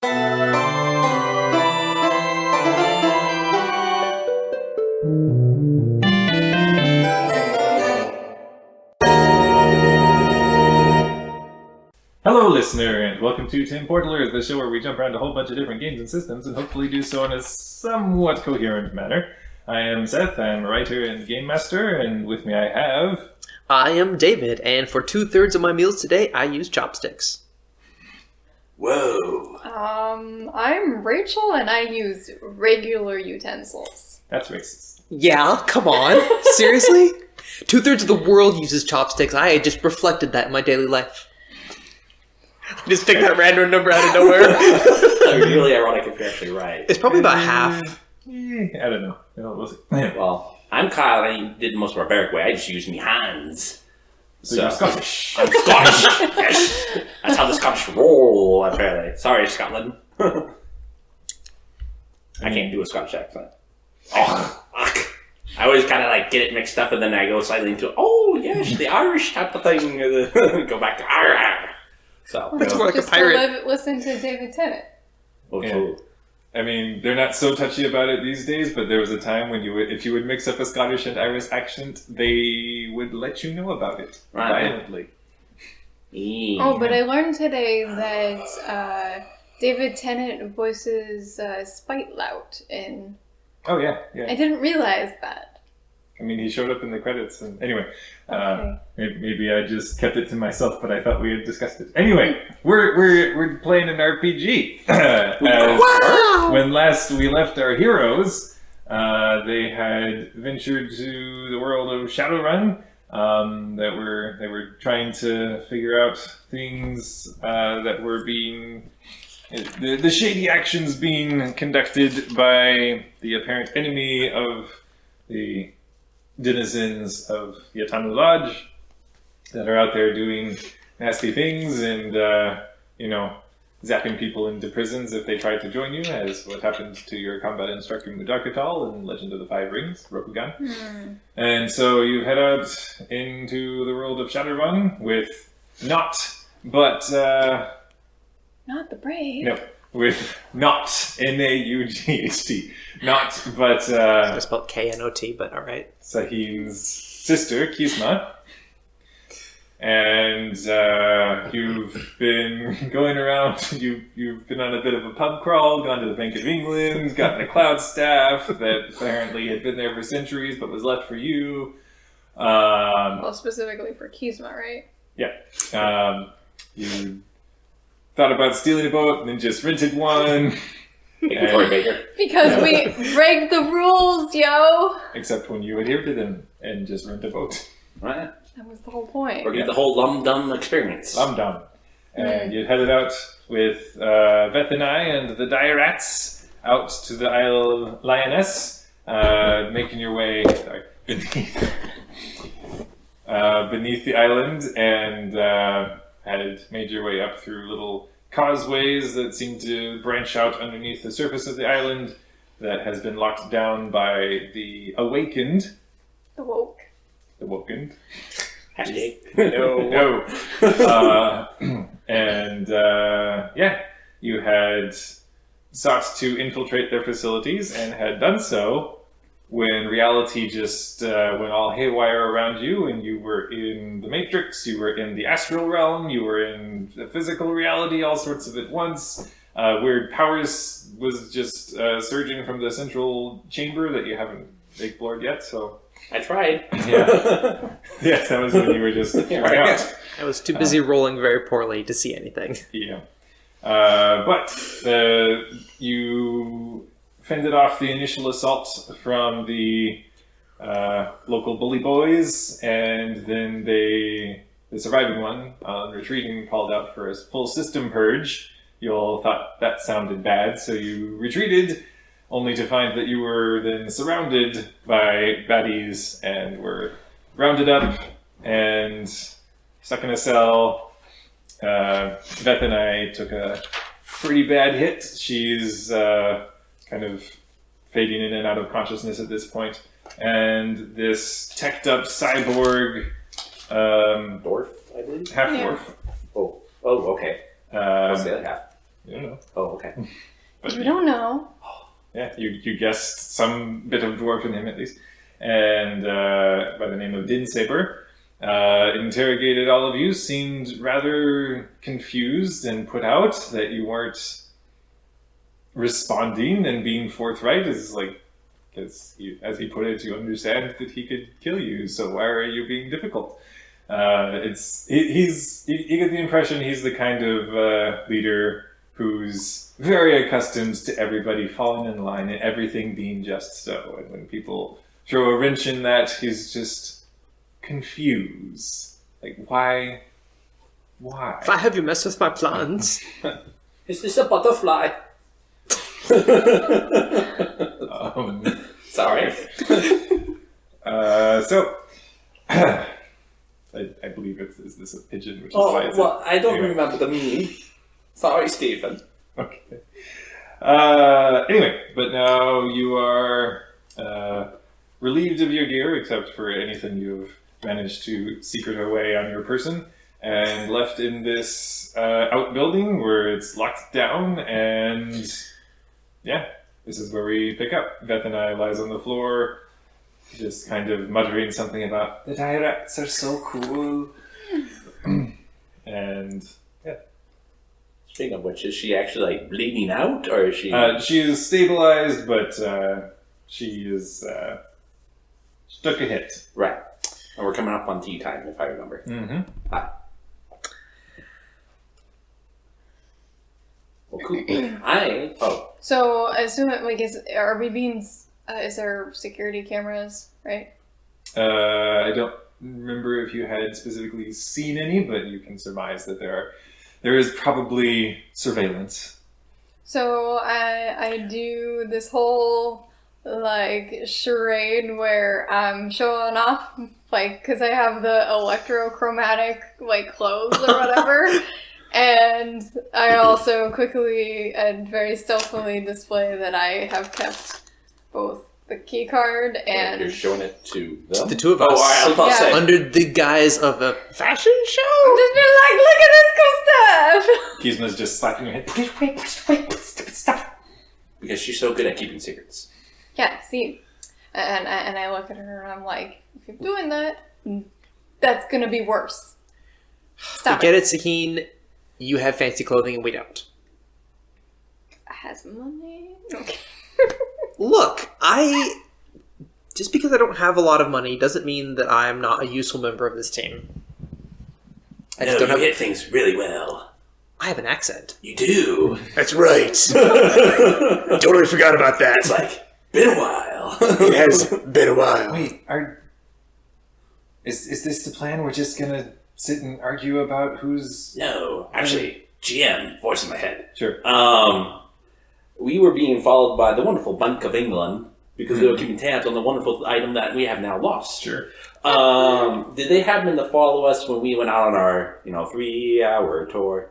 Hello, listener, and welcome to Tim Portalers, the show where we jump around a whole bunch of different games and systems and hopefully do so in a somewhat coherent manner. I am Seth, I'm a writer and game master, and with me I have... I am David, and for 2/3 of my meals today, I use chopsticks. Whoa. I'm Rachel, and I use regular utensils. That's racist. Yeah, come on. Seriously? 2/3 of the world uses chopsticks. I just reflected that in my daily life. Just pick that random number out of nowhere. That would be really ironic if you're actually right. It's probably about half. I don't know. Well, I'm Kyle, and I did the most barbaric way. I just used my hands. So you're Scottish. I'm Scottish. Yes. That's how the Scottish roll, apparently. Sorry, Scotland. I can't do a Scottish accent. Oh, fuck. I always kind of like get it mixed up, and then I go slightly into, oh, yes, the Irish type of thing. Go back to Irish. So, It's more like a Just pirate. listen to David Tennant. Yeah. I mean, they're not so touchy about it these days, but there was a time when if you would mix up a Scottish and Irish accent, they would let you know about it violently. Yeah. Oh, but I learned today that David Tennant voices Spite Lout in... Oh, yeah. I didn't realize that. I mean, he showed up in the credits, and anyway, Okay. maybe I just kept it to myself, but I thought we had discussed it. Anyway, we're playing an RPG. Wow! When last we left our heroes, they had ventured to the world of Shadowrun. They were trying to figure out things that were being the shady actions being conducted by the apparent enemy of the denizens of Yatanu Lodge that are out there doing nasty things and, zapping people into prisons if they try to join you, as what happened to your combat instructor Mudarkatal in Legend of the Five Rings, Rokugan. And so you head out into the world of Shadowrun with not the brave. No, with not N-A-U-G-H-T. Not, but... I spelled K-N-O-T, but alright. Sahim's sister, Kisma. And you've been going around, you've been on a bit of a pub crawl, gone to the Bank of England, gotten a cloud staff that apparently had been there for centuries but was left for you. Well, specifically for Kisma, right? Yeah. You thought about stealing a boat and then just rented one. Victoria Baker. Because we break the rules, yo! Except when you adhere to them and just rent a boat. Right. That was the whole point. Or get the whole Lum-Dum experience. Lum-Dum. And you'd headed out with Beth and I and the Dire-Rats out to the Isle Lioness, making your way beneath the island, and had made your way up through little causeways that seem to branch out underneath the surface of the island that has been locked down by the Awakened. The woke. The Wokened. Hashtag. No. You had sought to infiltrate their facilities and had done so when reality just went all haywire around you, and you were in the Matrix, you were in the astral realm, you were in the physical reality, all sorts of at once. Weird powers was just surging from the central chamber that you haven't explored yet, so... I tried. Yeah. Yes, that was when you were just out. I was too busy rolling very poorly to see anything. Yeah. But you fended off the initial assault from the local bully boys, and then the surviving one, on retreating, called out for a full system purge. You all thought that sounded bad, so you retreated, only to find that you were then surrounded by baddies and were rounded up and stuck in a cell. Beth and I took a pretty bad hit. She's kind of fading in and out of consciousness at this point. And this teched up cyborg... Dwarf, I believe? Half-dwarf. Yeah. Oh, okay. What's the other half? You don't know. Oh, okay. But You don't know. yeah, you guessed some bit of dwarf in him at least. And by the name of Din Saber, interrogated all of you, seemed rather confused and put out that you weren't responding and being forthright. Is like, because as he put it, you understand that he could kill you, so why are you being difficult? You get the impression he's the kind of leader who's very accustomed to everybody falling in line and everything being just so. And when people throw a wrench in that, he's just confused. Like, why? Why? If I have you mess with my plans, Is this a butterfly? Sorry. So, I believe is this a pigeon, which is why it's I don't anyway. remember the meme. Sorry, Stephen. Okay. Anyway, but now you are relieved of your gear, except for anything you've managed to secret away on your person, and left in this outbuilding where it's locked down, and yeah, this is where we pick up. Vethanai lies on the floor, just kind of muttering something about, the dire rats are so cool. And yeah. Speaking of which, is she actually like bleeding out, or is she? She is stabilized, but she is she took a hit. Right. And we're coming up on tea time, if I remember. Mm-hmm. Hi. Well, cool. So, I assume, like, are we being... is there security cameras, right? I don't remember if you had specifically seen any, but you can surmise that there is probably surveillance. So, I do this whole, like, charade where I'm showing off, like, because I have the electrochromatic, like, clothes or whatever. And I also quickly and very stealthily display that I have kept both the key card and... You're showing it to them? the two of us, Oh, all right, I was about to say. under the guise of a fashion show. just be like, look at this cool stuff! Kizma's just slapping your head. Wait, stupid stuff. Because she's so good at keeping secrets. Yeah, see? And I look at her and I'm like, if you're doing that, that's gonna be worse. Stop Get it, Sakine? You have fancy clothing and we don't. I has money. Okay. Look, just because I don't have a lot of money doesn't mean that I'm not a useful member of this team. I just don't have. hit things really well. I have an accent. You do. That's right. Totally forgot about that. It's like, been a while. It has been a while. Wait, is this the plan? We're just gonna sit and argue about who's... No, actually, GM, voice in my head. Sure. We were being followed by the wonderful Bank of England because they were keeping tabs on the wonderful item that we have now lost. Sure. Did they happen to follow us when we went out on our, 3-hour tour?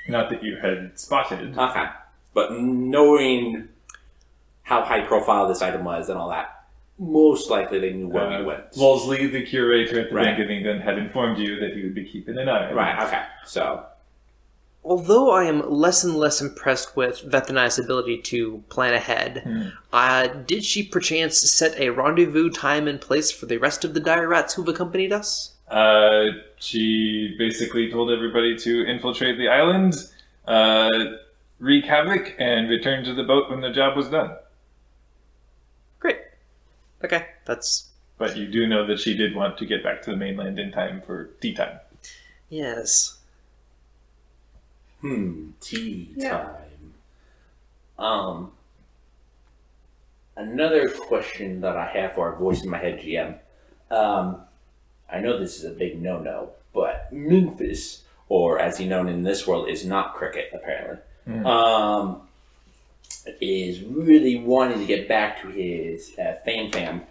Not that you had spotted. Okay. But knowing how high profile this item was and all that, most likely they knew where we went. Wolseley, the curator at the Right. Bank of England, had informed you that he would be keeping an eye on you. Right, okay. So, Although I am less and less impressed with Vethanai's ability to plan ahead, did she perchance set a rendezvous time and place for the rest of the dire rats who've accompanied us? She basically told everybody to infiltrate the island, wreak havoc, and return to the boat when the job was done. Great. Okay, that's... But you do know that she did want to get back to the mainland in time for tea time. Yes. tea Yeah. time. Another question that I have for our voice in my head GM. I know this is a big no-no, but Memphis, or as he's known in this world, is not cricket, apparently. Is really wanting to get back to his fam.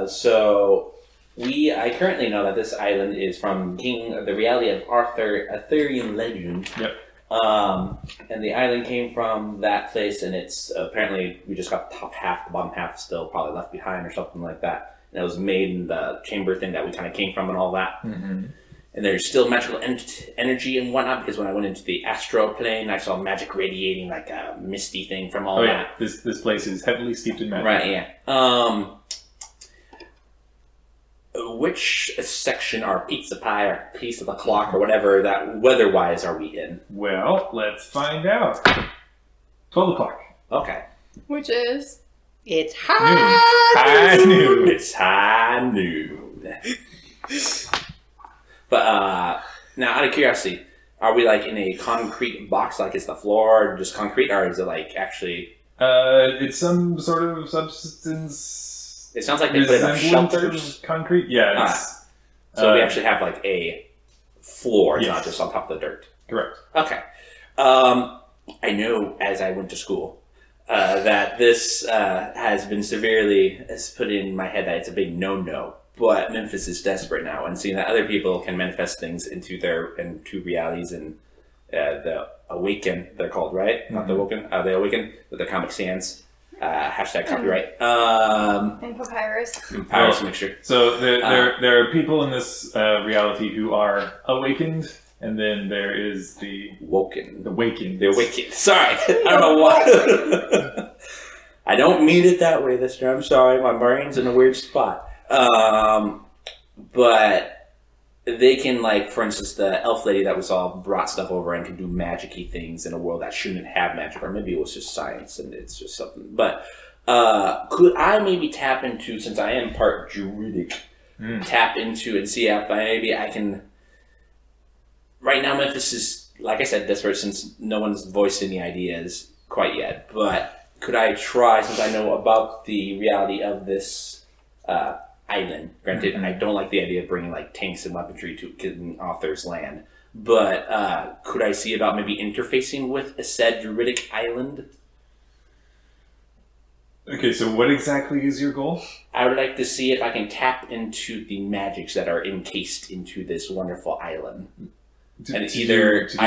So I currently know that this island is from the reality of Arthurian legend. Yep. And the island came from that place, and it's apparently we just got the top half, the bottom half still probably left behind or something like that. And it was made in the chamber thing that we kind of came from and all that. and there's still magical energy and whatnot, because when I went into the astral plane, I saw magic radiating like a misty thing from all that. This place is heavily steeped in magic. Right, yeah. Which section, or pizza pie, or piece of the clock, or whatever, that weather-wise are we in? Well, let's find out. 12 o'clock. Okay. Which is? It's High noon. It's high noon. But, now, out of curiosity, are we, like, in a concrete box, like is the floor just concrete, or is it, like, actually... It's some sort of substance... It sounds like they put it on shelters. Of concrete? Yeah, it's... So we actually have, like, a floor, it's Yes. not just on top of the dirt. Correct. Okay. I know, as I went to school, that this has been severely put in my head that it's a big no-no. But Memphis is desperate now, and seeing that other people can manifest things into realities, and the Awaken, they're called, right? Not the Awoken, the Awaken, with the Comic Sans. Hashtag copyright. And Papyrus. Papyrus mixture. So there are people in this reality who are awakened, and then there is the Woken. wakened. The Awakened. Sorry, I don't know why. I don't mean it that way this time. I'm sorry, my brain's in a weird spot. But they can, like, for instance, the elf lady that was all brought stuff over and can do magic-y things in a world that shouldn't have magic, or maybe it was just science and it's just something. But could I maybe tap into, since I am part druidic, tap into and see if maybe I can... Right now, Memphis is, like I said, desperate since no one's voiced any ideas quite yet. But could I try, since I know about the reality of this island? Granted, I don't like the idea of bringing like tanks and weaponry to Arthur's land. But could I see about maybe interfacing with a said druidic island? Okay, so what exactly is your goal? I would like to see if I can tap into the magics that are encased into this wonderful island. I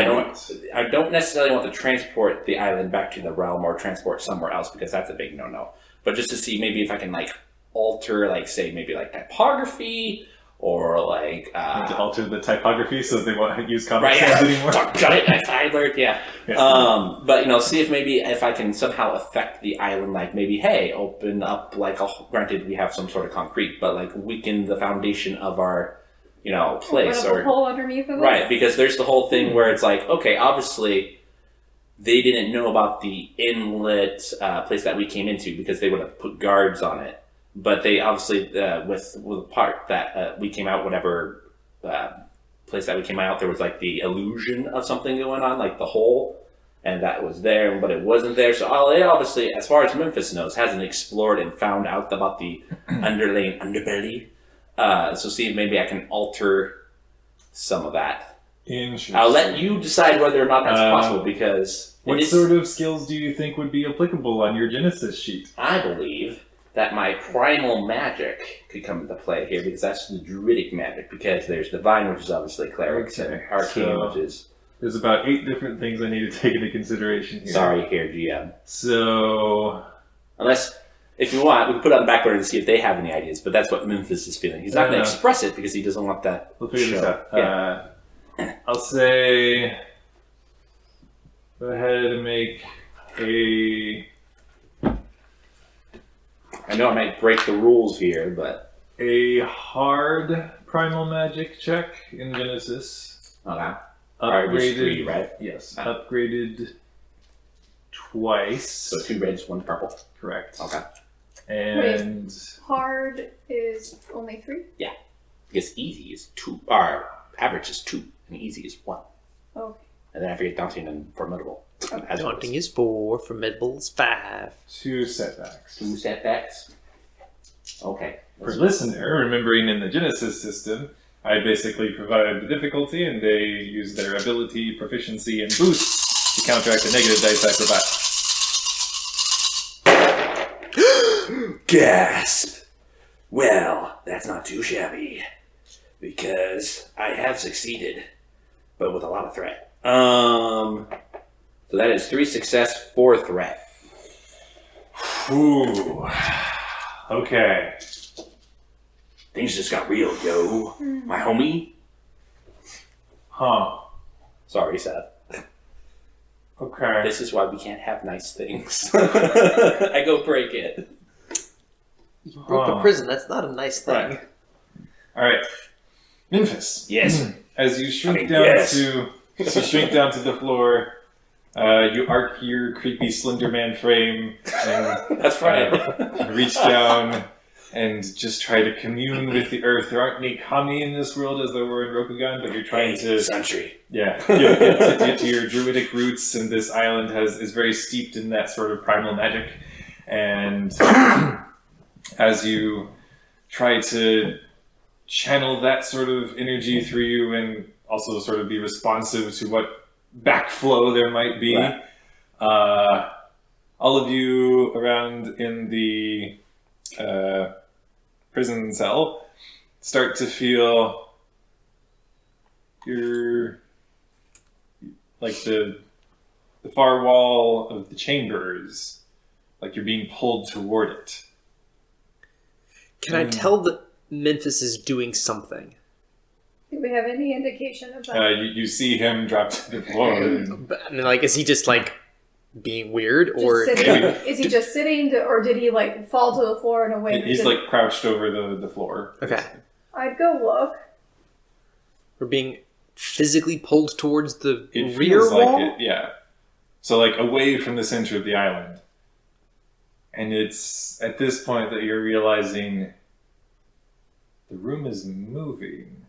don't necessarily want to transport the island back to the realm or transport somewhere else, because that's a big no-no. But just to see maybe if I can like alter, like say maybe like typography, or like to alter the typography so that they won't use Comic right, Sans anymore. Got it, I learned, yeah. Yes. But see if maybe if I can somehow affect the island, like maybe hey, open up like granted we have some sort of concrete, but like weaken the foundation of our place, or a hole underneath of it. Right, because there's the whole thing where it's like, okay, obviously they didn't know about the inlet place that we came into because they would have put guards on it. But they obviously, with the part that we came out, whatever place that we came out, there was like the illusion of something going on, like the hole, and that was there, but it wasn't there. So they obviously, as far as Memphis knows, hasn't explored and found out about the underlying underbelly. So see if maybe I can alter some of that. Interesting. I'll let you decide whether or not that's possible, because... What sort of skills do you think would be applicable on your Genesis sheet? I believe that my primal magic could come into play here, because that's the druidic magic, because there's divine, which is obviously clerics, and arcane, which is... There's about 8 different things I need to take into consideration here. Sorry here, GM. So... Unless... If you want, we can put it on the back burner to see if they have any ideas, but that's what Memphis is feeling. He's not going to express it because he doesn't want that. We'll figure this out. Yeah. I'll say... Go ahead and make a... I know I might break the rules here, but... A hard primal magic check in Genesis. Okay. Hard was 3, right? Yes. Upgraded twice. So 2 reds, 1 purple. Correct. Okay. And... Hard is only 3? Yeah. Because easy is 2. Or average is 2, and easy is 1. Okay. And then I forget daunting and formidable. Daunting is 4, formidable is 5. 2 setbacks. 2 setbacks. Okay. For listener, remembering in the Genesis system, I basically provide the difficulty, and they use their ability, proficiency, and boost to counteract the negative dice acrobatics. Gasp! Well, that's not too shabby, because I have succeeded, but with a lot of threat. So that is 3 success, 4 threat. Ooh. Okay. Things just got real, yo. My homie. Huh. Sorry, Seth. Okay. This is why we can't have nice things. I go break it. You broke the prison. That's not a nice thing. Right. All right, Memphis. Yes. As you shrink Yes. shrink down to the floor, you arc your creepy Slender Man frame and That's right. reach down and just try to commune with the earth. There aren't any kami in this world as there were in Rokugan, but you're trying to Century. get to your druidic roots, and this island is very steeped in that sort of primal magic. And as you try to channel that sort of energy through you and also sort of be responsive to what backflow there might be, Right. all of you around in the prison cell start to feel the far wall of the chambers, like you're being pulled toward it. Can I tell that Memphis is doing something? Do we have any indication of that? You see him drop to the floor. But, I mean, like, is he just like being weird, or Just sitting? maybe- Is he just sitting, or did he like fall to the floor in a way? He's like crouched over the floor. okay, I'd go look. we're being physically pulled towards the It rear feels wall? like it, yeah. So like away from the center of the island. And it's at this point that you're realizing the room is moving.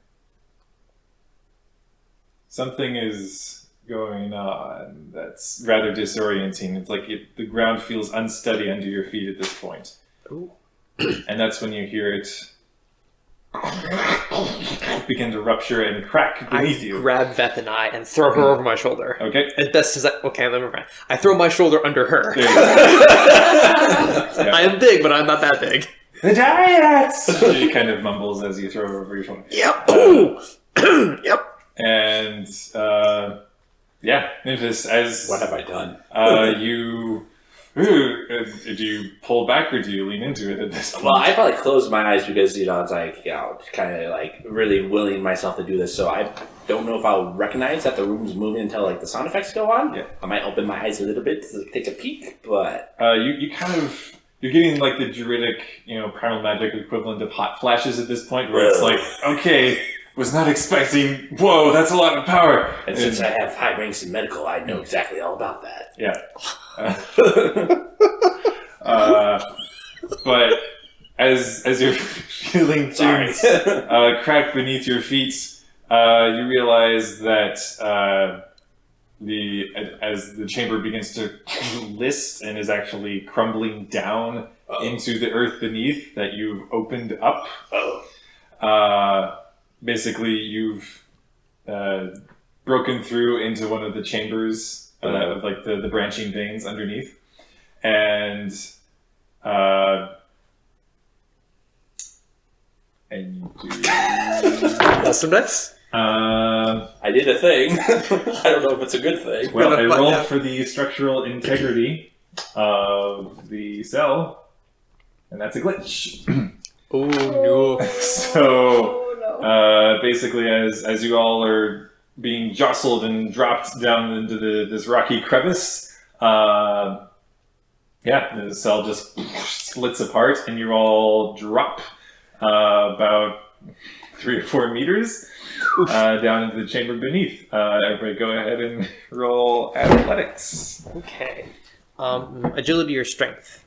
Something is going on that's rather disorienting. It's like the ground feels unsteady under your feet at this point. Ooh. And that's when you hear it begin to rupture and crack beneath I you. grab Veth and I and throw her over my shoulder. Okay. As best as I... Okay, let me remember. I throw my shoulder under her. There you go. Yeah. I am big, but I'm not that big. The Giants! She kind of mumbles as you throw her over your shoulder. Yep. Ooh. Yep. And, Memphis, as What have I done? do you pull back or do you lean into it at this point? Well, I probably closed my eyes because, it's like, kind of like really willing myself to do this. So I don't know if I'll recognize that the room's moving until like the sound effects go on. Yeah. I might open my eyes a little bit to take a peek, but You kind of... You're getting like the druidic, primal magic equivalent of hot flashes at this point where it's like, okay, was not expecting, whoa, that's a lot of power. and since I have high ranks in medical, I know exactly all about that. Yeah. But as you're feeling Sorry. things crack beneath your feet, you realize that as the chamber begins to list and is actually crumbling down into the earth beneath that you've opened up. Basically, you've broken through into one of the chambers of like the branching veins underneath, and you do. Awesome dice. I did a thing. I don't know if it's a good thing. Well, I We're gonna find rolled out. for the structural integrity of the cell, and that's a glitch. Oh no. So, Oh, no. basically, as you all are being jostled and dropped down into this rocky crevice, the cell just splits apart, and you all drop about 3 or 4 meters down into the chamber beneath. Everybody, go ahead and roll athletics. Okay. Agility or strength?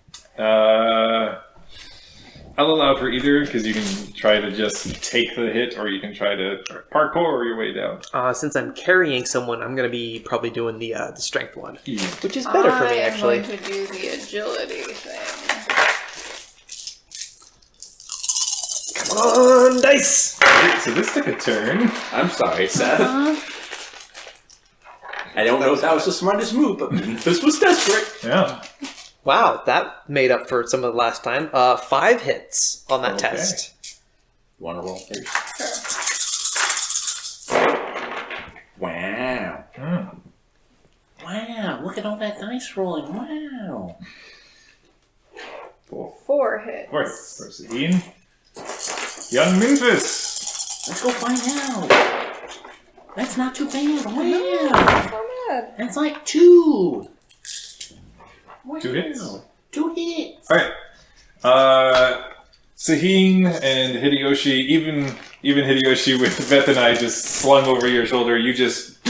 I'll allow for either, because you can try to just take the hit, or you can try to parkour your way down. Since I'm carrying someone, I'm going to be probably doing the strength one, Yeah. which is better for me, actually. I'm going to do the agility thing. Come on, dice! Alright, so this took a turn. I'm sorry, Seth. I don't know if that was the smartest move, but this was desperate. Yeah. Wow, that made up for some of the last time. 5 hits on that Okay. test. You want to roll first? Sure. Wow. Mm. Wow, look at all that dice rolling. Wow. 4 hits. Of course. Proceeding. Young Memphis. Let's go find out. That's not too bad. Wow. Not bad. That's like 2. Wow. 2 hits. 2 hits. All right. Saheen and Hideyoshi, even Hideyoshi with Veth and I just slung over your shoulder, you just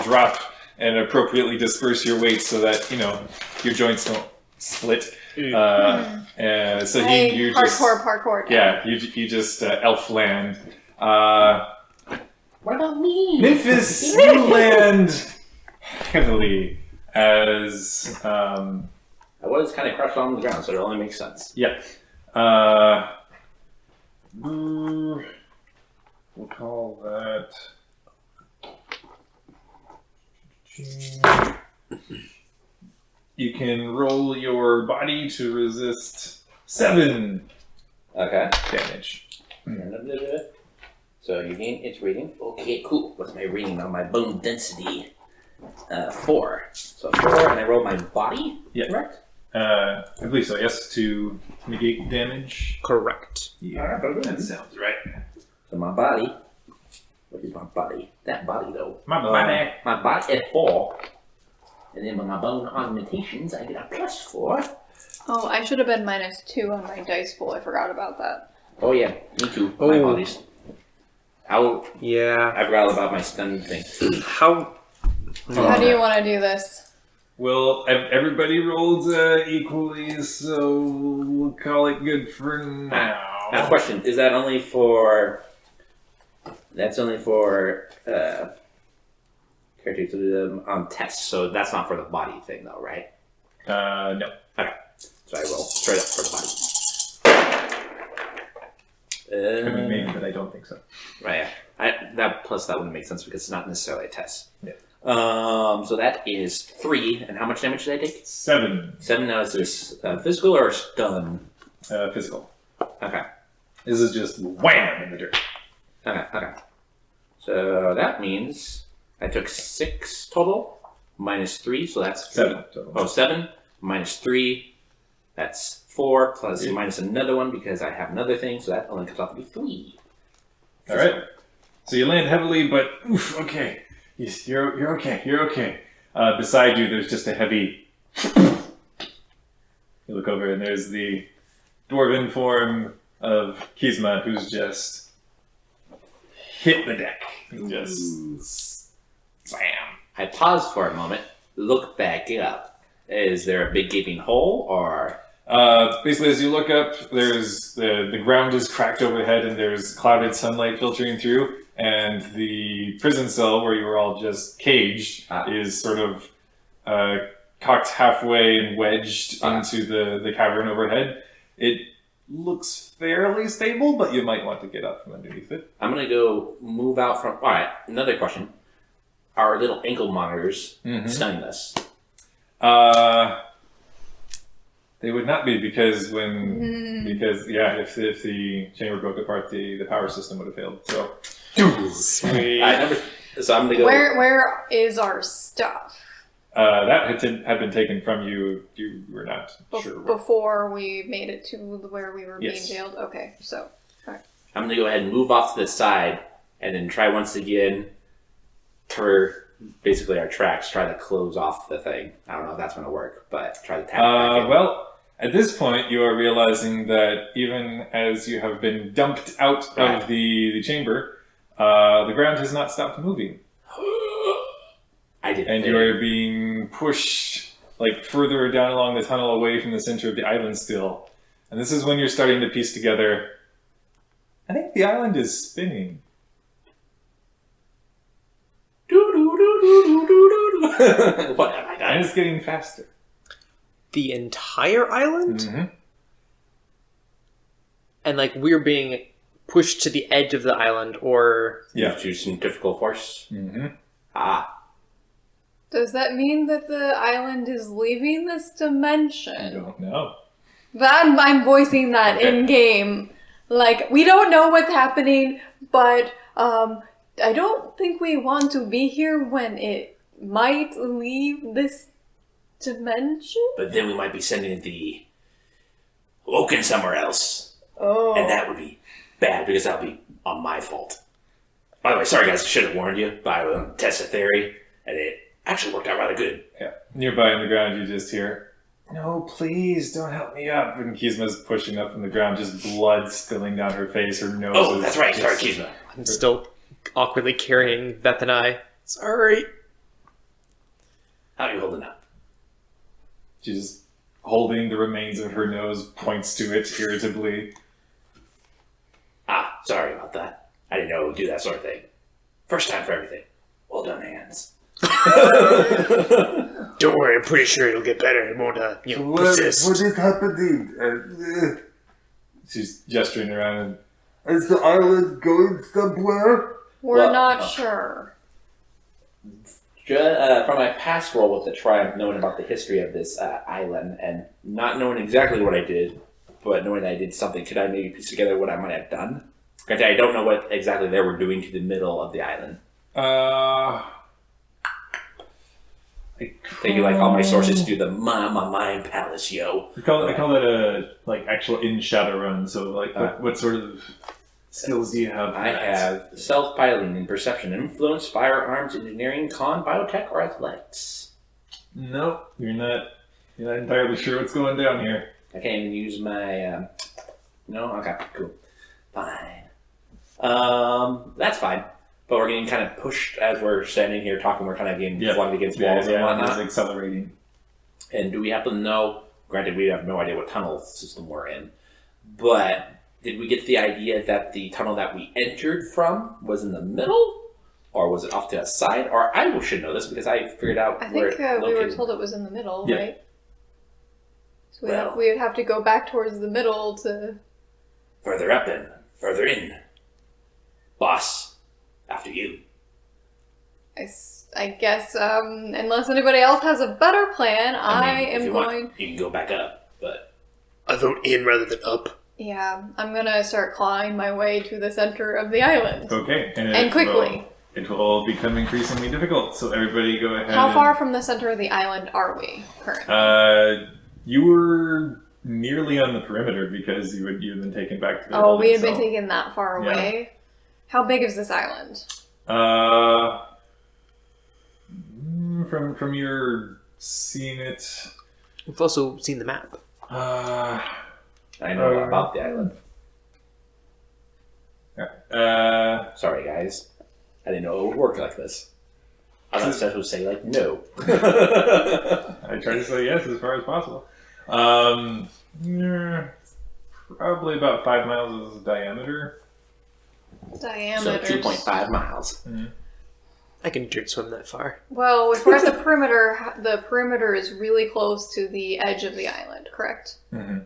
drop and appropriately disperse your weight so that, your joints don't split. And Saheen, you just... Parkour. Yeah, you just elf land. What about me? Memphis, you land heavily as... I was kind of crushed on the ground, so it only makes sense. Yeah. We'll call that... You can roll your body to resist 7 Okay. damage. So you gain its rating. Okay, cool. What's my rating on my bone density? 4. So 4, and I roll my body? Yeah. Correct? I believe so, yes, to negate damage. Correct. Yeah, that sounds right. So my body. What is my body? That body, though. My body. My body at 4. And then with my bone augmentations, I get a +4. Oh, I should have been -2 on my dice pool. I forgot about that. Oh, yeah. Me too. My Oh. apologies. Yeah. I forgot about my stun thing. How? How do you want to do this? Well, everybody rolled equally, so we'll call it good for Now, now. question: is that only for? That's only for characters to do them on tests. So that's not for the body thing, though, right? No. Okay. So I roll straight up for the body. Could be maybe, but I don't think so. Right. Yeah. That wouldn't make sense because it's not necessarily a test. Yeah. So that is 3, and how much damage did I take? 7 7. Now is this physical or stun? physical. Okay. This is just wham in the dirt. Okay. So that means I took 6 total, -3, so that's 7 total. Oh, 7 -3, that's 4, plus minus another one because I have another thing, so that only comes out to be 3. All right. So you land heavily, but oof, okay. You're okay. You're okay. Beside you, there's just a heavy. You look over, and there's the dwarven form of Kizma, who's just hit the deck. Just bam. I pause for a moment, look back up. Is there a big gaping hole, or? Basically, as you look up, there's the ground is cracked overhead, and there's clouded sunlight filtering through. And the prison cell where you were all just caged is sort of cocked halfway and wedged into the cavern overhead. It looks fairly stable, but you might want to get up from underneath it. I'm going to go move out from... All right, another question. Are little ankle monitors stunning us? They would not be because if the chamber broke apart, the power system would have failed. So... Sweet. So I'm gonna go. Where is our stuff? That had been taken from you. You were not sure. Before we made it to where we were being Yes. jailed? Okay, so. I'm gonna go ahead and move off to the side, and then try once again. For basically our tracks, try to close off the thing. I don't know if that's gonna work, but try to tap it back in. Well, at this point, you are realizing that even as you have been dumped out of the chamber, the ground has not stopped moving. And you are being pushed further down along the tunnel away from the center of the island still. And this is when you're starting to piece together, I think the island is spinning. What have I And done? it's getting faster. The entire island? Mm-hmm. And we're being pushed to the edge of the island, or... Yeah. Due to some difficult force. Mm-hmm. Does that mean that the island is leaving this I dimension? don't know. But I'm voicing that Okay. in game. We don't know what's happening, but I don't think we want to be here when it might leave this dimension. But then we might be sending the Woken somewhere else. Oh. And that would be bad because that would be on my fault. By the way, sorry guys, I should have warned you, but I tested a theory, and it actually worked out rather good. Yeah. Nearby on the ground, you just hear, "No, please, don't help me up." And Kizma's pushing up from the ground, just blood spilling down her face, her nose. Oh, that's right. Sorry, Kizma. I'm still awkwardly carrying Beth and I. Sorry. How are you holding up? She's holding the remains of her nose, points to it irritably. Ah, sorry about that. I didn't know it would do that sort of thing. First time for everything. Well done, hands. Don't worry, I'm pretty sure it'll get better. It won't, persist. What is happening? She's gesturing around. Is the island going somewhere? We're not sure. From my past role with the tribe, knowing about the history of this island, and not knowing exactly what I did, but knowing that I did something, could I maybe piece together what I might have done? Granted, I don't know what exactly they were doing to the middle of the island. Taking like all my sources to the mind palace, yo. I call that a actual in Shadowrun. So what sort of skills do you have? I have self-piloting and perception, influence, firearms, engineering, con, biotech, or athletics. Nope, you're not entirely sure what's going down here. I can't even use my. No, okay, cool, fine. That's fine. But we're getting kind of pushed as we're standing here talking. We're kind of getting flung against walls and whatnot. It's accelerating. And do we happen to know? Granted, we have no idea what tunnel system we're in, but did we get the idea that the tunnel that we entered from was in the middle, or was it off to the side? Or I should know this because I figured out. I think we were told it was in the middle, yeah. right? So we would have to go back towards the middle to. Further up then, further in. Boss, after you. I guess, unless anybody else has a better plan, I am going. You can go back up, but I vote in rather than up. Yeah, I'm gonna start clawing my way to the center of the island. Okay, and quickly. It will become increasingly difficult. So everybody, go ahead. How far from the center of the island are we currently? You were nearly on the perimeter because you had been taken back to the. Oh, we had been taken that far away. Yeah. How big is this island? From your seeing it. We've also seen the map. I know about the island. Yeah. Sorry, guys. I didn't know it would work like this. I was supposed to say like no. I try to say yes as far as possible. Probably about 5 miles diameter. So 2.5 miles. Mm-hmm. I can dirt swim that far. Well, if we're at the perimeter is really close to the edge of the island, correct? Mm-hmm.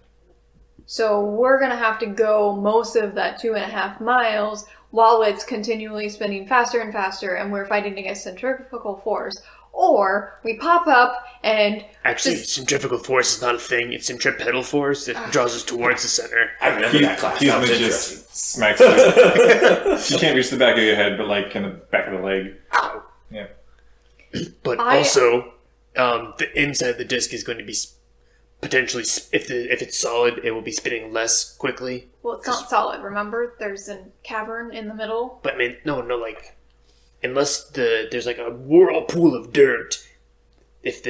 So we're going to have to go most of that 2.5 miles while it's continually spinning faster and faster and we're fighting against centrifugal force. Or we pop up and... Actually, centrifugal force is not a thing. It's centripetal force. It draws us towards the center. I remember that class. That was interesting. Just smacks you. She can't reach the back of your head, but kind of back of the leg. Ow. Yeah. But also, the inside of the disc is going to be potentially, if it's solid, it will be spinning less quickly. Well, it's not solid, remember? There's a cavern in the middle. But I mean, no, unless there's like a whirlpool of dirt, it's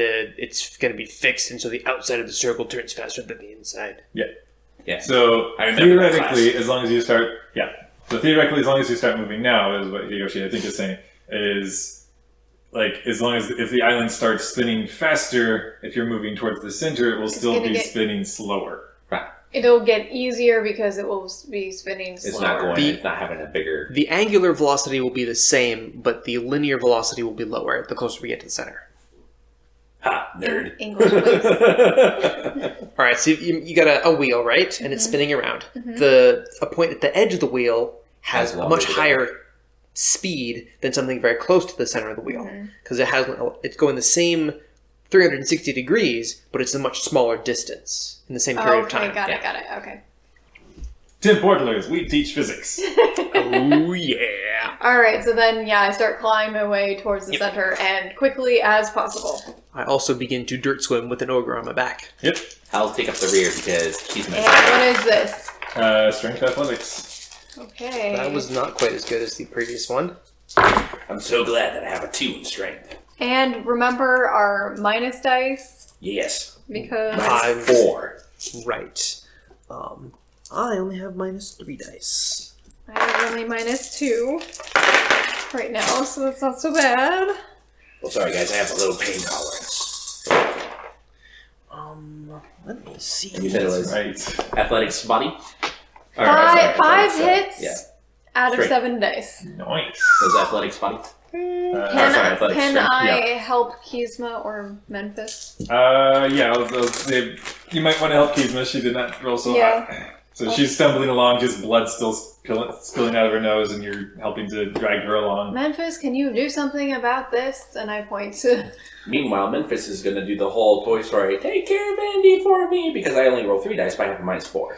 going to be fixed, and so the outside of the circle turns faster than the inside. Yeah. So I remember that theoretically, class. as long as you start moving now, is what Hideyoshi I think is saying, is as long as if the island starts spinning faster, if you're moving towards the center, it will still be spinning slower. Right. It'll get easier because it will be spinning slower. It's not having a bigger... The angular velocity will be the same, but the linear velocity will be lower the closer we get to the center. Ha, nerd. English, please. All right, so you got a wheel, right? And it's spinning around. A point at the edge of the wheel has a much higher speed than something very close to the center of the wheel, because it's going the same 360 degrees, but it's a much smaller distance in the same period of time. Got it, okay. Tim Portlers, we teach physics. Oh, yeah. Alright, so then, I start climbing my way towards the center and quickly as possible. I also begin to dirt swim with an ogre on my back. Yep. I'll take up the rear because she's my... And what is this? Strength athletics. Okay. That was not quite as good as the previous one. I'm so glad that I have a 2 in strength. And remember our minus dice Yes. because I'm 4. right. I only have -3 dice. I have only -2 right now, so that's not so bad. Well, sorry guys, I have a little pain tolerance. Let me see. And you said it was Right. athletics body? Five hits Yeah. out of Straight. 7 dice. Nice. Was athletics body? Can, sorry, athletics can strength, I yeah. help Kizma or Memphis? Yeah, I'll say you might want to help Kizma. She did not roll so Yeah. high. So she's stumbling along, just blood still spilling out of her nose, and you're helping to drag her along. Memphis, can you do something about this? And I point to. Meanwhile, Memphis is going to do the whole Toy Story, take care of Andy for me, because I only roll 3 dice, but I have a -4.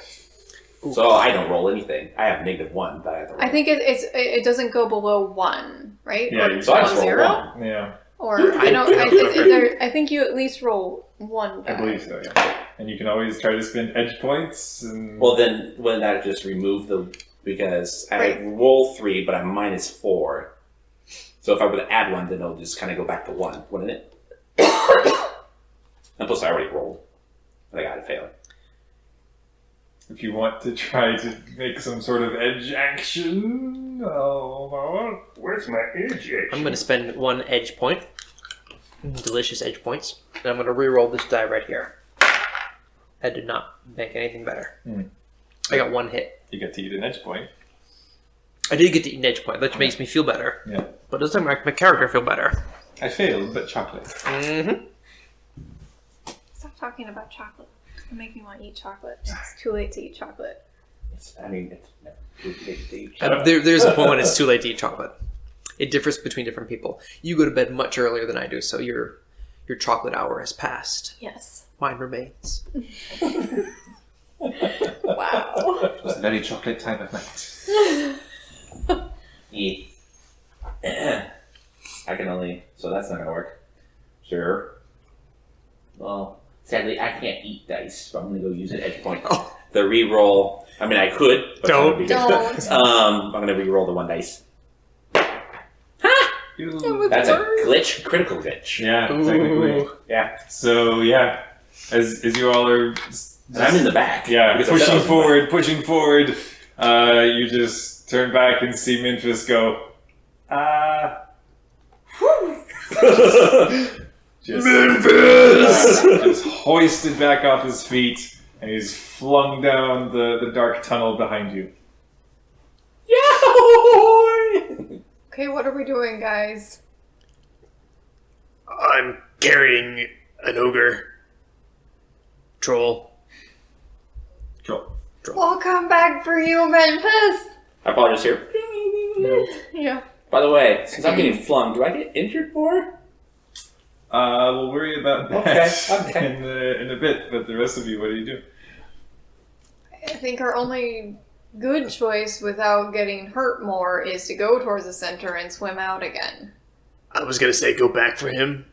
So I don't roll anything. I have -1, but I have to roll. I think it doesn't go below 1, right? Yeah, Or you So I just below roll 0? 1. Yeah, Or I don't. I think you at least roll 1 die. I believe so. Yeah, and you can always try to spend edge points. And Well, then, wouldn't that just remove the... Because I Right. roll 3, but I'm -4. So if I were to add 1, then it'll just kind of go back to 1, wouldn't it? And plus I already rolled. But I got it failing. if you want to try to make some sort of edge action, Where's my edge action? I'm going to spend 1 edge point. Delicious edge points. And I'm going to re-roll this die right here. That did not make anything better. I got 1 hit. you get to eat an edge point. I did get to eat an edge point, which makes me feel better. Yeah, But it doesn't make my character feel better. I failed, but chocolate. Mm-hmm. Stop talking about chocolate. You make me want to eat chocolate. It's too late to eat chocolate. It's never too late to eat. There's a point when it's too late to eat chocolate. It differs between different people. You go to bed much earlier than I do, so your chocolate hour has passed. Yes. Mine remains. Wow. It was a very chocolate time of night. Yeah. I can only... So that's not going to work. Sure. Well, sadly, I can't eat dice, but I'm going to go use an edge point. Oh. The re-roll... I mean, I could, but Don't. Don't. I'm going to re-roll the 1 dice. That's a glitch, critical glitch. Yeah, technically. Ooh. Yeah. So yeah, as you all are, And I'm in the back. yeah, because I said I pushing was forward, you just turn back and see Memphis go, just, just hoisted back off his feet, and he's flung down the dark tunnel behind you. Yahoo! Okay, what are we doing, guys? I'm carrying an ogre. Troll. Cool. We'll come back for you, Memphis! I probably just hear... Yeah. By the way, since I'm getting flung, do I get injured more? We'll worry about that Okay. in a bit, but the rest of you, what do you do? I think our only good choice without getting hurt more is to go towards the center and swim out again. I was gonna say go back for him.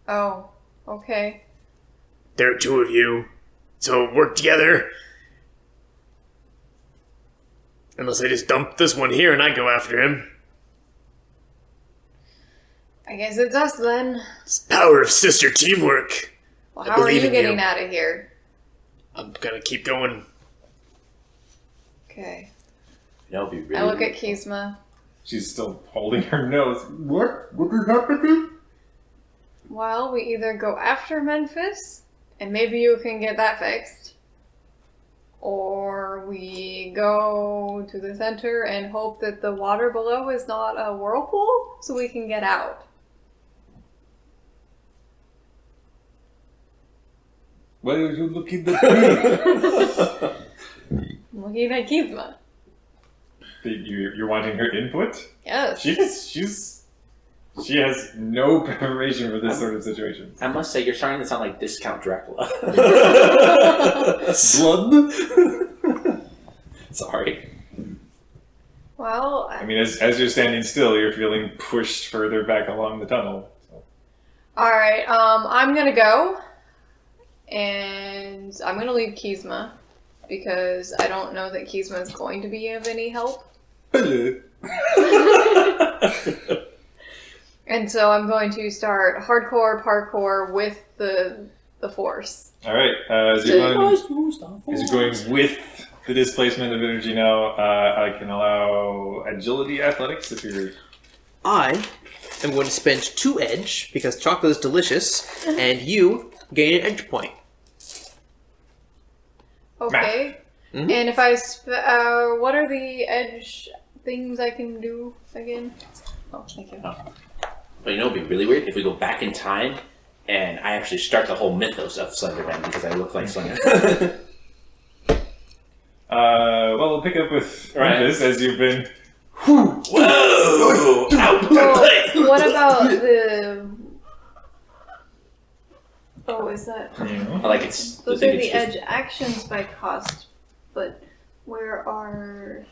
Oh, okay. There are 2 of you, so work together. Unless I just dump this one here and I go after him. I guess it's us then. It's the power of sister teamwork. Well, I how are believe you in getting you. out of here? I'm gonna keep going. Okay. No, be really. I look at Kizma. She's still holding her nose. What? What is happening? Well, we either go after Memphis, and maybe you can get that fixed, or we go to the center and hope that the water below is not a whirlpool, so we can get out. Why are you looking at me? I'm looking at Kizma. You're wanting her input? Yes. She has no preparation for this sort of situation. I must say, you're starting to sound like Discount Dracula. Blood? Sorry. Well, I mean, as you're standing still, you're feeling pushed further back along the tunnel. So. alright, I'm gonna go, and I'm gonna leave Kizma, because I don't know that Kizma is going to be of any help. And so I'm going to start hardcore parkour with the force. All right. As you're going with the displacement of energy now, I can allow agility athletics if you're. I am going to spend 2 edge because chocolate is delicious, and you gain an edge point. Okay. Mhm. And if I what are the edge things I can do again? Oh, thank you. But you know, it'd be really weird if we go back in time and I actually start the whole mythos of Slenderman because I look like Slender. Well, we'll pick up with Right. this as you've been. Whoa! Well, what about the? Oh, is that? You know, I like it's. I Those think are it's the just- edge actions by cost, but where are?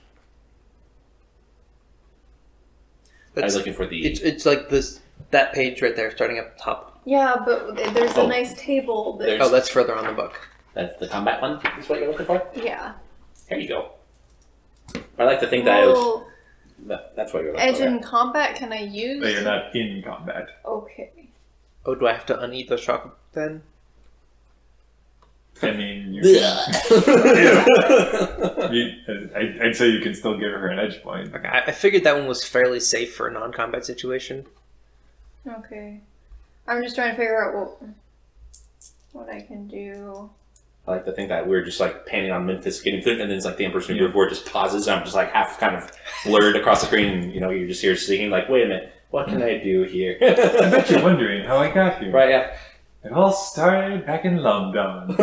I was That's, looking for the. it's like that page right there, starting up top. Yeah, but there's Oh. a nice table that. There's- Oh, that's further on the book. That's the combat one. Is what you're looking for. Yeah. Here you go. I like to think that I was. Well, That's what you're looking edge for. in combat can I use? that you're not in combat. Okay. Oh, do I have to uneat those chocolate then? I mean, Yeah. I'd say you can still give her an edge point. Okay, I figured that one was fairly safe for a non-combat situation. Okay. I'm just trying to figure out what I can do. I like to think that we're just like panning on Memphis getting through, and then it's like the Emperor's New Yeah. Groove just pauses, and I'm just like half kind of blurred across the screen, and you're just here singing like, wait a minute, what can I do here? I bet you're wondering how I got here. Right, yeah. It all started back in London.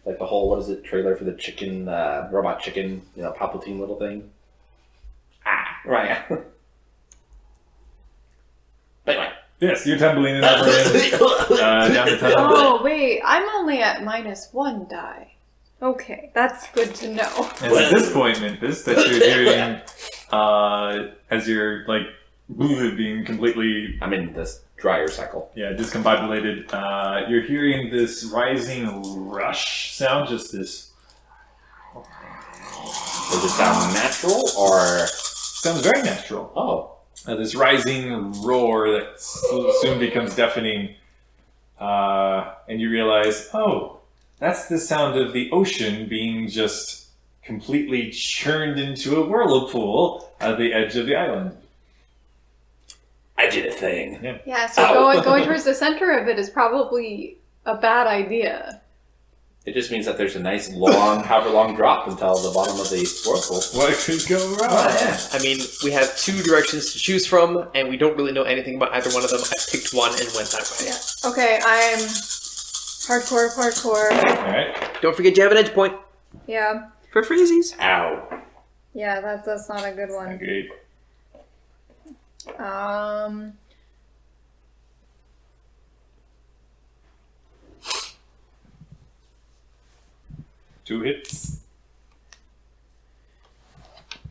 Like the whole, what is it, trailer for the chicken, robot chicken, Palpatine little thing. Right, yeah. But anyway. Yes, you're tumbling it over down the tunnel. Oh, wait. I'm only at -1 die. Okay, that's good to know. And at this point, Memphis, that you're hearing, as you're like being completely I'm in this dryer cycle. discombobulated, you're hearing this rising rush sound, just this Does it sound natural or? sounds very natural. Oh. This rising roar that soon becomes deafening, and you realize, oh, that's the sound of the ocean being just completely churned into a whirlpool at the edge of the island. I did a thing. Yeah, so going towards the center of it is probably a bad idea. It just means that there's a nice long, however long drop until the bottom of the whirlpool. What could go wrong? I mean, we have 2 directions to choose from, and we don't really know anything about either one of them. I picked one and went that way. Yeah. Okay, I'm hardcore parkour. Alright. Don't forget you have an edge point Yeah. for freezies. Ow. Yeah, that's not a good one. Agreed. Two hits.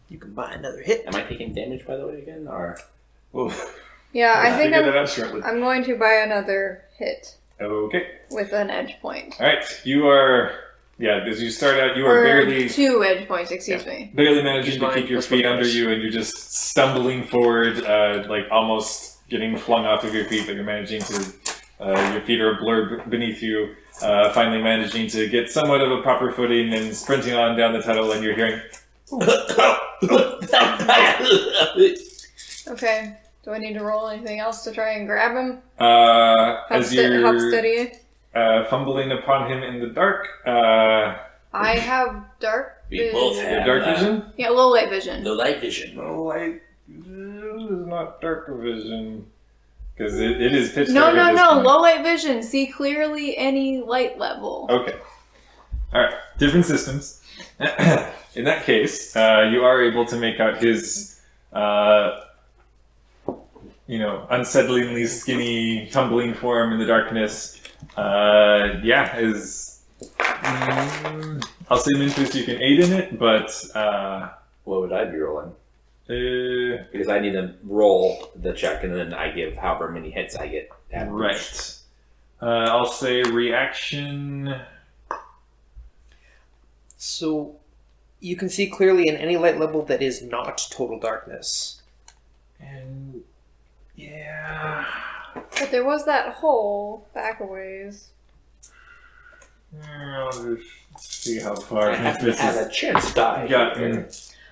You can buy another hit. Am I taking damage, by the way, again? Or Well, Yeah, I think figure that out shortly. I'm going to buy another hit Okay. with an edge point. Alright. You are, as you start out, you are Or barely 2 edge points, excuse me. managing Use to mine, keep your that's what feet it under is. you, and you're just stumbling forward, like almost getting flung off of your feet, but you're managing to, your feet are blurred beneath you, finally managing to get somewhat of a proper footing and sprinting on down the tunnel, and you're hearing, Okay. Do I need to roll anything else to try and grab him? as Help you're steady. fumbling upon him in the dark, I have dark We vision. both your have dark vision? Yeah, low light vision. no light vision. No light is not dark vision. Because it is pitch No, dark. no, at this no. point. Low light vision. See clearly any light level. Okay. Alright. Different systems. In that case, you are able to make out his, unsettlingly skinny, tumbling form in the darkness. I'll say Memphis, you can aid in it, but, What would I be rolling? uh, Because I need to roll the check, and then I give however many hits I get. at right. I'll say reaction. So, you can see clearly in any light level that is not total darkness. And yeah. But there was that hole back a ways. I'll just see how far I have to this have has a chance to die. gotten. Okay,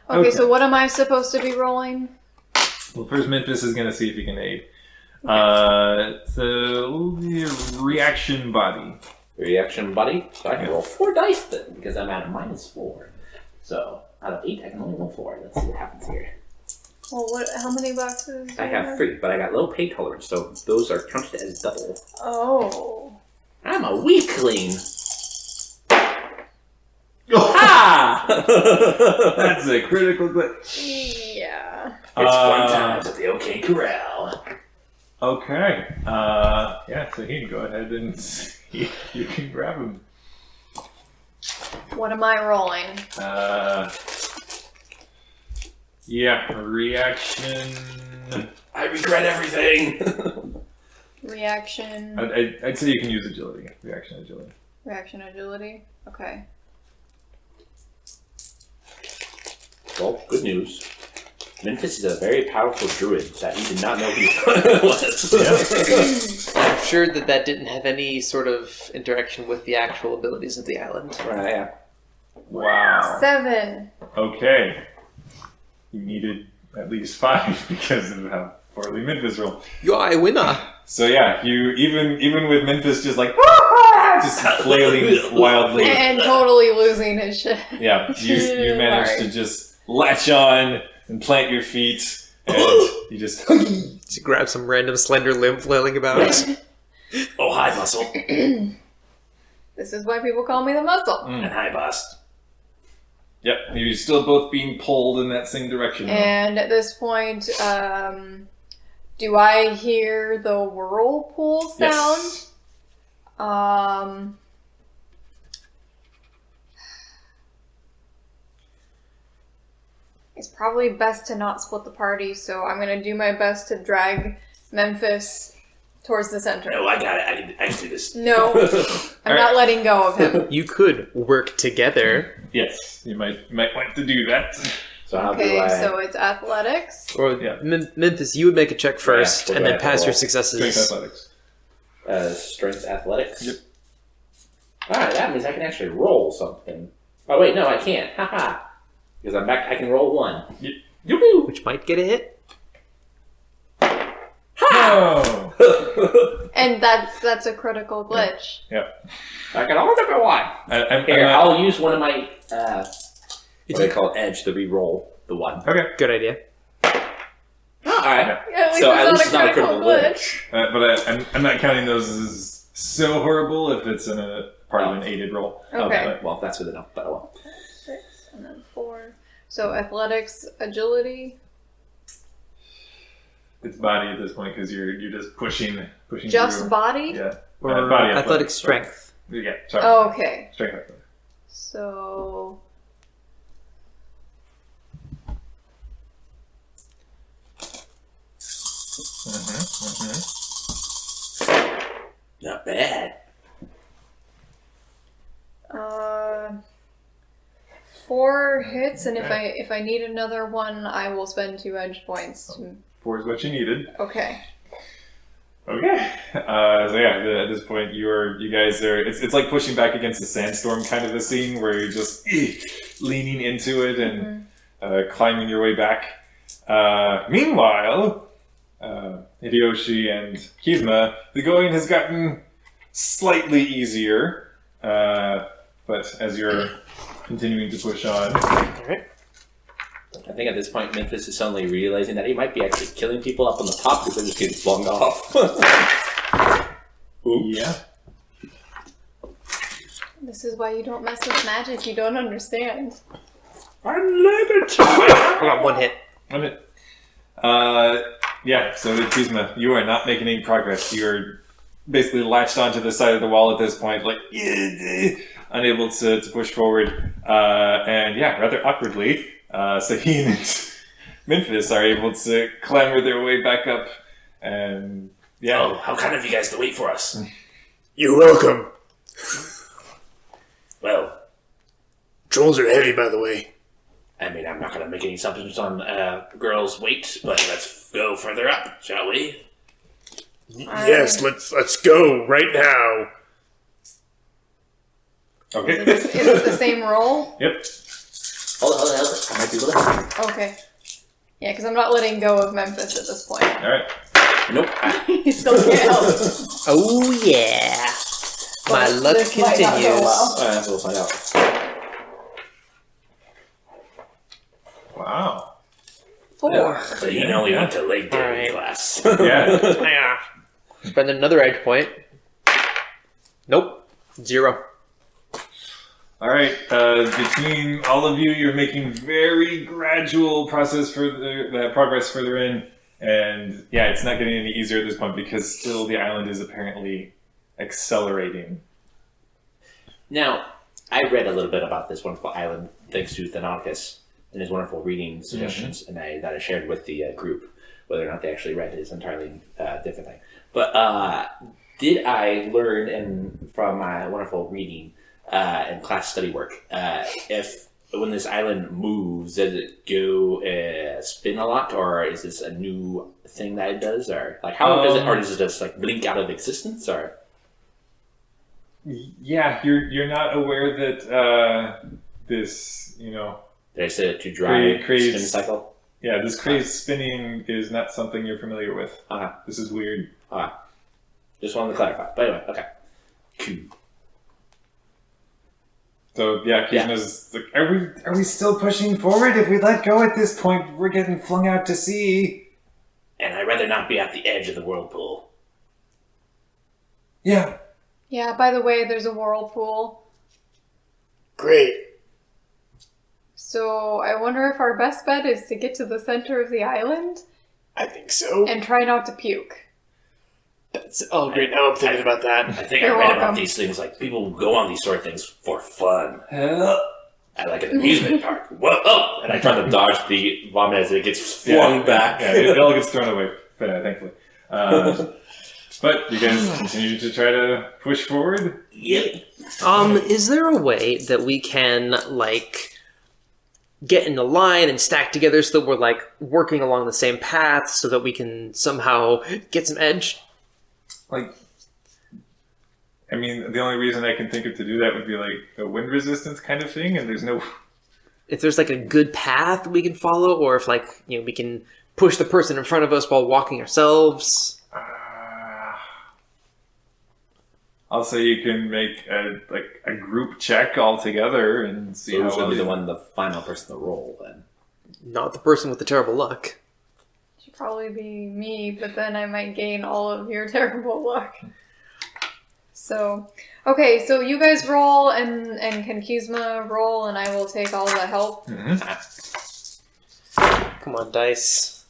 Okay. so what am I supposed to be rolling? Well, first Memphis is going to see if he can aid. So reaction body. Reaction buddy. So I can roll 4 dice then, because I'm at a -4. So out of 8, I can only roll 4. Let's see what happens here. Well, how many boxes? do I you have 3, but I got low pain tolerance, so those are counted as double. Oh. I'm a weakling. Ha! That's a critical glitch. Yeah. It's fun times at the OK Corral. Okay. Yeah, so he can go ahead and see if you can grab him. What am I rolling? Yeah, reaction. I regret everything. Reaction. I'd say you can use agility. Reaction agility. Reaction agility. Okay. Well, good news. Memphis is a very powerful druid that we did not know he was. I'm sure that didn't have any sort of interaction with the actual abilities of the island. Right, yeah. Wow. 7. Okay. You needed at least 5 because of how poorly Memphis rolled. You're a winner. So yeah, you even with Memphis just like just flailing wildly. And totally losing his shit. Yeah, you managed to just latch on and plant your feet, and you just Just grab some random slender limb flailing about. Oh, hi, muscle. This is why people call me the muscle. And hi, boss. Yep, you're still both being pulled in that same direction. though. And at this point, do I hear the whirlpool sound? Yes. It's probably best to not split the party, so I'm gonna do my best to drag Memphis towards the center. No, I got it. I can do this. No, I'm not letting go of him. You could work together. Yes, you might want to do that. So how do Okay, I... so it's athletics. Or Yeah. Memphis, you would make a check first, we'll and go then ahead and pass your roll. Strength successes. athletics. Strength athletics? Yep. Alright, that means I can actually roll something. Oh, wait, no, I can't. Haha. Because I'm back, I can roll 1. Yoo-hoo! Which might get a hit. Oh! And that's a critical glitch. Yep. I can only pick 1. Here, I'll use one of my, what do they call it, edge to re-roll the 1. Okay. Good idea. Alright. At least So at least it's not a critical glitch. But I'm not counting those as so horrible if it's in a part of an aided roll. Okay. Well, that's good enough, but I will. 6 and then 4. So athletics, agility. It's body at this point because you're just pushing Just through. body? Yeah. Or body athletic strength. Yeah, sorry. Oh, okay. Strength athletics. So Not bad. 4 hits, and if I need another one, I will spend 2 edge points. 4 is what you needed. Okay. Okay. So yeah, at this point, you guys are. It's like pushing back against a sandstorm kind of a scene where you're just leaning into it and climbing your way back. Meanwhile, Hideyoshi and Kizma, the going has gotten slightly easier, but as you're continuing to push on. Alright. I think at this point, Memphis is suddenly realizing that he might be actually killing people up on the top because they're just getting flung off. Oops. Yeah. This is why you don't mess with magic. You don't understand. I'm limited. I got 1 hit. One hit. Yeah, so Kuzma, you are not making any progress. You're basically latched onto the side of the wall at this point, like, unable to push forward. And yeah, rather awkwardly, Sahin and Memphis are able to clamber their way back up. And yeah. Oh, how kind of you guys to wait for us. You're welcome. Well, Trolls are heavy, by the way. mean, I'm not going to make any assumptions on girls' weight, but let's go further up, shall we? Yes, let's go right now. Okay. Is it the same roll? Yep. Hold on. I might be able to. Okay. Yeah, because I'm not letting go of Memphis at this point. All right. Nope. He still can't help. Oh yeah. My But luck this might not go continues. well. We'll find out. Wow. 4. So you know we went to Lake Derby Alright. class. Yeah. Yeah. Spend another edge point. Nope. 0. All right. Between all of you, you're making very gradual progress further in, and yeah, it's not getting any easier at this point because still the island is apparently accelerating. Now, I read a little bit about this wonderful island thanks to Thanocus and his wonderful reading suggestions, and that I shared with the group. Whether or not they actually read it is entirely different thing. But did I learn from my wonderful reading and class study work if when this island moves, does it go spin a lot, or is this a new thing that it does, or like how does it, or does it just like blink out of existence, or? Yeah, you're not aware that this, Did I set it to dry Crazy. spin cycle? Yeah, this crazy spinning is not something you're familiar with. Okay. This is weird. Just wanted to clarify. But anyway, okay. Cool. So yeah, Kizma's like, are we still pushing forward? If we let go at this point, we're getting flung out to sea. And I'd rather not be at the edge of the whirlpool. Yeah. Yeah, by the way, there's a whirlpool. Great. So I wonder if our best bet is to get to the center of the island I think so. and try not to puke. Great. Now I'm thinking about that. I think You're I read about welcome. these things, like people go on these sort of things for fun. Help. At like an amusement park. Whoa! Oh! And I try to dodge the vomit as it gets flung back. Yeah, it all gets thrown away, thankfully. But you guys continue to try to push forward? Yep. Is there a way that we can, like, get in a line and stack together so that we're, like, working along the same path so that we can somehow get some edge? Like, I mean, the only reason I can think of to do that would be like a wind resistance kind of thing, and there's no. If there's, like, a good path we can follow, or if, like, we can push the person in front of us while walking ourselves. I'll say you can make a group check all together and see So how who's going to be well the final person to roll then? Not the person with the terrible luck. Should probably be me, but then I might gain all of your terrible luck. So, okay, so you guys roll, and can Kizma roll, and I will take all the help. Come on, dice.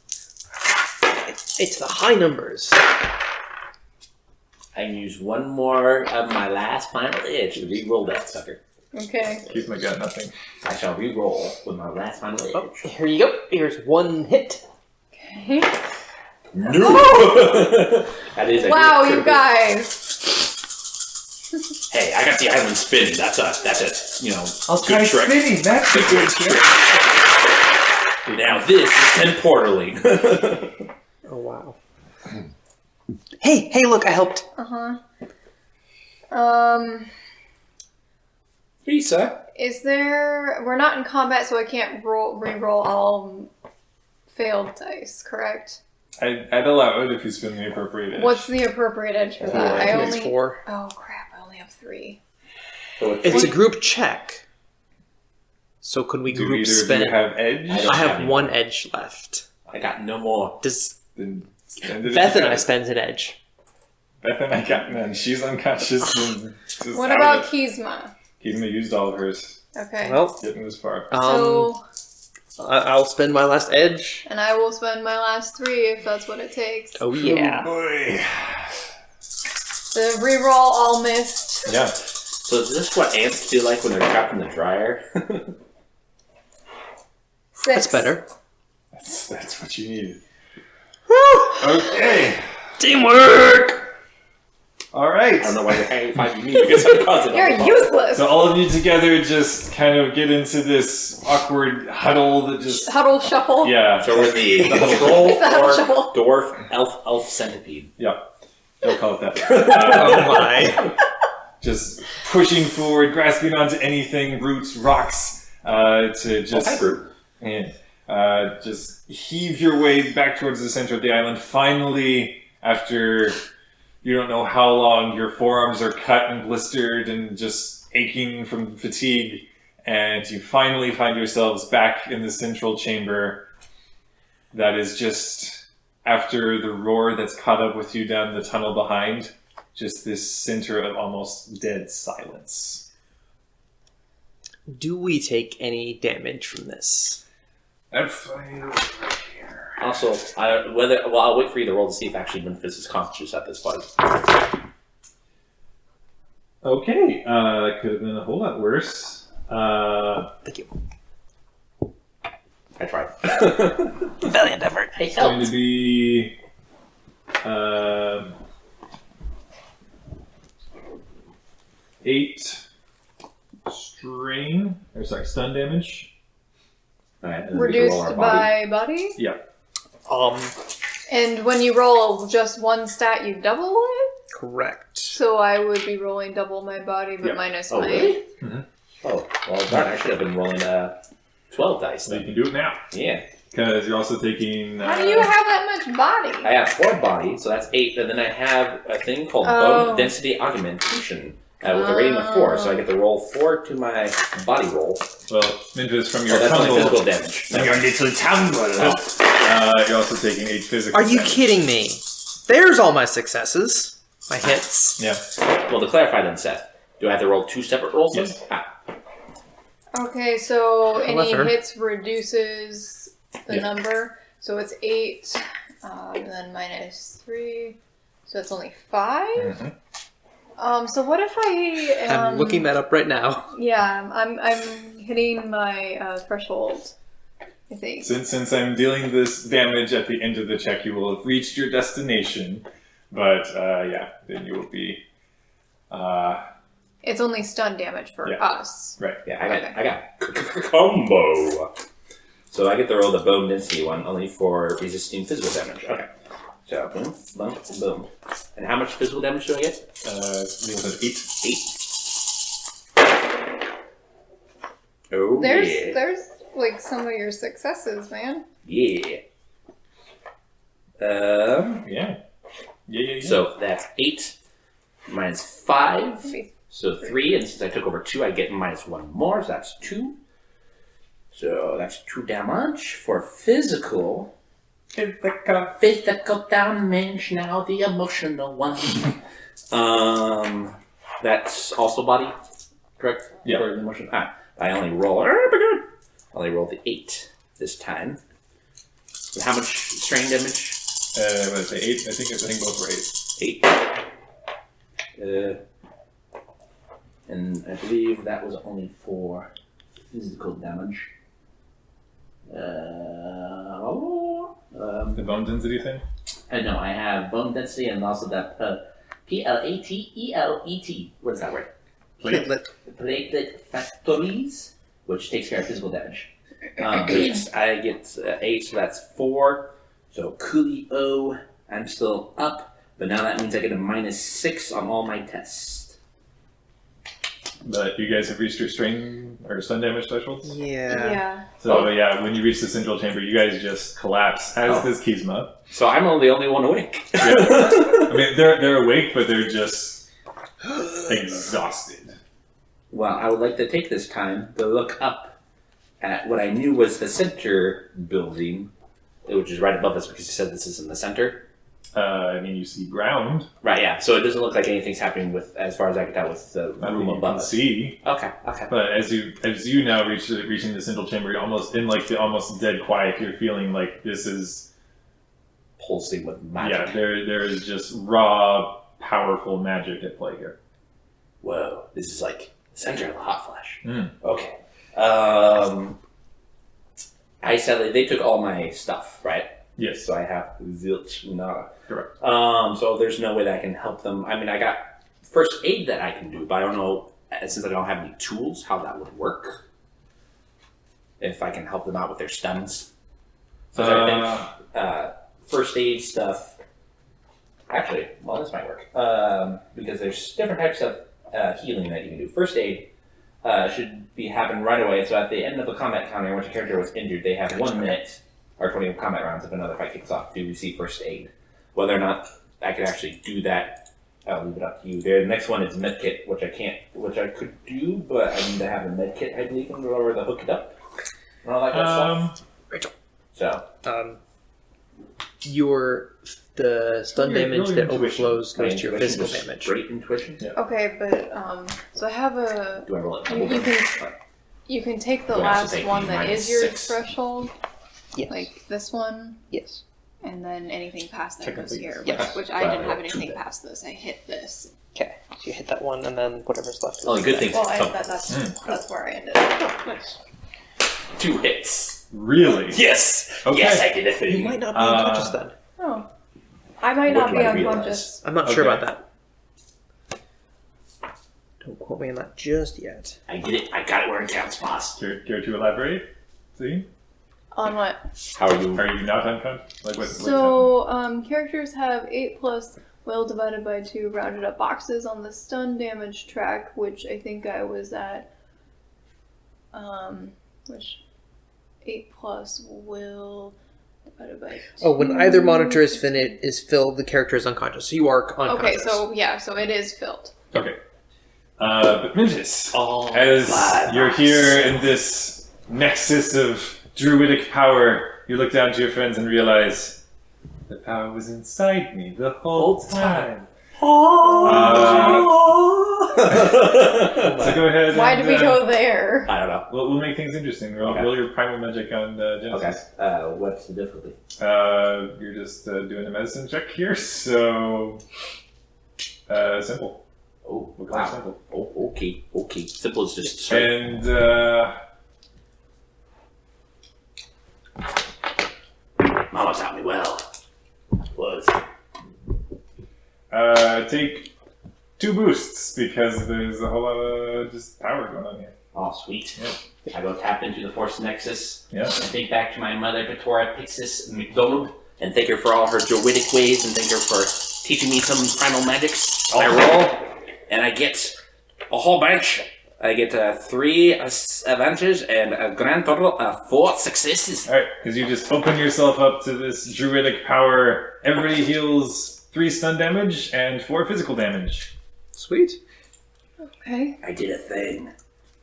It's the high numbers. I can use one more of my last final edge to re-roll that sucker. Okay. Kizma got nothing. I shall re-roll with my last final edge. Oh, here you go. Here's one hit. Okay. No! That is a Wow, good you critical. guys. Hey, I got the island spinning. That's a I'll good try trick. spinning. That's a good trick. Now this is temporally. Oh, wow. Hey, look, I helped. Lisa. Is there... We're not in combat, so I can't re-roll all failed dice, correct? I'd allow it if you spin the appropriate edge. What's the appropriate edge for that? I It's only... 4. Oh, crap, I only have 3. It's a group check. So could we Do group either of spend? you have edge? I have one edge left. I got no more. Does Then spend it Beth if you and I can. spend an edge? Beth and I got none. She's unconscious. And just What out about of it. Kizma? Kizma used all of hers. Okay. Well, Getting this far. So, I'll spend my last edge. and I will spend my last 3 if that's what it takes. Oh yeah. Boy. The reroll all missed. Yeah. So is this what ants feel like when they're trapped in the dryer? 6. That's better. That's what you needed. Okay. Teamwork. All right. I don't know why you're hanging 5 me because I'm causing You're useless. So all of you together just kind of get into this awkward huddle that just Huddle shuffle. yeah. So we're the huddle. troll, It's the huddle orc, shuffle. dwarf, elf, centipede. Don't call it that. Oh my. Just pushing forward, grasping onto anything, roots, rocks, to just Hi, Groot. just heave your way back towards the center of the island. Finally, after you don't know how long, your forearms are cut and blistered and just aching from fatigue, and you finally find yourselves back in the central chamber that is just after the roar that's caught up with you down the tunnel behind, just this center of almost dead silence. Do we take any damage from this? Also, I'll wait for you to roll to see if actually Memphis is conscious at this point. Okay, that could have been a whole lot worse. Thank you. I tried. Valiant effort. I It's going helped. to be 8 stun damage. Alright, and then we can roll our Reduced body. by body. Yeah. And when you roll just one stat, you double it. Correct. So I would be rolling double my body, but Yeah. minus Oh, my. really? Mhm. Oh, well, darn, I should have been rolling 12 dice So you then. can do it now. Yeah. Because you're also taking... How do you have that much body? I have 4 body, so that's 8, and then I have a thing called Oh. bone density augmentation with a rating of 4, so I get to roll 4 to my body roll. Well, Memphis, from Oh, your that's only tumble, physical damage. Your little tumble. you're also taking 8 physical Are you damage. kidding me? There's all my successes. My hits. Yeah. Well, to clarify then, Seth, do I have to roll 2 separate rolls then? Yes. Ah, Okay, so any However- hits reduces the Yeah. number. So it's 8, and then minus 3. So that's only 5. Mhm. So what if I am... I'm looking that up right now. Yeah, I'm hitting my threshold, I think. Since I'm dealing this damage at the end of the check, you will have reached your destination. But, yeah, then you will be... It's only stun damage for Yeah. us. right. yeah, I got combo. So I get to roll the bone density one only for resisting physical damage. Okay. So boom, boom, boom. And how much physical damage do I get? I think it was 8. 8. Oh There's like some of your successes, man. yeah. Yeah. Yeah. So that's 8 minus 5. Maybe. So 3, and since I took over 2, I get minus 1 more, so that's 2. So that's 2 damage for physical. Physical damage, now the emotional one. That's also body, correct? Yeah. For the emotion. I only rolled the 8 this time. And how much strain damage? What did I say? 8? I think both were 8. 8. And I believe that was only for physical damage. The bone density thing? No, I have bone density and also that P-L-A-T-E-L-E-T. What is that word? Platelet. Platelet factories, which takes care of physical damage. But yes, I get 8, so that's 4. So coolio, I'm still up, but now that means I get a minus 6 on all my tests. But you guys have reached your strain or stun damage thresholds? Yeah. So, yeah, when you reach the central chamber, you guys just collapse, as Oh. does Kizma. So I'm the only one awake. I mean, they're awake, but they're just exhausted. Well, I would like to take this time to look up at what I knew was the center building, which is right above us because you said this is in the center. I mean, you see ground. Right, yeah. So it doesn't look like anything's happening with, as far as I can tell, with the Nothing room you above can us. see. Okay. But as you now reaching the central chamber, you're almost in like the almost dead quiet. You're feeling like this is Pulsing with magic. yeah. There is just raw, powerful magic at play here. Whoa, this is like the center of the hot flash. Mm. Okay. I said they took all my stuff, right? Yes. So I have zilch nada. Correct. So there's no way that I can help them. I mean, I got first aid that I can do, but I don't know, since I don't have any tools, how that would work. If I can help them out with their stuns. So I think first aid stuff. Actually, well, this might work because there's different types of healing that you can do. First aid should happen right away. So at the end of a combat encounter, once your character was injured, they have 1 minute or 20 combat rounds if another fight kicks off to receive first aid. Whether or not I can actually do that, I'll leave it up to you. The next one is medkit, which I could do, but I need to have a medkit, I believe, in order to hook it up and all that good stuff. Rachel. So the stun damage Really that intuition. overflows goes to your Intuition, physical just damage. Straight intuition. Yeah. Okay, but so I have a. Do I roll it? You can take the Do I have to last take one that minus is your 6? threshold, Yes. like this one, Yes. and then anything past that goes Technically, here. yes. Which I didn't have Two anything then. past this. I hit this. Okay. So you hit that one, and then whatever's left. Only good things. Well, come. that's where I ended up. Nice. 2 hits. Really? Yes. Okay. Yes, I did a You thing. might not be unconscious then. Oh, I might What not do be I realize? unconscious. I'm not sure Okay. about that. Don't quote me on that just yet. I did it. I got it where it counts, boss. Care to elaborate? See? On what? How are you? Are you not unconscious? Like what? So, characters have 8 plus will divided by 2 rounded up boxes on the stun damage track, which I think I was at. Which 8 plus will divided by 2. Oh, when either monitor is filled, the character is unconscious. So you are Okay, unconscious. so it is filled. Okay. But Memphis, All as by you're here myself. in this nexus of druidic power, you look down to your friends and realize the power was inside me the whole time. So go ahead. Why and, did we go there? I don't know. We'll make things interesting. Roll, Okay. roll your primal magic on Okay. Genesis. What's the difficulty? You're just doing a medicine check here, so simple. Oh, We'll call it wow. simple. Oh, okay. Okay. Simple is just straight. And Mama taught me well. Was. take 2 boosts because there's a whole lot of just power going on here. Oh, sweet. Yeah. I go tap into the Force Nexus Yeah. and think back to my mother, Petora Pixis McDonald, and thank her for all her druidic ways and thank her for teaching me some primal magics. I roll, and I get a whole bunch. I get 3 advantages and a grand total of 4 successes. Alright, because you just open yourself up to this druidic power. Everybody heals 3 stun damage and 4 physical damage. Sweet. Okay. I did a thing,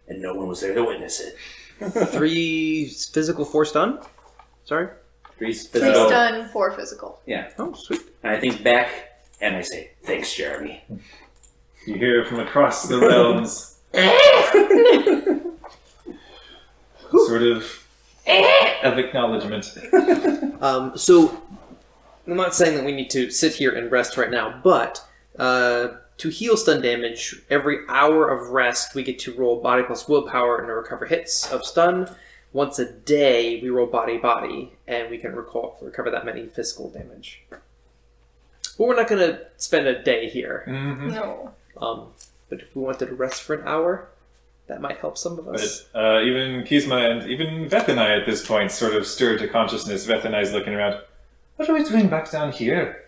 and no one was there to witness it. 3 physical, 4 stun. Sorry. 3 3 physical. stun, 4 physical. Oh, sweet. And I think back, and I say, thanks, Jeremy. You hear from across the realms sort of acknowledgement. So, I'm not saying that we need to sit here and rest right now, but to heal stun damage, every hour of rest, we get to roll body plus willpower and to recover hits of stun. Once a day, we roll body, and we can recover that many physical damage. But we're not going to spend a day here. Mm-hmm. No. But if we wanted to rest for an hour, that might help some of us. But even Kizma and even Vethanai at this point sort of stir to consciousness. Vethanai's looking around. What are we doing back down here?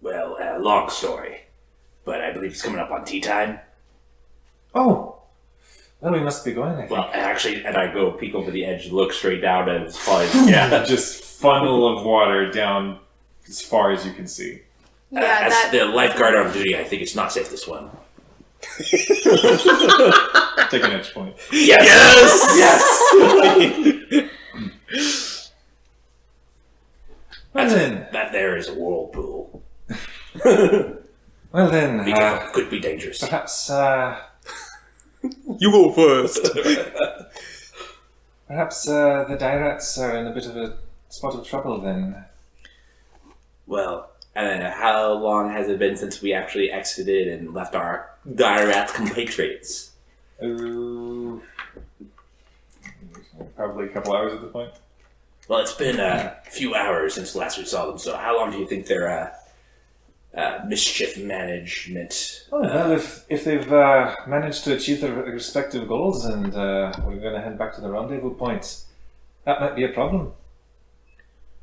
Well, long story, but I believe it's coming up on tea time. Oh, well, we must be going, I think. Well, actually, and I go peek over the edge, look straight down, and it's probably Just funnel of water down as far as you can see. Yeah, as that. the lifeguard on duty, I think it's not safe to swim. Take an edge point. Yes! Well then, That there is a whirlpool. well then, Be careful, could be dangerous. perhaps, You go first. perhaps the Dirats are in a bit of a spot of trouble then. Well, how long has it been since we actually exited and left our Dairat compatriots? Probably a couple hours at this point. Well, it's been a few hours since last we saw them, so how long do you think their mischief management... Oh, well, if they've managed to achieve their respective goals and we're going to head back to the rendezvous points, that might be a problem.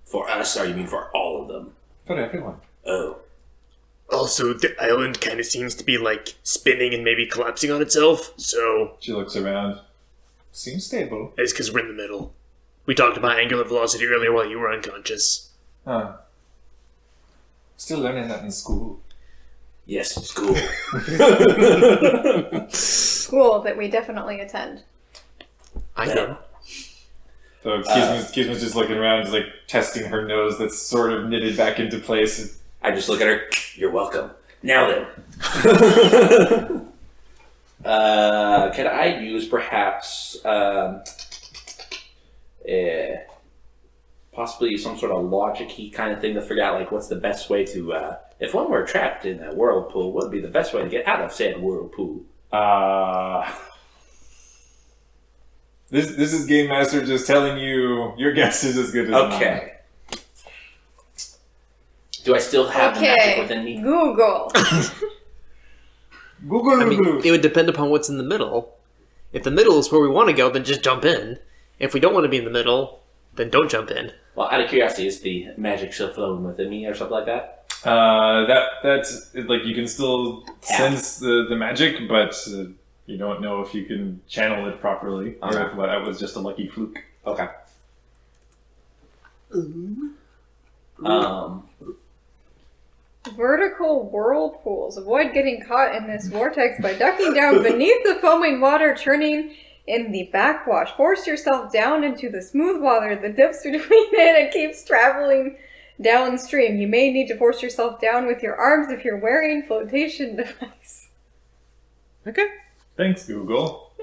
For us, or you mean for all of them? For everyone. Oh. Also, the island kind of seems to be like spinning and maybe collapsing on itself, so She looks around. Seems stable. it's because we're in the middle. We talked about angular velocity earlier while you were unconscious. Huh. Still learning that in school. Yes, school. School that we definitely attend. I did. So Kisma's just looking around, just like testing her nose that's sort of knitted back into place. I just look at her. You're welcome. Now then. Could I use perhaps possibly some sort of logic-y kind of thing to figure out like what's the best way to if one were trapped in a whirlpool, what would be the best way to get out of said whirlpool? This is Game Master just telling you your guess is as good as mine. Okay. Do I still have the magic within me? Google. Google. I mean, it would depend upon what's in the middle. If the middle is where we want to go, then just jump in. If we don't want to be in the middle, then don't jump in. Well, out of curiosity, is the magic still flowing within me or something like that? That's like you can still sense the magic, but you don't know if you can channel it properly, or if that was just a lucky fluke. Okay. Vertical whirlpools. Avoid getting caught in this vortex by ducking down beneath the foaming water, turning in the backwash. Force yourself down into the smooth water that dips between it and keeps traveling downstream. You may need to force yourself down with your arms if you're wearing flotation device. Okay. Thanks, Google.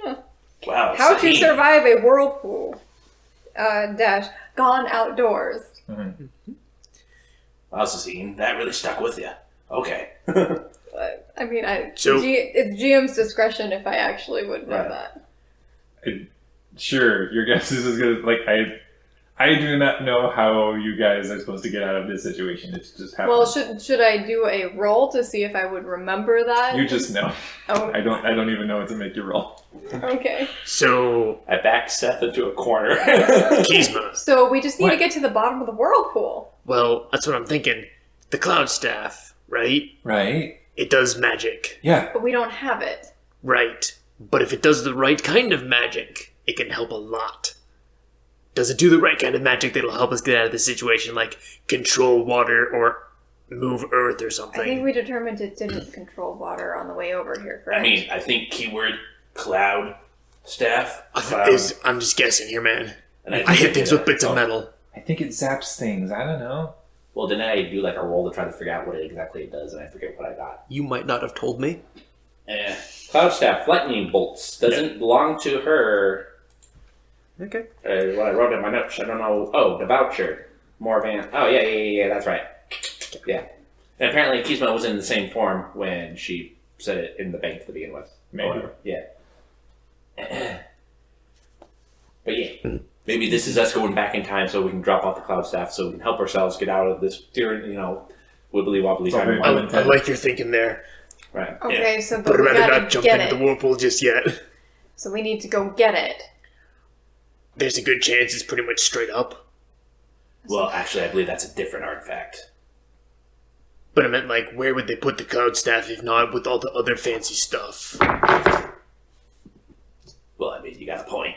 Wow. How to Sahin. survive a whirlpool. Dash. Gone outdoors. Wow, Sahin, that really stuck with you. Okay. I mean, So- it's GM's discretion if I actually would know Right. that. Sure, your guess is as good as like I do not know how you guys are supposed to get out of this situation. It's just happened. Well, should I do a roll to see if I would remember that? You just know. Oh, I don't even know what to make you roll. okay. So, I backed Seth into a corner. Kizma. So we just need to What? get to the bottom of the whirlpool. Well, that's what I'm thinking. The cloud staff, right? Right? It does magic. Yeah. But we don't have it. Right. But if it does the right kind of magic, it can help a lot. Does it do the right kind of magic that'll help us get out of this situation, like control water or move earth or something? I think we determined it didn't control water on the way over here, correct? I mean, I think keyword cloud staff. I'm just guessing here, man. And I hit things with bits of metal. I think it zaps things. I don't know. Well, then I do like a roll to try to figure out what exactly it does, and I forget what I got. You might not have told me. Cloud staff, lightning bolts. Doesn't belong to her. Okay. What I wrote in my notes. I don't know. Oh, the voucher. More van. Oh, yeah. That's right. Yeah. And apparently Kizma was in the same form when she said it in the bank to begin with. Maybe. Or, yeah. But yeah. Maybe this is us going back in time so we can drop off the cloud staff so we can help ourselves get out of this, wibbly wobbly Okay. time. I like your thinking there, Right. Yeah. Okay, so but but I'd we rather gotta not jump get into it. the whirlpool just yet. So we need to go get it. There's a good chance it's pretty much straight up. Well, actually, I believe that's a different artifact. But I meant, like, where would they put the cloud staff if not with all the other fancy stuff? Well, I mean, you got a point.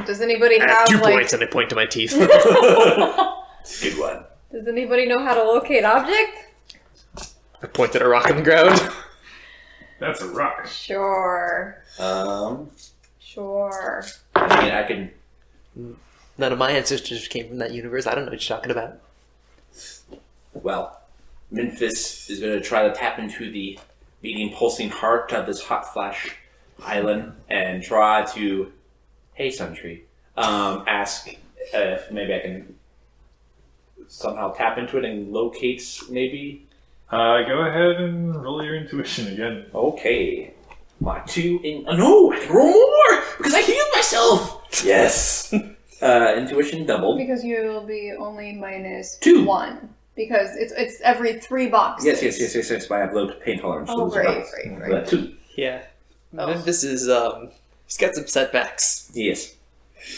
Does anybody I have have 2 like? points and I point to my teeth. Good one. Does anybody know how to locate object? I point at a rock on the ground. That's a rock. Sure. Sure. I mean, I can. None of my ancestors came from that universe. I don't know what you're talking about. Well, Memphis is going to try to tap into the beating, pulsing heart of this hot flash island and try to, hey, Suntree, ask if maybe I can somehow tap into it and locate maybe. Go ahead and roll your intuition again. Okay. My 2 in. Oh, no, I can roll more because I healed myself. Yes. Intuition doubled. Because you'll be only minus 2. 1. Because it's every 3 boxes. Yes. But I have low pain tolerance. Oh, so great. But 2. Yeah. Oh. This is he's got some setbacks. Yes.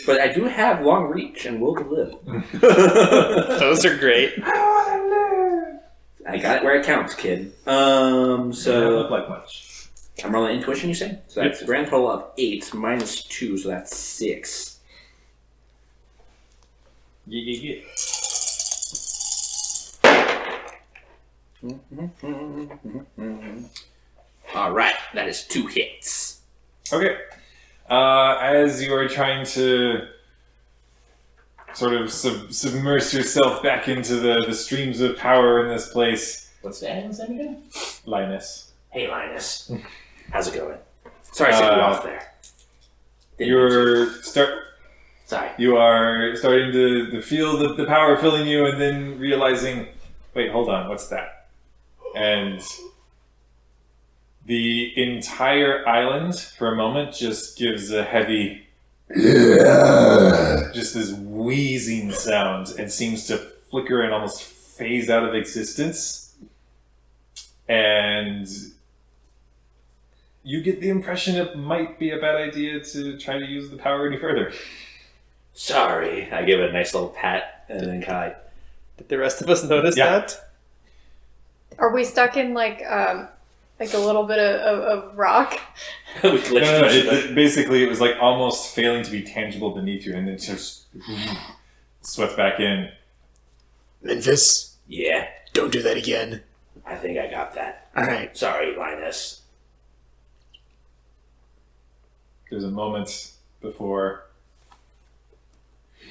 But I do have long reach and will to live. Those are great. I got it where it counts, kid. Doesn't So look like much. I'm rolling intuition, you say? So that's a grand total of 8 minus 2, so that's 6. Yeah. Alright, that is 2 hits. Okay. As you are trying to sort of submerge yourself back into the streams of power in this place, What's the island's name again? Linus, Hey, Linus. How's it going? Sorry I set you off there. Sorry. you are starting to feel the power filling you, and then realizing, wait, hold on, what's that? And the entire island, for a moment, just gives a heavy, just this wheezing sound, and seems to flicker and almost phase out of existence. And you get the impression it might be a bad idea to try to use the power any further. Sorry. I give it a nice little pat, and then kind of Did the rest of us notice Yeah. that? Are we stuck in like a little bit of rock? we No, glitched basically it was like almost failing to be tangible beneath you, and then just swept back in. Memphis, Yeah, don't do that again. I think I got that. Alright. Sorry, Linus. There's a moment before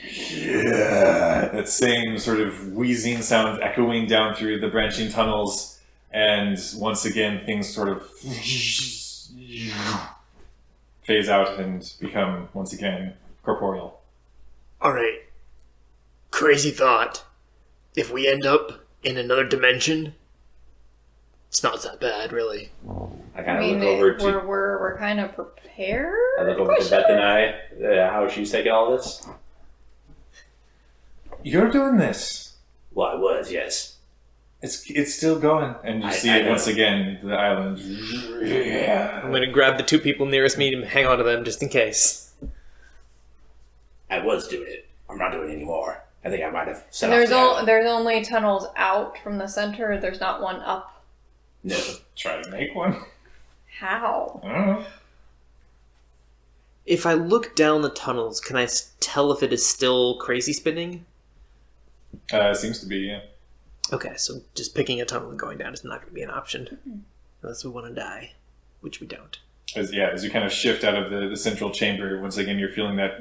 that same sort of wheezing sound echoing down through the branching tunnels, and once again things sort of phase out and become once again corporeal. Alright. Crazy thought. If we end up in another dimension, it's not that bad, really. I I kind of mean, look over to we're kind of prepared. I look over to Beth and I, how she's taking all this. You're doing this. Well, I was, yes. It's still going, and you see I it know. once again. The island. I'm gonna grab the 2 people nearest me and hang on to them just in case. I was doing it. I'm not doing it anymore. I think I might have set And off the island. there's only tunnels out from the center. There's not one up. No. Try to make one. How? I don't know. If I look down the tunnels, can I tell if it is still crazy spinning? Seems to be, yeah. Okay, so just picking a tunnel and going down is not going to be an option. Unless we want to die, which we don't. As you kind of shift out of the central chamber, once again you're feeling that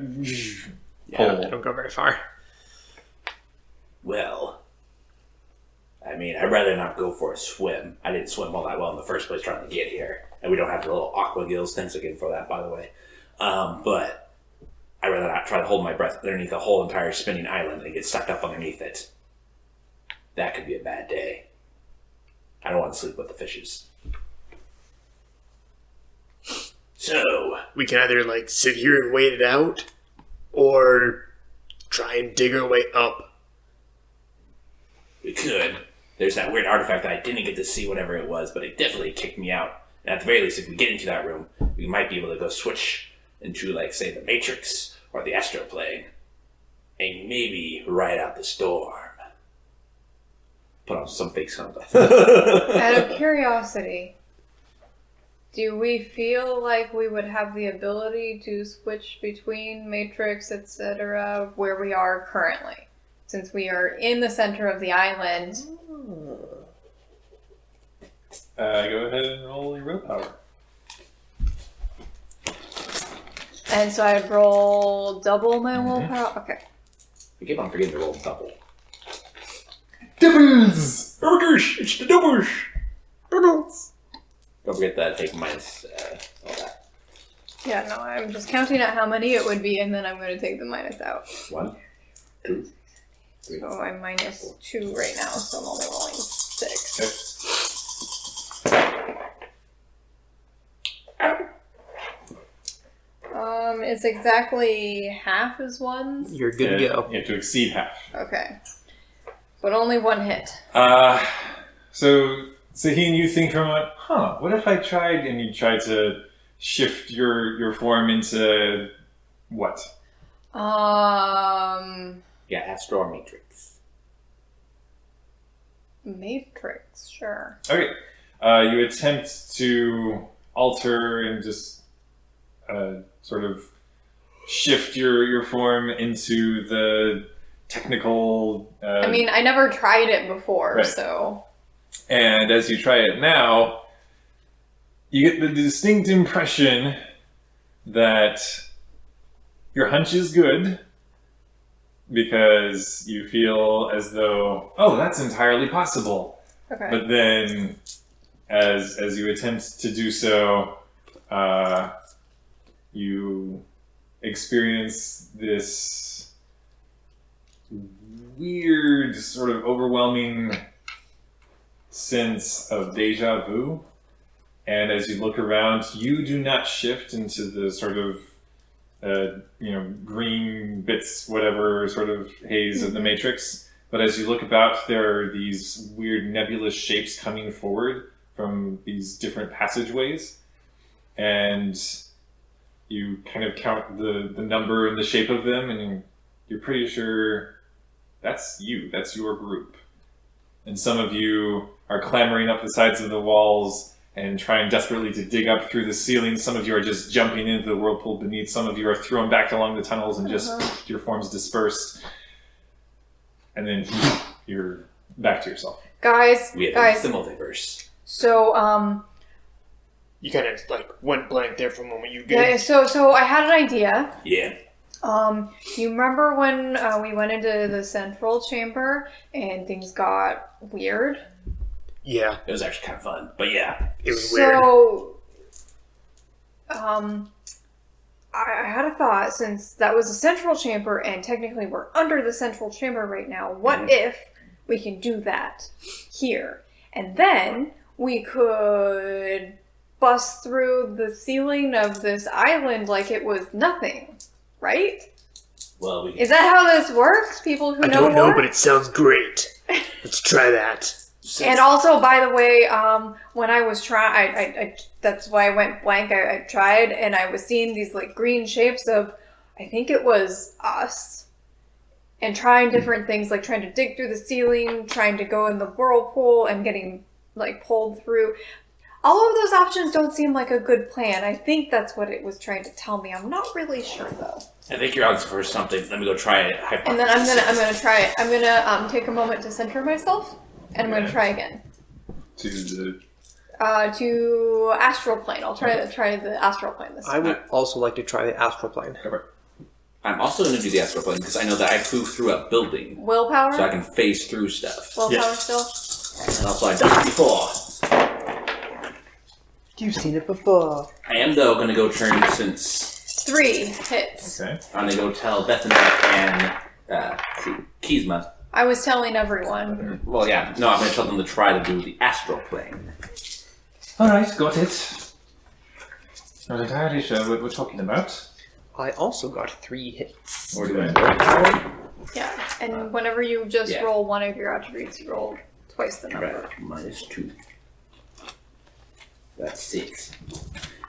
pull. I don't go very far. Well, I mean, I'd rather not go for a swim. I didn't swim all that well in the first place trying to get here. And we don't have the little aqua gills. Thanks again for that, by the way. But I'd rather not try to hold my breath underneath the whole entire spinning island and get sucked up underneath it. That could be a bad day. I don't want to sleep with the fishes. So, We can either, sit here and wait it out, or try and dig our way up. we could. There's that weird artifact that I didn't get to see, whatever it was, but it definitely kicked me out. And at the very least, if we get into that room, we might be able to go switch into, say, the Matrix or the Astral Plane, and maybe ride out the storm. Put on some fake sound. Out of curiosity, do we feel like we would have the ability to switch between Matrix, etc., where we are currently? Since we are in the center of the island. Go ahead and roll your willpower. And so I'd roll double my willpower. Okay. I keep on forgetting to roll double. Doubles! Oh my gosh, it's the doubles! Don't forget that, take minus all that. Yeah, no, I'm just counting out how many it would be, and then I'm going to take the minus out. 1, 2, 3. So I'm minus 2 right now, so I'm only rolling 6. It's exactly half as one's. You're good to go. You have to exceed half. Okay. But only one hit. So Sahin, you think for a moment, what if I tried and you try to shift your form into what? Yeah, Astro or Matrix. Matrix, sure. Okay. You attempt to alter and just sort of shift your form into the technical. I mean, I never tried it before, Right. so. And as you try it now, you get the distinct impression that your hunch is good because you feel as though, that's entirely possible. Okay. But then, as you attempt to do so, you experience this weird, sort of overwhelming sense of deja vu. And as you look around, you do not shift into the sort of green bits, whatever sort of haze of the Matrix. But as you look about, there are these weird nebulous shapes coming forward from these different passageways. And you kind of count the number and the shape of them, and you're pretty sure that's you, that's your group. And some of you are clambering up the sides of the walls and trying desperately to dig up through the ceiling. Some of you are just jumping into the whirlpool beneath. Some of you are thrown back along the tunnels and just your forms dispersed. And then you're back to yourself. Guys, We have guys. the multiverse. So, You kind of like went blank there for a moment. You good? yeah, so I had an idea. Yeah. You remember when we went into the central chamber and things got weird? Yeah, It was actually kind of fun. But yeah. it was weird. So, I had a thought, since that was a central chamber and technically we're under the central chamber right now, what if we can do that here? And then we could bust through the ceiling of this island like it was nothing, right? Well, we Is that how this works? People who I know don't know, more? but it sounds great. Let's try that. And also, by the way, when I was trying, I that's why I went blank. I tried, and I was seeing these like green shapes of, I think it was us, and trying different things, like trying to dig through the ceiling, trying to go in the whirlpool, and getting like pulled through. All of those options don't seem like a good plan. I think that's what it was trying to tell me. I'm not really sure though. I think you're on for something. Let me go try it. And then I'm gonna try it. I'm gonna take a moment to center myself, and I'm gonna try again. To the To astral plane. I'll try the astral plane this I time. would also like to try the astral plane. I'm also going to do the astral plane because I know that I flew through a building, Willpower. so I can phase through stuff. Willpower still. And also I've done it before. You've seen it before. I am though going to go turn since 3 hits. okay. I'm going to go tell Bethany and Kizma. I was telling everyone. Well, yeah, no, I'm going to tell them to try to do the astral plane. All right, got it. Not entirely sure what we're talking about. I also got 3 hits. Or do I? Yeah. And whenever you just Yeah. roll one of your attributes, you roll twice the number. Right, -2. That's 6.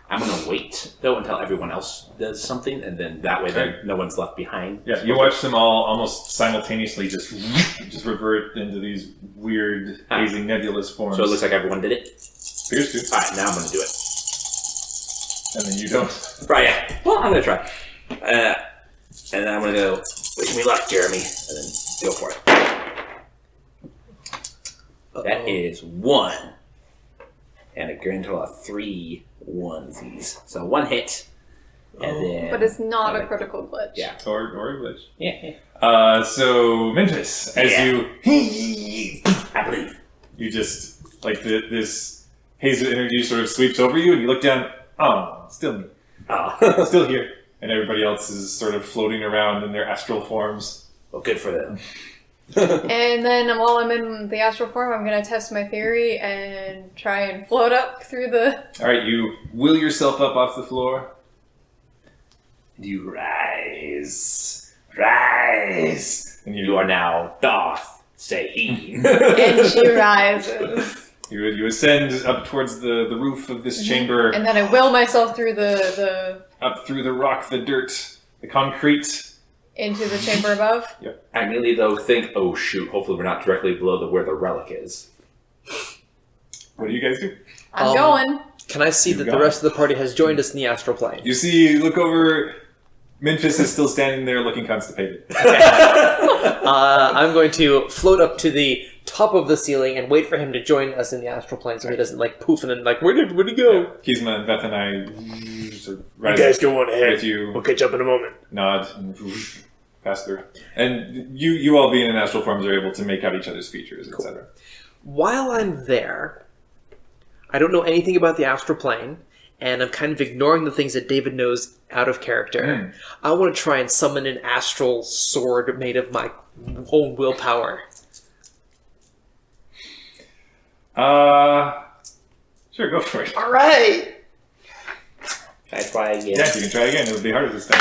I'm going to wait, though, until everyone else does something, and then that way Okay. no one's left behind. Yeah, you watch them all almost simultaneously just revert into these weird, hazy, nebulous forms. So it looks like everyone did it? appears to, Alright, now I'm going to do it. and then you don't. Right, yeah. Well, I'm going to try. And then I'm going to go, wish me luck, Jeremy, and then go for it. That is 1. And a grand total of 3 onesies. So 1 hit. And then. But it's not a critical glitch. Yeah. Or a glitch. Yeah. So Memphis, as Yeah. you I believe. you just like this haze of energy sort of sweeps over you, and you look down. Oh, still me, Oh. still here, and everybody else is sort of floating around in their astral forms. Well, good for them. And then while I'm in the astral form, I'm going to test my theory and try and float up through the... All right, you wheel yourself up off the floor, And you rise. And You are now Darth Saheen. And she rises. you ascend up towards the roof of this chamber, And then I will myself through the up through the rock, the dirt, the concrete. into the chamber above. I immediately though think, oh shoot, hopefully we're not directly below where the relic is. What do you guys do? I'm going. Can I see You've that the got rest of the party has joined us in the astral plane? You look over. Memphis is still standing there looking constipated. I'm going to float up to the top of the ceiling and wait for him to join us in the astral plane so he doesn't like poof and then like, where'd he go? Kizma and Beth and I sort of You rise guys go on ahead. with you, We'll catch up in a moment. nod, and pass through. And you all being in astral forms are able to make out each other's features, etc. While I'm there, I don't know anything about the astral plane, and I'm kind of ignoring the things that David knows out of character. I want to try and summon an astral sword made of my own willpower. Sure, go for it. All right. Can I try again? Yes, you can try again. It would be harder this time.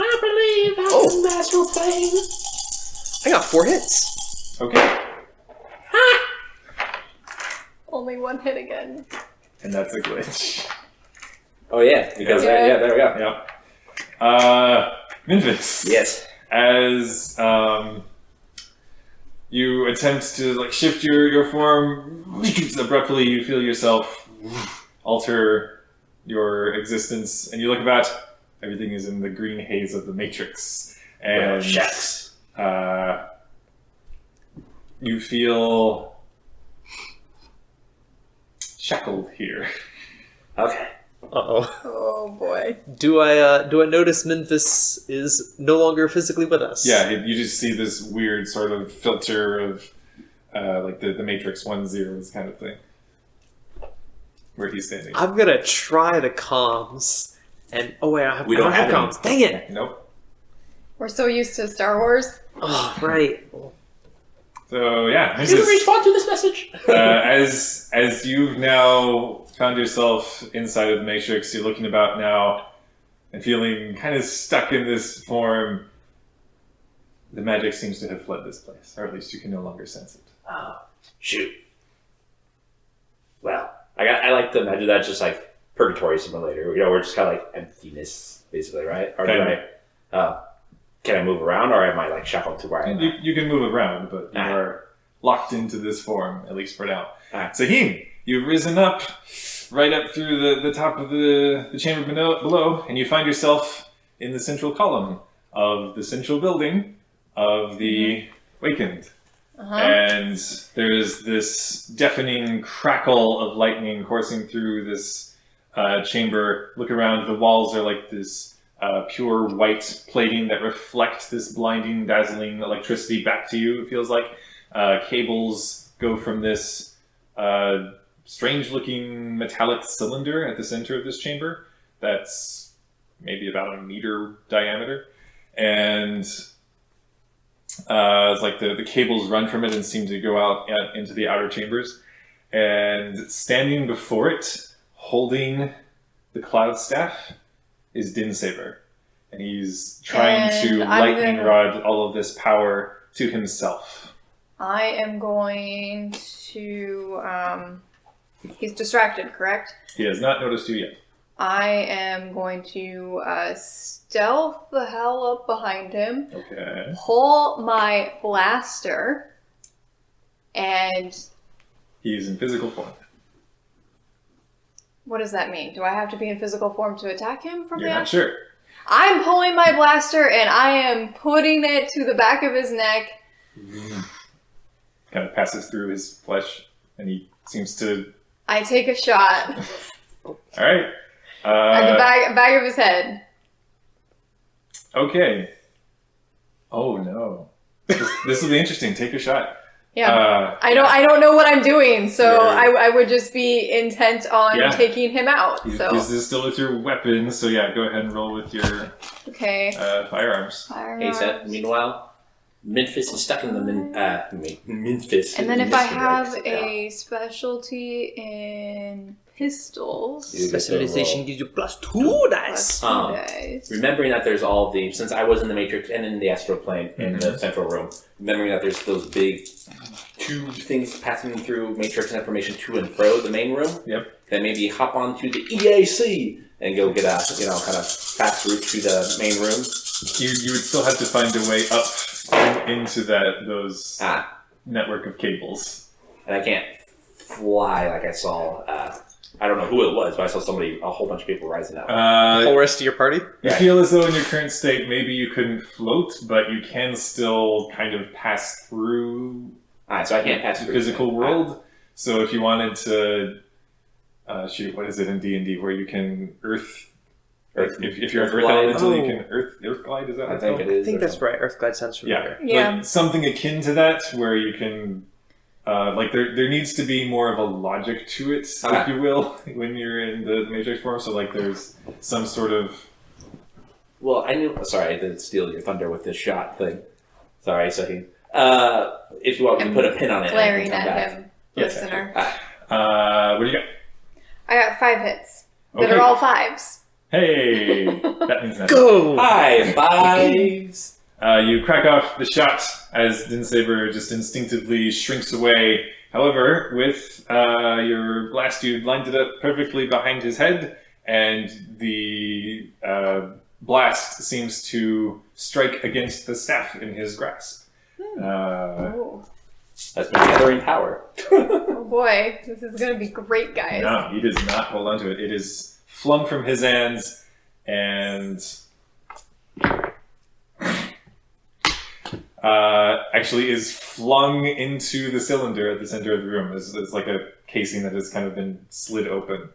I believe I'm the astral plane. I got 4 hits. Okay, Only one hit again. and that's a glitch. Oh yeah, because Yeah. there we go. Yeah. Memphis. Yes. As you attempt to like shift your form, abruptly you feel yourself alter your existence, and you look about. Everything is in the green haze of the Matrix, and Shucks. you feel shackled here. Okay. Uh-oh. Oh boy. Do I notice Memphis is no longer physically with us? Yeah, you just see this weird sort of filter of like the Matrix 1-0s kind of thing. Where he's standing. I'm gonna try the comms, and oh wait, I We don't don't have have comms. Dang it! Nope. We're so used to Star Wars. Oh right. So yeah, Did you respond to this message? as you've now found yourself inside of the Matrix, you're looking about now and feeling kind of stuck in this form. The magic seems to have fled this place, or at least you can no longer sense it. Oh, shoot. Well, I like to imagine that just like Purgatory Simulator. You know, we're just kind of like emptiness, basically, right? Or can I move around, or am I like shackled to where I am? You can move around, but you are locked into this form, at least for now. Saheen, you've risen up, right up through the top of the chamber below, and you find yourself in the central column of the central building of the Wakened. And there's this deafening crackle of lightning coursing through this chamber. Look around, the walls are like this pure white plating that reflect this blinding, dazzling electricity back to you, it feels like. Cables go from this strange-looking metallic cylinder at the center of this chamber that's maybe about a meter diameter. And it's like the cables run from it and seem to go out into the outer chambers. And standing before it, holding the cloud staff, is Din Saber. And he's trying to lightning rod all of this power to himself. I am going to. He's distracted, correct? He has not noticed you yet. I am going to stealth the hell up behind him, Okay. pull my blaster, and He's in physical form. what does that mean? Do I have to be in physical form to attack him from You're the not outside? sure. I'm pulling my blaster and I am putting it to the back of his neck. Kind of passes through his flesh, and he seems to. I take a shot All right. at the back of his head. Okay. Oh no. This will be interesting. Take a shot. Yeah. I don't know what I'm doing, so Yeah. I would just be intent on Yeah. taking him out. So This is still with your weapons, so yeah, go ahead and roll with your okay. firearms. Hey, Seth. Meanwhile, Memphis is stuck in the Memphis. And then is if I missing, have right? a specialty in pistols. You get to Specialization roll. gives you +2 dice. Plus 2 dice. Remembering that there's all the, since I was in the Matrix and in the astral plane in the central room, remembering that there's those big tube things passing through Matrix information to and fro the main room. Yep. Then maybe hop onto the EAC and go get a kind of fast route to the main room. You would still have to find a way up into those network of cables. And I can't fly like I saw. I don't know who it was, but I saw a whole bunch of people rising up. The whole rest of your party? You feel as though in your current state, maybe you couldn't float, but you can still kind of pass through So I can't pass the through physical world. So if you wanted to, what is it in D&D where you can if you're an earth elemental, you can earth glide. Is that what I it's think called? it is. I think that's right. Earthglide sounds familiar. Yeah. Like something akin to that, where you can, there needs to be more of a logic to it, if you will, when you're in the Matrix form. So there's some sort of. Well, I knew. Sorry, I didn't steal your thunder with this shot thing. Sorry, Sahin. If you want, we can put a pin on it. Glaring and I can come at back. him, Yes. listener. What do you got? I got 5 hits. That Okay. are all 5s. Hey, that means nothing. Go! High fives. You crack off the shot as Dinsaber just instinctively shrinks away. However, with your blast, you lined it up perfectly behind his head, and the blast seems to strike against the staff in his grasp. Oh. That's my gathering power. Oh boy, this is gonna be great, guys. No, he does not hold on to it. It is flung from his hands, and actually is flung into the cylinder at the center of the room. It's like a casing that has kind of been slid open.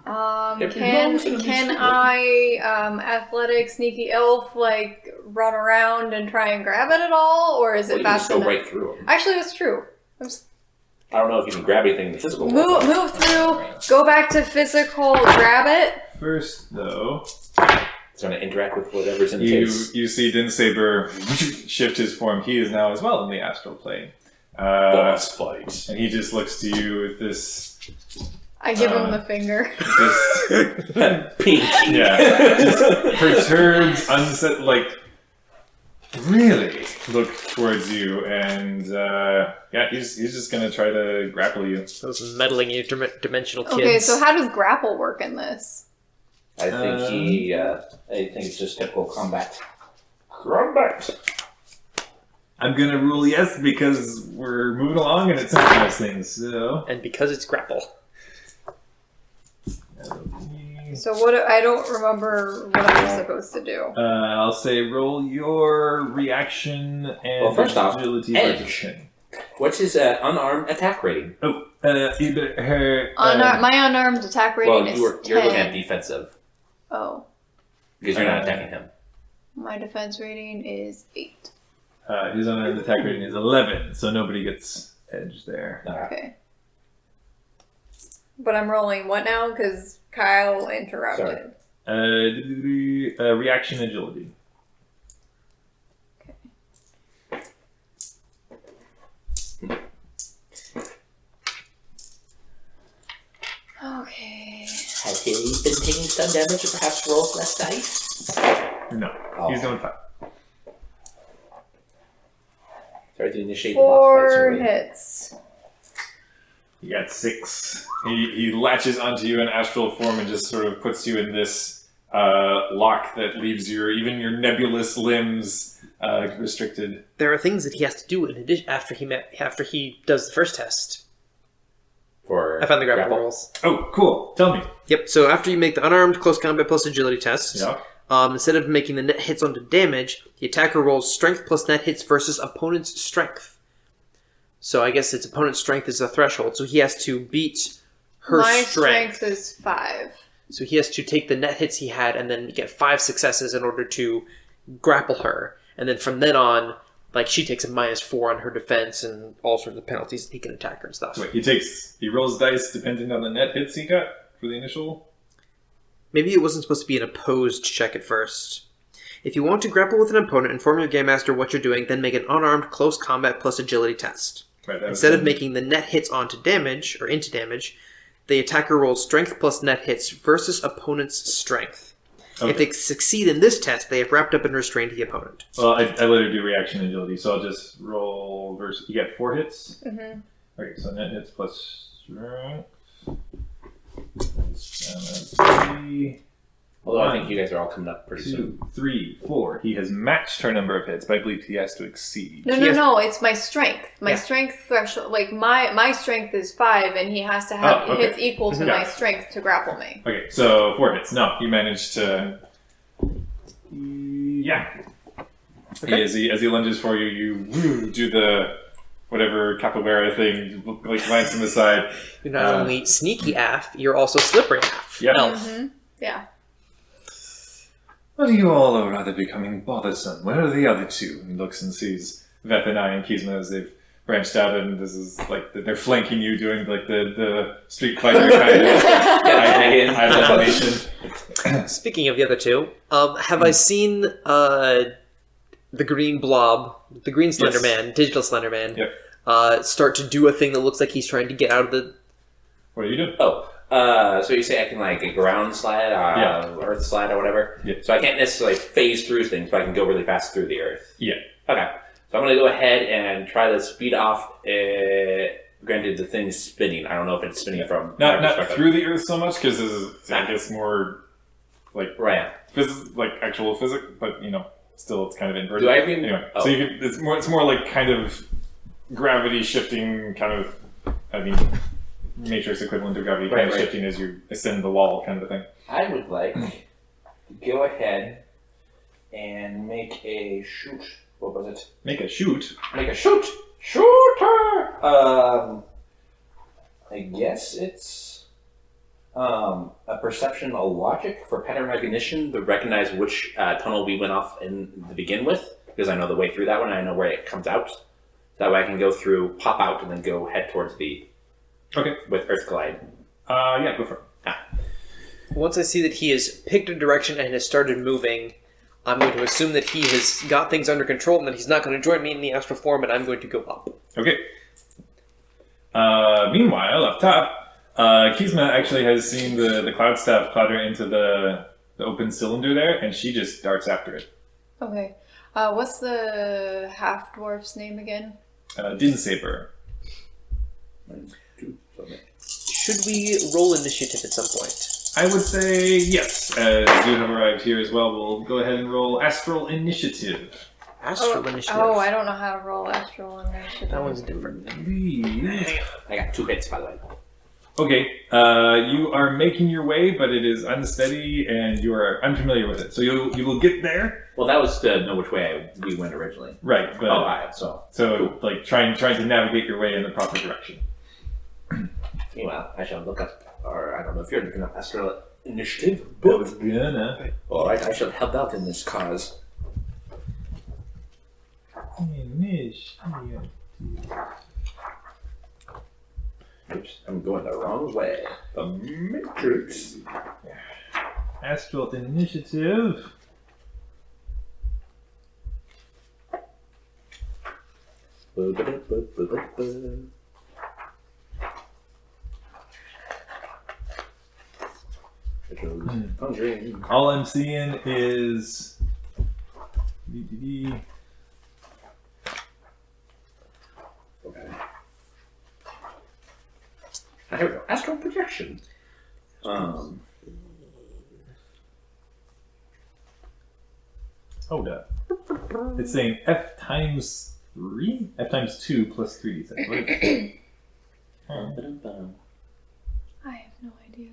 Can I, athletic, sneaky elf, run around and try and grab it at all, or is Well, it you can fast just go enough? right through them. Actually, that's true. I don't know if you can grab anything in the physical Move world. through, go back to physical, grab it. First, though, It's going to interact with whatever's in the case. you see Dinsaber shift his form. He is now as well in the astral plane. Boss fight. And he just looks to you with this, I give him the finger. Pink. just perturbed, really look towards you, and he's just gonna try to grapple you. Those meddling interdimensional kids. Okay, so how does grapple work in this? I think I think it's just typical combat. Combat. I'm gonna rule yes because we're moving along and it simplifies things. So And because it's grapple. So I don't remember what I'm supposed to do. I'll say roll your reaction and Well, first off, agility edge. versus thing. What's his unarmed attack rating? Oh, either her. My unarmed attack rating Well, is you're 10. looking at defensive Oh, because you're not attacking him. my defense rating is 8. His unarmed attack rating is 11, so nobody gets edge there. Okay. But I'm rolling what now? Because Kyle interrupted. Reaction agility. Okay. Has he been taking stun damage or perhaps roll less dice? No, Oh. he's doing fine. Sorry to initiate the boss 4 fight, sorry. hits. You got 6. He latches onto you in astral form and just sort of puts you in this lock that leaves even your nebulous limbs restricted. There are things that he has to do in addition after he does the first test. For I found the grapple rolls. Oh, cool. Tell me. Yep. So after you make the unarmed close combat plus agility test, Yeah. instead of making the net hits onto damage, the attacker rolls strength plus net hits versus opponent's strength. So I guess its opponent's strength is a threshold. So he has to beat her My strength. strength is 5. So he has to take the net hits he had and then get 5 successes in order to grapple her. And then from then on, she takes a -4 on her defense and all sorts of penalties, and he can attack her and stuff. So wait, he rolls dice depending on the net hits he got for the initial. Maybe it wasn't supposed to be an opposed check at first. If you want to grapple with an opponent, inform your game master what you're doing, then make an unarmed close combat plus agility test. Right, that was Instead of fine. making the net hits onto damage or into damage, the attacker rolls strength plus net hits versus opponent's strength. Okay. If they succeed in this test, they have wrapped up and restrained the opponent. Well, I let her do reaction agility, so I'll just roll versus. You get 4 hits? Mm-hmm. Okay, so net hits plus strength. That's 3, Although I think you guys are all coming up pretty soon. 2, 3, 4. He has matched her number of hits, but I believe he has to exceed. No, it's my strength. My Yeah. strength threshold, like my strength is 5, and he has to have Oh, okay. hits equal to Yeah. my strength to grapple me. Okay, so 4 hits. No, you managed to. Yeah. Okay. As he lunges for you, you do the whatever capoeira thing, like glance him aside. You're not only sneaky AF, you're also slippery AF. Yeah. Elf. Mm-hmm. Yeah. What are you all are rather becoming bothersome? Where are the other two? And he looks and sees Veth and I and Kizma as they've branched out, and this is like they're flanking you, doing like the Street Fighter kind of animation. Speaking of the other two, have I seen the green blob, the green Slender Man, digital Slender Man, start to do a thing that looks like he's trying to get out of the... What are you doing? Oh, so you say I can like a ground slide, earth slide, or whatever? Yeah. So I can't necessarily phase through things, but I can go really fast through the earth. Yeah. Okay. So I'm going to go ahead and try to speed off. Granted, the thing's spinning. I don't know if it's spinning from my Not perspective. through the earth so much, because this is, I guess, more like Right. like actual physics, but still it's kind of inverted. Do I even? Anyway, Oh. so you can, it's more like kind of gravity shifting, kind of, matrix equivalent of gravity kind of Right. shifting as you ascend the wall, kind of a thing. I would like to go ahead and make a shoot. What was it? Make a shoot. Make a shoot! Shooter! I guess it's a perception, a logic for pattern recognition to recognize which tunnel we went off in to begin with, because I know the way through that one and I know where it comes out. That way I can go through, pop out, and then go head towards the... Okay. With Earth Collide. Yeah, go for it. Once I see that he has picked a direction and has started moving, I'm going to assume that he has got things under control and that he's not going to join me in the astral form, and I'm going to go up. Okay. Meanwhile, up top, Kizma actually has seen the cloud staff clatter into the open cylinder there, and she just darts after it. Okay. What's the half dwarf's name again? Dinsaber. Should we roll initiative at some point? I would say yes. As you have arrived here as well, we'll go ahead and roll Astral Initiative. Astral initiative. Oh, I don't know how to roll astral initiative. That one's different. I got 2 hits, by the way. Okay, you are making your way, but it is unsteady, and you are unfamiliar with it. So you will get there, Well, that was to know which way we went originally. right? But Oh, alright, so... so like trying to navigate your way in the proper direction. Meanwhile, I shall look up, or I don't know if you're looking up Astral Initiative, I but... was gonna. Alright, I shall help out in this cause. Oops, I'm going the wrong way. The Matrix. Astral Initiative. Conjuring. All I'm seeing is. Okay. Here we go. Astral projection. Hold up. It's saying F times 3? F times 2 plus 3. Is that what it is? I have no idea.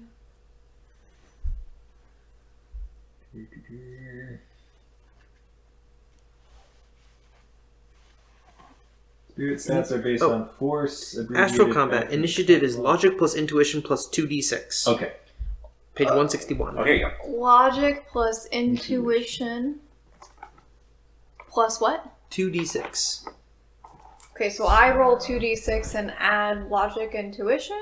Spirit stats are based on force. Astral combat. Initiative is logic plus intuition plus 2d6. Okay. Page 161. Oh, here you go. Logic plus intuition plus what? 2d6. Okay, so I roll 2d6 and add logic and intuition?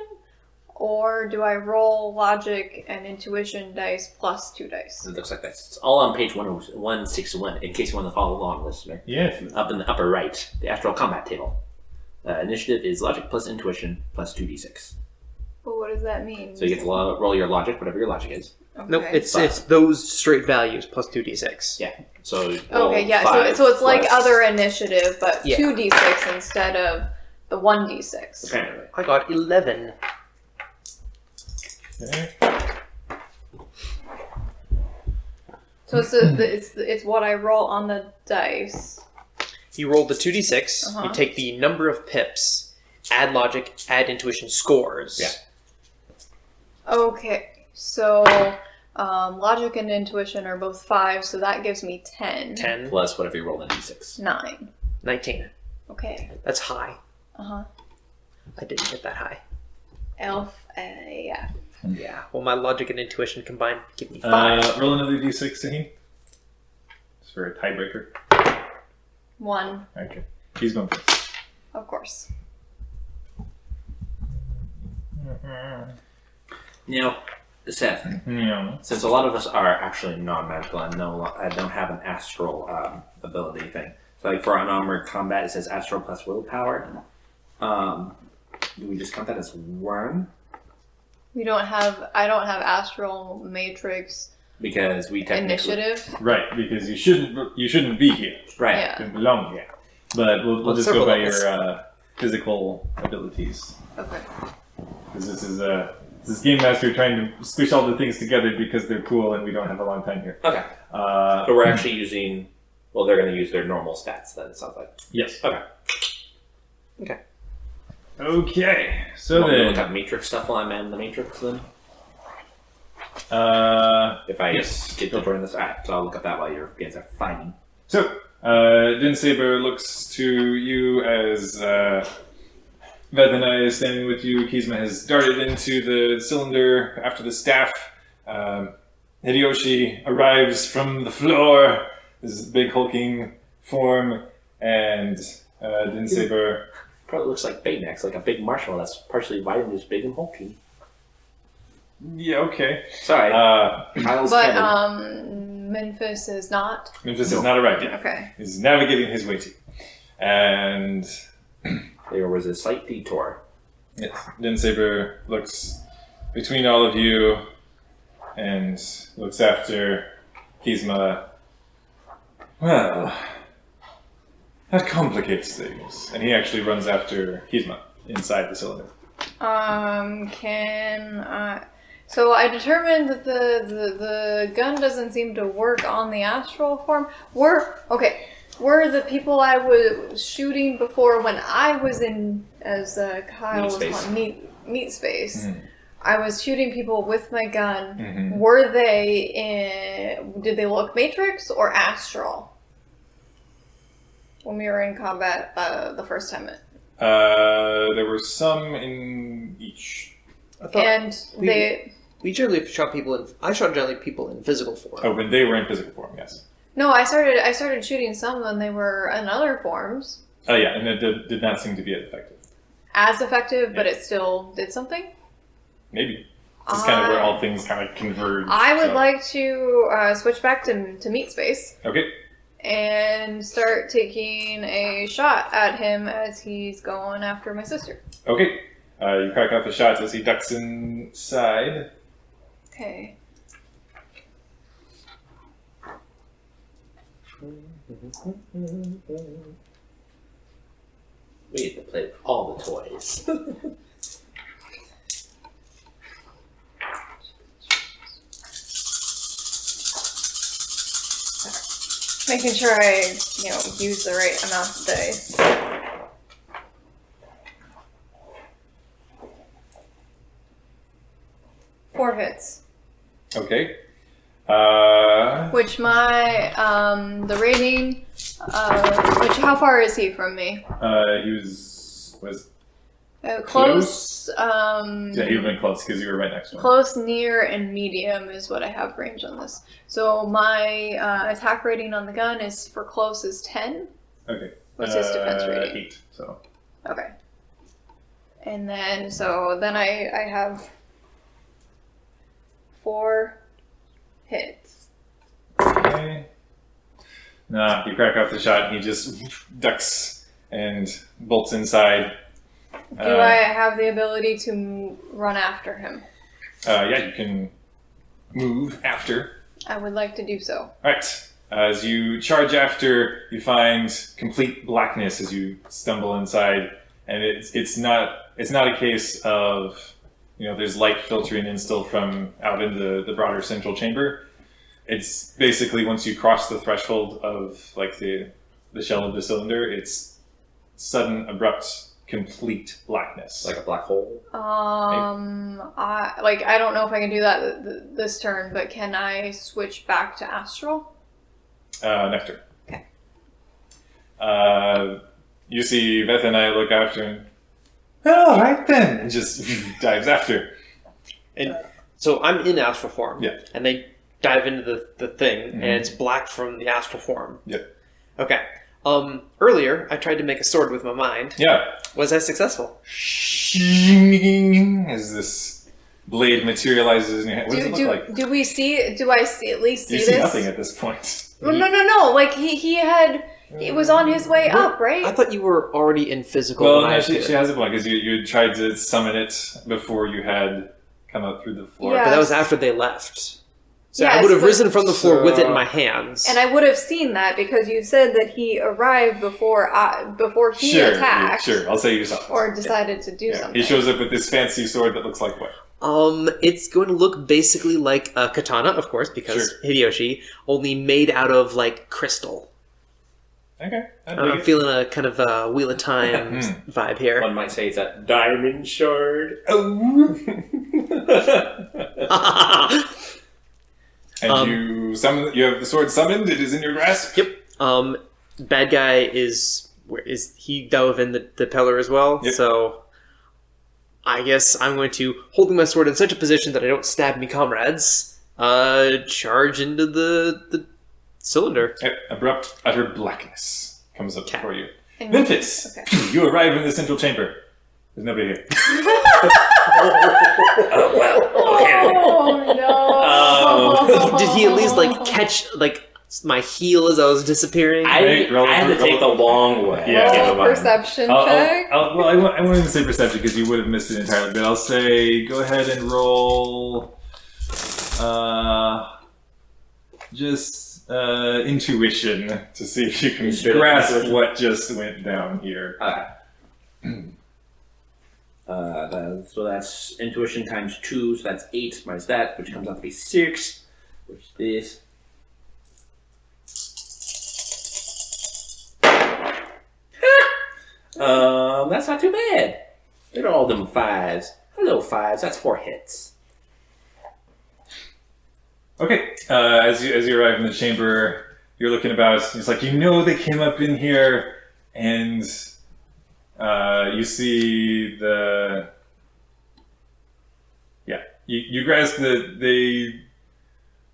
Or do I roll logic and intuition dice plus 2 dice? It looks like this. It's all on page 161, in case you want to follow along, listener. Yes. Up in the upper right, the Astral Combat table. Initiative is logic plus intuition plus 2d6. But what does that mean? So you get to roll your logic, whatever your logic is. Okay. Nope, it's those straight values plus 2d6. Yeah. So roll Okay, yeah. 5 So it's like plus- other initiative, but Yeah. 2d6 instead of the 1d6. Apparently. I got 11. Okay. So it's what I roll on the dice. You roll the 2d6, Uh-huh. you take the number of pips, add logic, add intuition scores. Yeah. Okay, so logic and intuition are both 5, so that gives me 10. 10, Plus whatever you roll in d6. 9. 19. Okay. That's high. Uh-huh. I didn't get that high. Elf, yeah. Yeah. Well, my logic and intuition combined give me 5. Roll another d6, Taheen. It's for a tiebreaker. 1, Okay. He's going first. of course. Seth, Yeah. since a lot of us are actually non-magical and don't have an astral ability thing, so like for unarmored combat, it says astral plus willpower. Do we just count that as 1? I don't have astral matrix Because we technically initiative. Right, because you shouldn't be here. right. Yeah. You don't belong here. But we'll Let's just go circle by this. your physical abilities. Okay. Because this is Game Master trying to squish all the things together because they're cool and we don't have a long time here. Okay. Uh, But we're actually using. Well, they're going to use their normal stats. Then it sounds like. yes. Okay. Okay. So You want me to then, look up matrix stuff while I'm in the matrix then. If I yes, get to burn this, alright, so I'll look up that while you guys are fighting. So, Din Saber looks to you as Vedana is standing with you. Kizma has darted into the cylinder after the staff. Hideyoshi arrives from the floor, this big hulking form, and Din Saber. Probably looks like Baymax, like a big marshmallow that's partially white and just big and hulky. Yeah, okay. Sorry, Kyle's But canon. Memphis is not. Memphis has not arrived yet. Okay. He's navigating his way to. And There was a slight detour. yes, Din Saber looks between all of you and looks after Kizma. Well, that complicates things. And he actually runs after Kizma inside the cylinder. So I determined that the gun doesn't seem to work on the astral form. Were the people I was shooting before when I was in, as Kyle was Meat space. calling meat space? Mhm. I was shooting people with my gun. Mhm. Were they did they look Matrix or astral? When we were in combat the first time, There were some in each. I thought and we- they. we generally shot people in. I shot generally people in physical form. Oh, when they were in physical form, yes. No, I started shooting some when they were in other forms. Oh, yeah, and it did not seem to be as effective. As effective, but it still did something. Maybe. This is kind of where all things kind of converge. I would so- like to switch back to meat space Okay. and start taking a shot at him as he's going after my sister. Okay. You crack off the shots as he ducks inside. Okay. We had to play with all the toys. Making sure I, use the right amount of dice. Four hits. Okay. Which my, the rating, how far is he from me? He was Close, yeah, he would have been close because you were right next to him. close, near, and medium is what I have range on this. So my attack rating on the gun is for close is 10. Okay. What's his defense rating? 8. So. Okay. And then, then I have 4 hits. Okay. Nah, you crack off the shot and he just ducks and bolts inside. Do I have the ability to run after him? Yeah, you can move after. I would like to do so. Alright. As you charge after, you find complete blackness as you stumble inside, and it's not a case of, there's light filtering in still from out in the broader central chamber. It's basically once you cross the threshold of like the shell of the cylinder, it's sudden, abrupt, complete blackness. Like a black hole. I don't know if I can do that this turn, but can I switch back to astral? Nectar. Okay. You see Veth and I look after him. All right then, and just dives after. And so I'm in astral form. Yeah. And they dive into the thing, and it's black from the astral form. Yep. Okay. Earlier, I tried to make a sword with my mind. Yeah. Was I successful? As this blade materializes in your hand. What does it look like? Do I see at least see You this? see nothing at this point. Well, no. Like he was on his way up, right? I thought you were already in physical. Well, when I no, she appeared. has a point because you tried to summon it before you had come up through the floor. Yeah. But that was after they left. So I Yes, would have but- risen from the floor with it in my hands. And I would have seen that because you said that he arrived before he attacked. Sure, I'll say you saw it. Or decided to do Yeah, something. he shows up with this fancy sword that looks like what? It's going to look basically like a katana, of course, because Sure. Hideyoshi, only made out of like crystal. Okay. I'm feeling a kind of a Wheel of Time vibe here. One might say it's a diamond shard. Oh. And you summon. You have the sword summoned. It is in your grasp. Yep. Bad guy is he dove in the pillar as well? Yep. So I guess I'm going to, holding my sword in such a position that I don't stab me comrades, charge into the cylinder. Yep. Abrupt, utter blackness comes up before you. And- Memphis, Okay. you arrive in the central chamber. There's nobody here. Oh, well. Okay. Oh no! Did he at least like catch like my heel as I was disappearing? I had to take the long way. Yeah. Keep in mind. Perception check. I won't even say perception because you would have missed it entirely, but I'll say go ahead and roll intuition to see if you can Straight up grasp intuition. what just went down here. So that's intuition times 2, so that's 8 minus that, which comes out to be 6, which is that's not too bad. Look at all them 5s. Hello, 5s. That's 4 hits. Okay, as you arrive in the chamber, you're looking about. It's like they came up in here, and you see the. Yeah, you grasp that they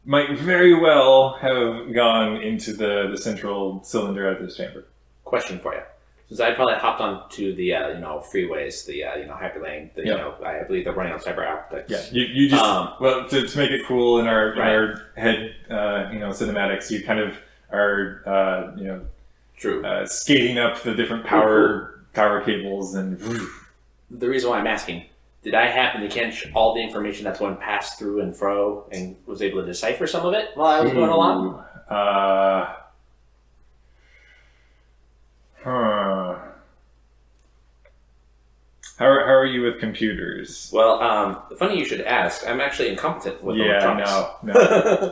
might very well have gone into the central cylinder of this chamber. Question for you. Since I probably hopped onto the freeways, the hyperlane, I believe they're running on cyber optics. Yeah, you just to make it cool in our head cinematics, you kind of are True. Skating up the different power cables and. The reason why I'm asking, did I happen to catch all the information that's going passed through and fro and was able to decipher some of it while I was going along? How are you with computers? Well, funny you should ask. I'm actually incompetent with electronics.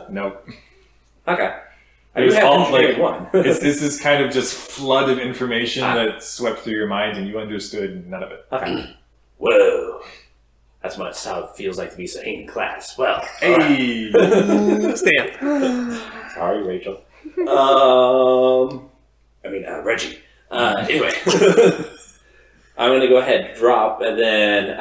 No. Okay. I It do was have all engineering one. It's this kind of just flood of information that swept through your mind and you understood none of it. Okay. Whoa. That's much how it feels like to be saying in class. Well, Hey! Stamp. sorry, Rachel. Reggie. Anyway, I'm going to go ahead and drop, and then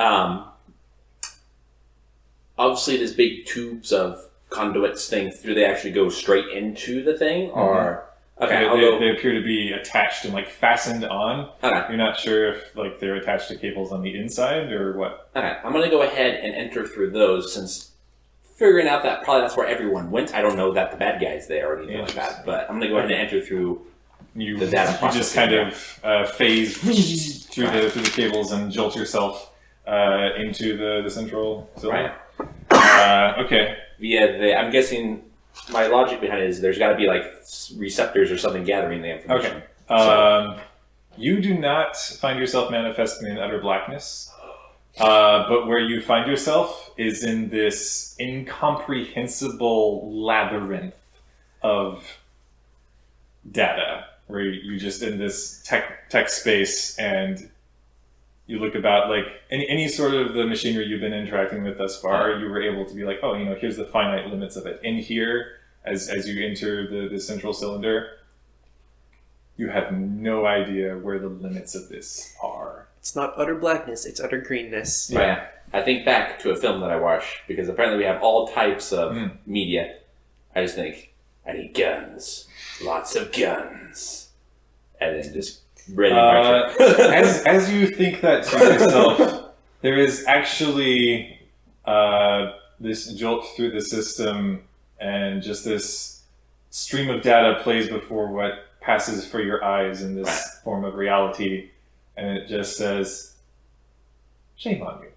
obviously there's big tubes of conduits things. Do they actually go straight into the thing, or okay? I'll go. They appear to be attached and fastened on. Okay. You're not sure if they're attached to cables on the inside or what. Okay, I'm going to go ahead and enter through those since figuring out that probably that's where everyone went. I don't know that the bad guy's there or anything like that, but I'm going to go ahead and enter through you The data just processing, kind of phase through the cables and jolt yourself into the central cylinder. Okay. I'm guessing my logic behind it is there's got to be like receptors or something gathering the information. Okay. You do not find yourself manifesting in utter blackness, but where you find yourself is in this incomprehensible labyrinth of data, where you're just in this tech space, and you look about like any sort of the machinery you've been interacting with thus far, you were able to be like, oh, here's the finite limits of it. In here, as you enter the central cylinder, you have no idea where the limits of this are. It's not utter blackness, it's utter greenness. Yeah. Right. I think back to a film that I watched, because apparently we have all types of media. I just think, I need guns. Lots of guns. And then just ready my trip. as you think that to yourself, there is actually this jolt through the system, and just this stream of data plays before what passes for your eyes in this form of reality, and it just says, shame on you.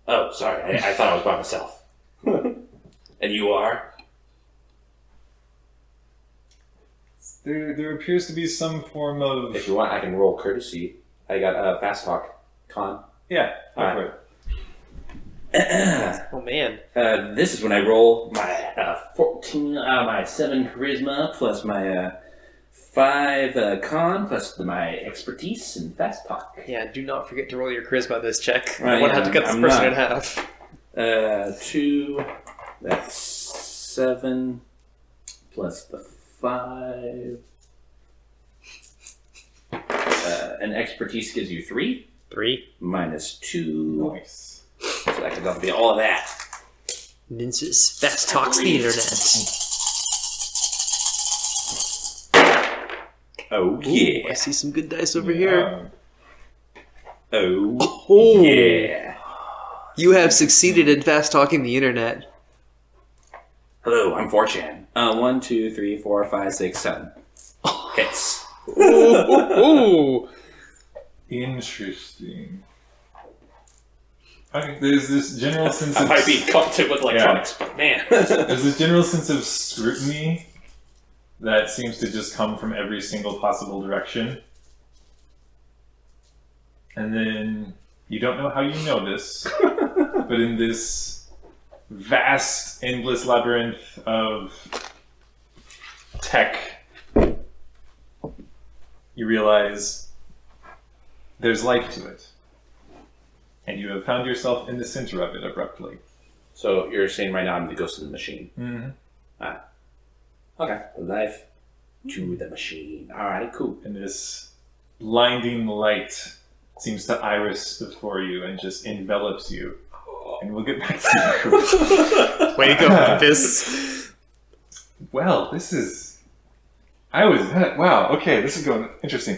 Oh, sorry. I thought I was by myself. And you are? There appears to be some form of... If you want, I can roll courtesy. I got a fast talk con. Yeah, go All for right. it. Oh man. This is when I roll my 14, my 7 charisma plus my 5 con plus my expertise and fast talk. Yeah, do not forget to roll your charisma this check. Right, I want to yeah, have to cut this I'm person not. in half. 2, that's 7 plus the 5. And expertise gives you 3 3. minus 2. Nice. So that comes out to be all of that. Ninjas fast talks the internet. Oh Ooh, yeah. I see some good dice over here. Oh Oh, yeah. you have succeeded in fast talking the internet. Hello, I'm 4chan. 1, 2, 3, 4, 5, 6, 7. Hits. Ooh. Interesting. Okay, there's this general sense I of... might be competent with electronics, but man. There's this general sense of scrutiny that seems to just come from every single possible direction. And then you don't know how you know this, but in this vast, endless labyrinth of tech, you realize there's life to it. And you have found yourself in the center of it abruptly. So you're saying right now I'm the ghost of the machine. Mm-hmm. Okay. Life to the machine. Alright, cool. And this blinding light seems to iris before you and just envelops you. And we'll get back to you. Way to go, Memphis. Well, this is... Wow, okay, this is going interesting.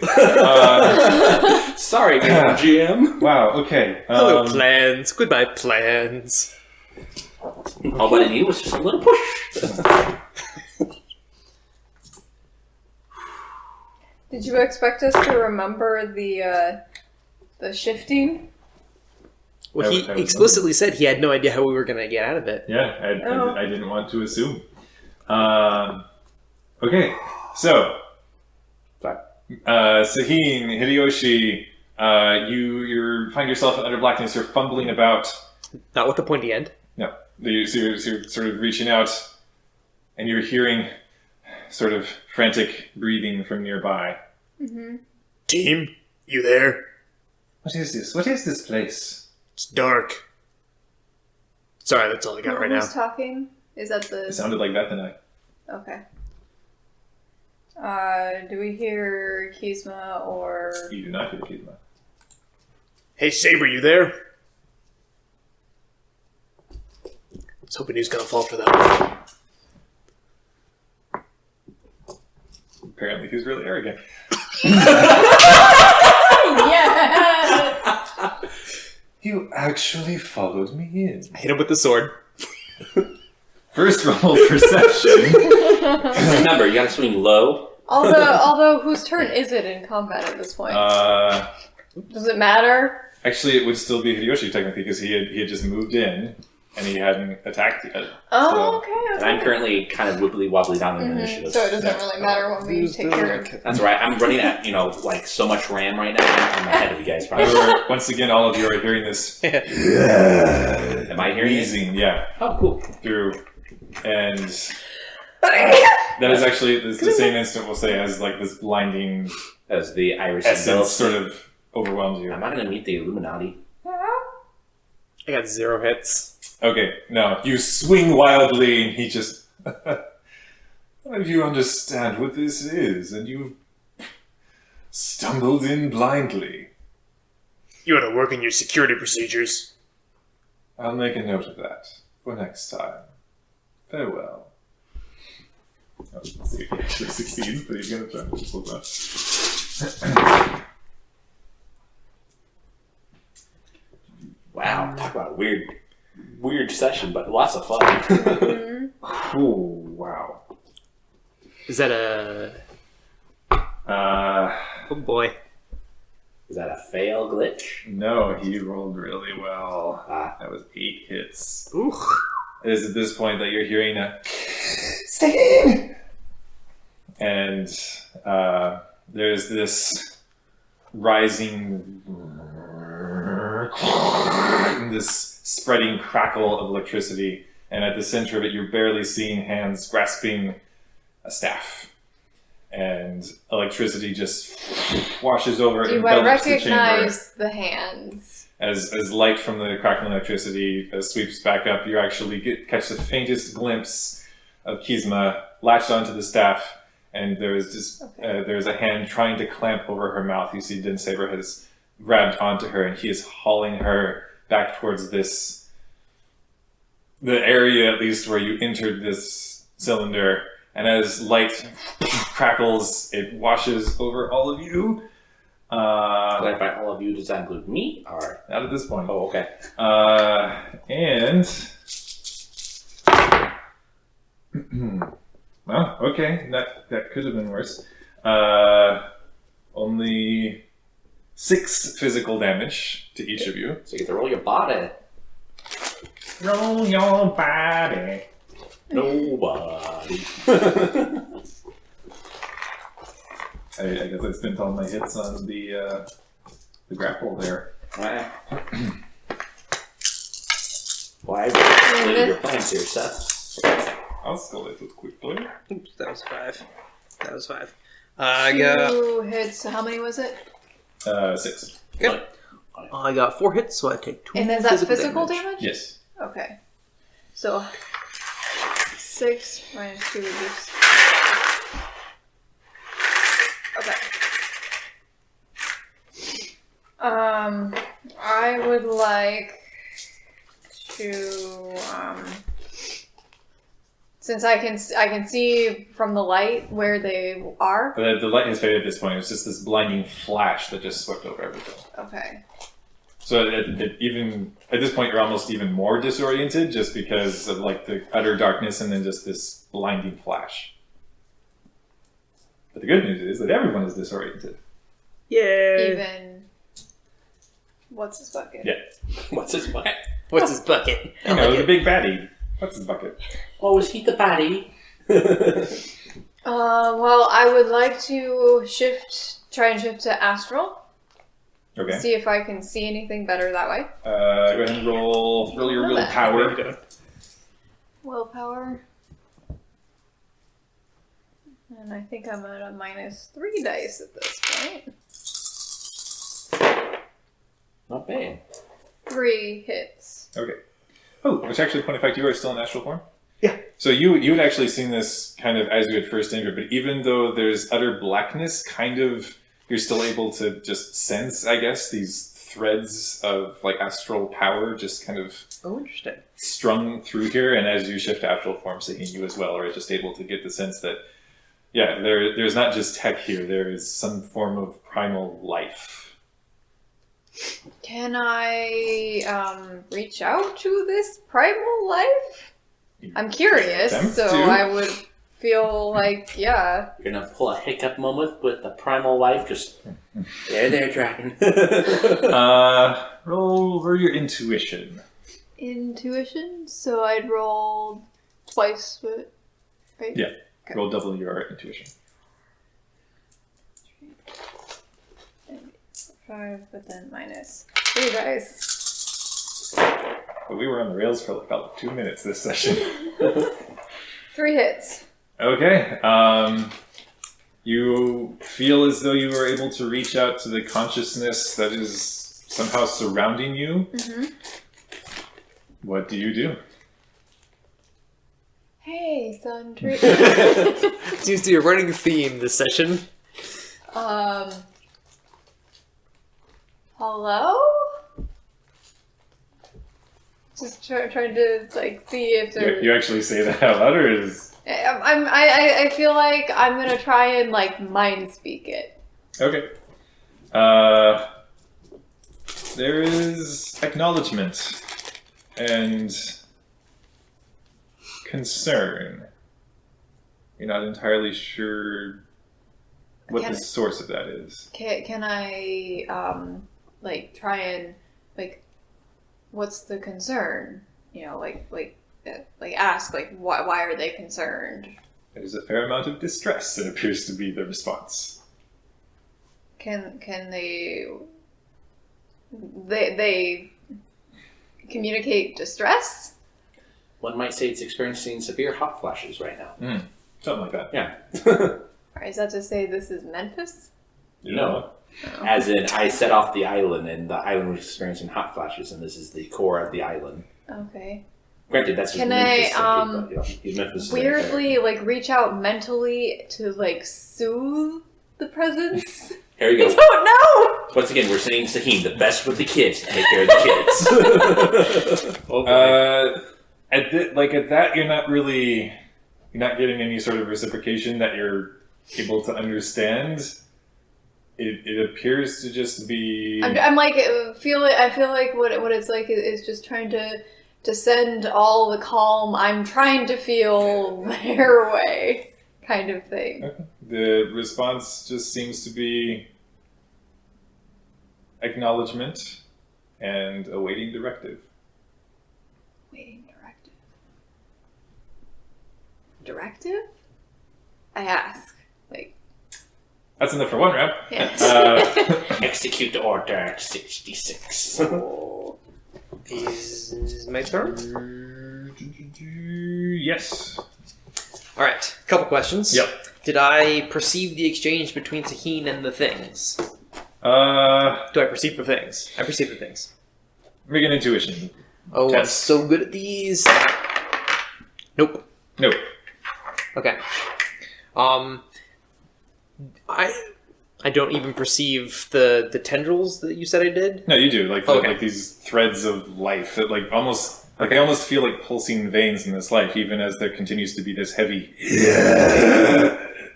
Sorry, GM. Wow, okay. Hello, plans. Goodbye, plans. All I needed was just a little push. Did you expect us to remember the shifting? Well, he I was explicitly said he had no idea how we were going to get out of it. Yeah, Oh. I didn't want to assume. Okay, so... Saheen, Hideyoshi, you find yourself in utter blackness. You're fumbling about. Not with the pointy end. No, you're sort of reaching out, and you're hearing sort of frantic breathing from nearby. Mm-hmm. Team, you there? What is this? What is this place? It's dark. Sorry, that's all I got right now. Who's talking? Is that It the... sounded like Beth and I. Okay. Do we hear Kizma or... You do not hear Kizma. Hey, Saber, you there? I was hoping he was gonna fall for that one. Apparently, he's really arrogant. Yeah! You actually followed me in. I hit him with the sword. First roll perception. Remember, you gotta swing low Although, whose turn is it in combat at this point? Does it matter? Actually, it would still be Hideyoshi technically because he had just moved in and he hadn't attacked yet. Oh, okay. And I'm currently kind of wibbly wobbly down in the initiative. So it doesn't really matter when we take care of That's right. I'm running at like so much RAM right now. I'm ahead of you guys probably. However, once again, all of you are hearing this Am I hearing it? wheezing, yeah, Oh, cool. through, and that is actually the same instant we'll say as like this blinding As the Irish essence sort of overwhelms you. Am I going to meet the Illuminati? I got 0 hits. Okay, no, you swing wildly, and he just. None of you understand what this is, and you stumbled in blindly. You ought to work on your security procedures. I'll make a note of that for next time. Farewell. Oh, let's see if he actually succeeds, but he's going to try to pull that. Wow, talk about a weird session, but lots of fun. Oh, wow. Is that a... Oh boy. Is that a fail glitch? No, he rolled really well. Ah. That was 8 hits. Ooh. It is at this point that you're hearing a singing, and there's this rising, this spreading crackle of electricity, and at the center of it, you're barely seeing hands grasping a staff, and electricity just washes over. Do I recognize the hands? As light from the crackling electricity sweeps back up, you actually catch the faintest glimpse of Kizma latched onto the staff, and there's a hand trying to clamp over her mouth. You see Dinsaber has grabbed onto her, and he is hauling her back towards the area at least where you entered this cylinder. And as light crackles, it washes over all of you. By all of you, does that include me? Or Not at this point. oh, okay. And well, okay, that could have been worse. Only 6 physical damage to each of you. So you get to roll your body. Roll your body. Nobody. I guess I spent all my hits on the grapple there. Right. Why leave your plans here, Seth? I'll skull it quickly. Oops, that was 5. That was 5. I got... 2 hits. So how many was it? 6. Good. I got 4 hits, so I take 2 And is that physical damage? Yes. Okay. So 6 minus 2 reduce. Okay. I would like to since I can see from the light where they are. The light has faded at this point. It's just this blinding flash that just swept over everything. Okay. So even at this point, you're almost even more disoriented, just because of like the utter darkness and then just this blinding flash. But the good news is that everyone is disoriented. Yay! Even what's his bucket? Yeah. What's his bucket? What's his bucket? You know, the big baddie. What's his bucket? Oh, is he the baddie? Well, I would like to try and shift to astral. Okay. See if I can see anything better that way. Go ahead and roll your willpower. Willpower. And I think I'm at a -3 dice at this point. Not bad. 3 hits. Okay. Oh, which actually, point of fact, you are still in astral form? Yeah. So you had actually seen this kind of as you had first entered, but even though there's utter blackness, kind of, you're still able to just sense, I guess, these threads of like astral power just kind of Interesting. strung through here. And as you shift to astral form, Sahin, you as well are just able to get the sense that, yeah, there's not just tech here, there is some form of primal life. Can I reach out to this primal life? I'm curious, Attempt so to. I would feel like, yeah. You're gonna pull a hiccup moment with the primal life. Just there, dragon. Roll over your intuition. Intuition? So I'd roll twice, right? Yeah. Roll double your intuition. 5, but then minus 3 dice. But we were on the rails for like about 2 minutes this session. 3 hits. Okay. You feel as though you were able to reach out to the consciousness that is somehow surrounding you. Mm-hmm. What do you do? Hey, sun tree. Seems to be a running theme this session. Hello? Just trying to like see if there. You actually say that out loud, or is I feel like I'm gonna try and like mind speak it. okay? There is acknowledgement and concern. You're not entirely sure what the source of that is. Can I like try and like what's the concern? You know, like ask like why are they concerned? There's a fair amount of distress that appears to be the response. Can they communicate distress? One might say it's experiencing severe hot flashes right now. Something like that. Yeah. Or is that to say this is Memphis? You No. know. As in, I set off the island, and the island was experiencing hot flashes, and this is the core of the island. Okay. Granted, that's just Can Memphis I, thinking, but, you know, Memphis is Weirdly, like reach out mentally to like soothe the presence. Here you I go. don't know. Once again, we're saying Sahim, the best with the kids. Take care of the kids. At that, you're not getting any sort of reciprocation that you're able to understand. It appears to just be. I'm like I feel like what it's like is just trying to send all the calm I'm trying to feel their way, kind of thing. Okay. The response just seems to be acknowledgement and awaiting directive. Waiting directive. Directive? I ask. Like, That's enough for one round. yeah. Execute order 66. Is my turn? Yes. All right, couple questions. Yep. Did I perceive the exchange between Taheen and the things? Do I perceive the things? I perceive the things. Make an intuition. Oh, I'm Test. so good at these. Nope. No. Okay. I don't even perceive the tendrils that you said I did. No, you do. Like Okay. like these threads of life that like almost like they almost feel like pulsing veins in this life, even as there continues to be this heavy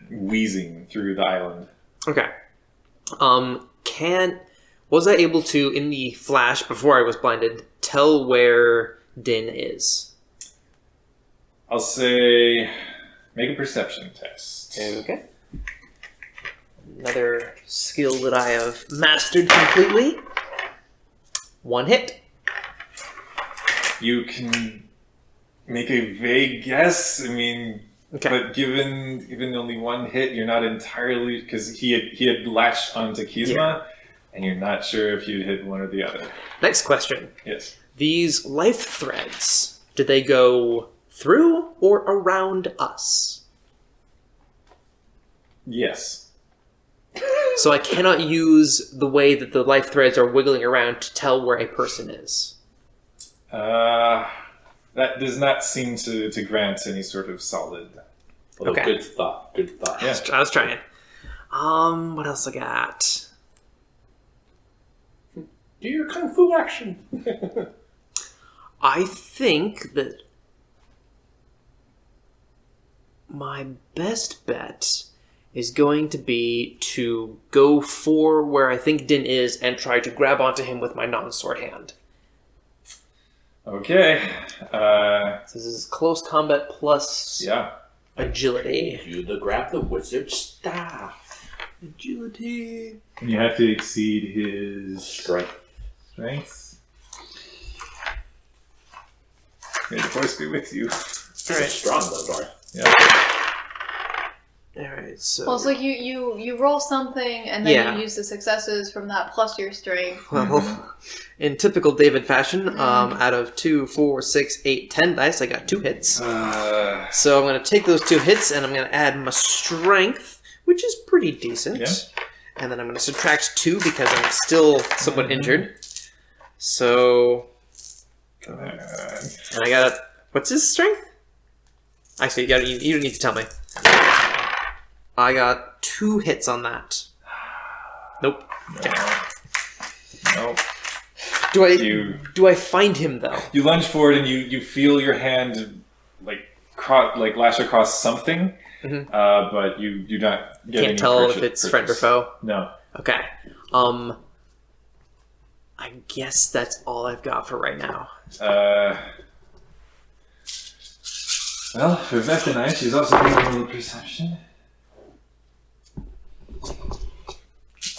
wheezing through the island. Okay. Was I able to, in the flash before I was blinded, tell where Din is? I'll say make a perception test. Okay. Another skill that I have mastered completely. 1 hit. You can make a vague guess. I mean, Okay. but given only 1 hit, you're not entirely because he had latched onto Kizma, and you're not sure if you'd hit one or the other. Next question. Yes. These life threads, did they go through or around us? Yes. So I cannot use the way that the life threads are wiggling around to tell where a person is. That does not seem to grant any sort of solid. Although, Okay. good thought. Good thought. Yeah. I was trying. What else I got? Do your kung fu action. I think that my best bet is going to be to go for where I think Din is and try to grab onto him with my non-sword hand. Okay. This is close combat plus Yeah. Agility. You grab the wizard staff. Agility. And you have to exceed his Strength. strengths. May the force be with you. Alright. Strong though, Dor. Yeah. Alright, so... Well, it's like you roll something and then Yeah. you use the successes from that plus your strength. Well, in typical David fashion, out of 2, 4, 6, 8, 10 dice, I got 2 hits. So I'm going to take those 2 hits and I'm going to add my strength, which is pretty decent. Yeah. And then I'm going to subtract 2 because I'm still somewhat injured. So... and I got... What's his strength? Actually, you don't need to tell me. I got 2 hits on that. Nope. No. Do I find him though? You lunge forward and you feel your hand like lash across something, but you do not get any Can't tell if purchase. it's friend or foe. No. Okay. I guess that's all I've got for right now. Well, for Vethany, she's also doing a little perception.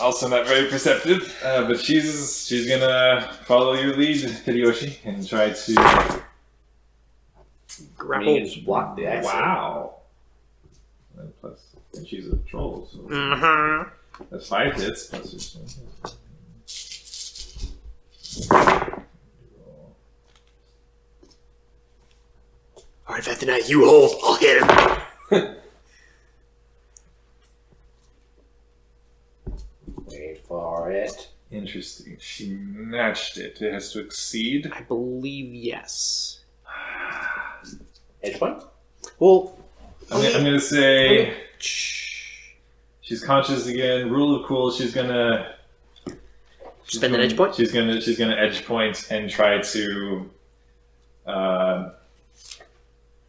Also not very perceptive, but she's gonna follow your lead, Hideyoshi, and try to Grapple. Just block the exit. Wow. And plus, and she's a troll, so Mm-hmm. that's 5 hits. Plus Alright, Vethany, you hold. I'll hit him. Wait for it. Interesting. She matched it. It has to exceed. I believe yes. Edge point? Well, I'm gonna say she's conscious again. Rule of cool. She's gonna spend an edge point? She's gonna edge point and try to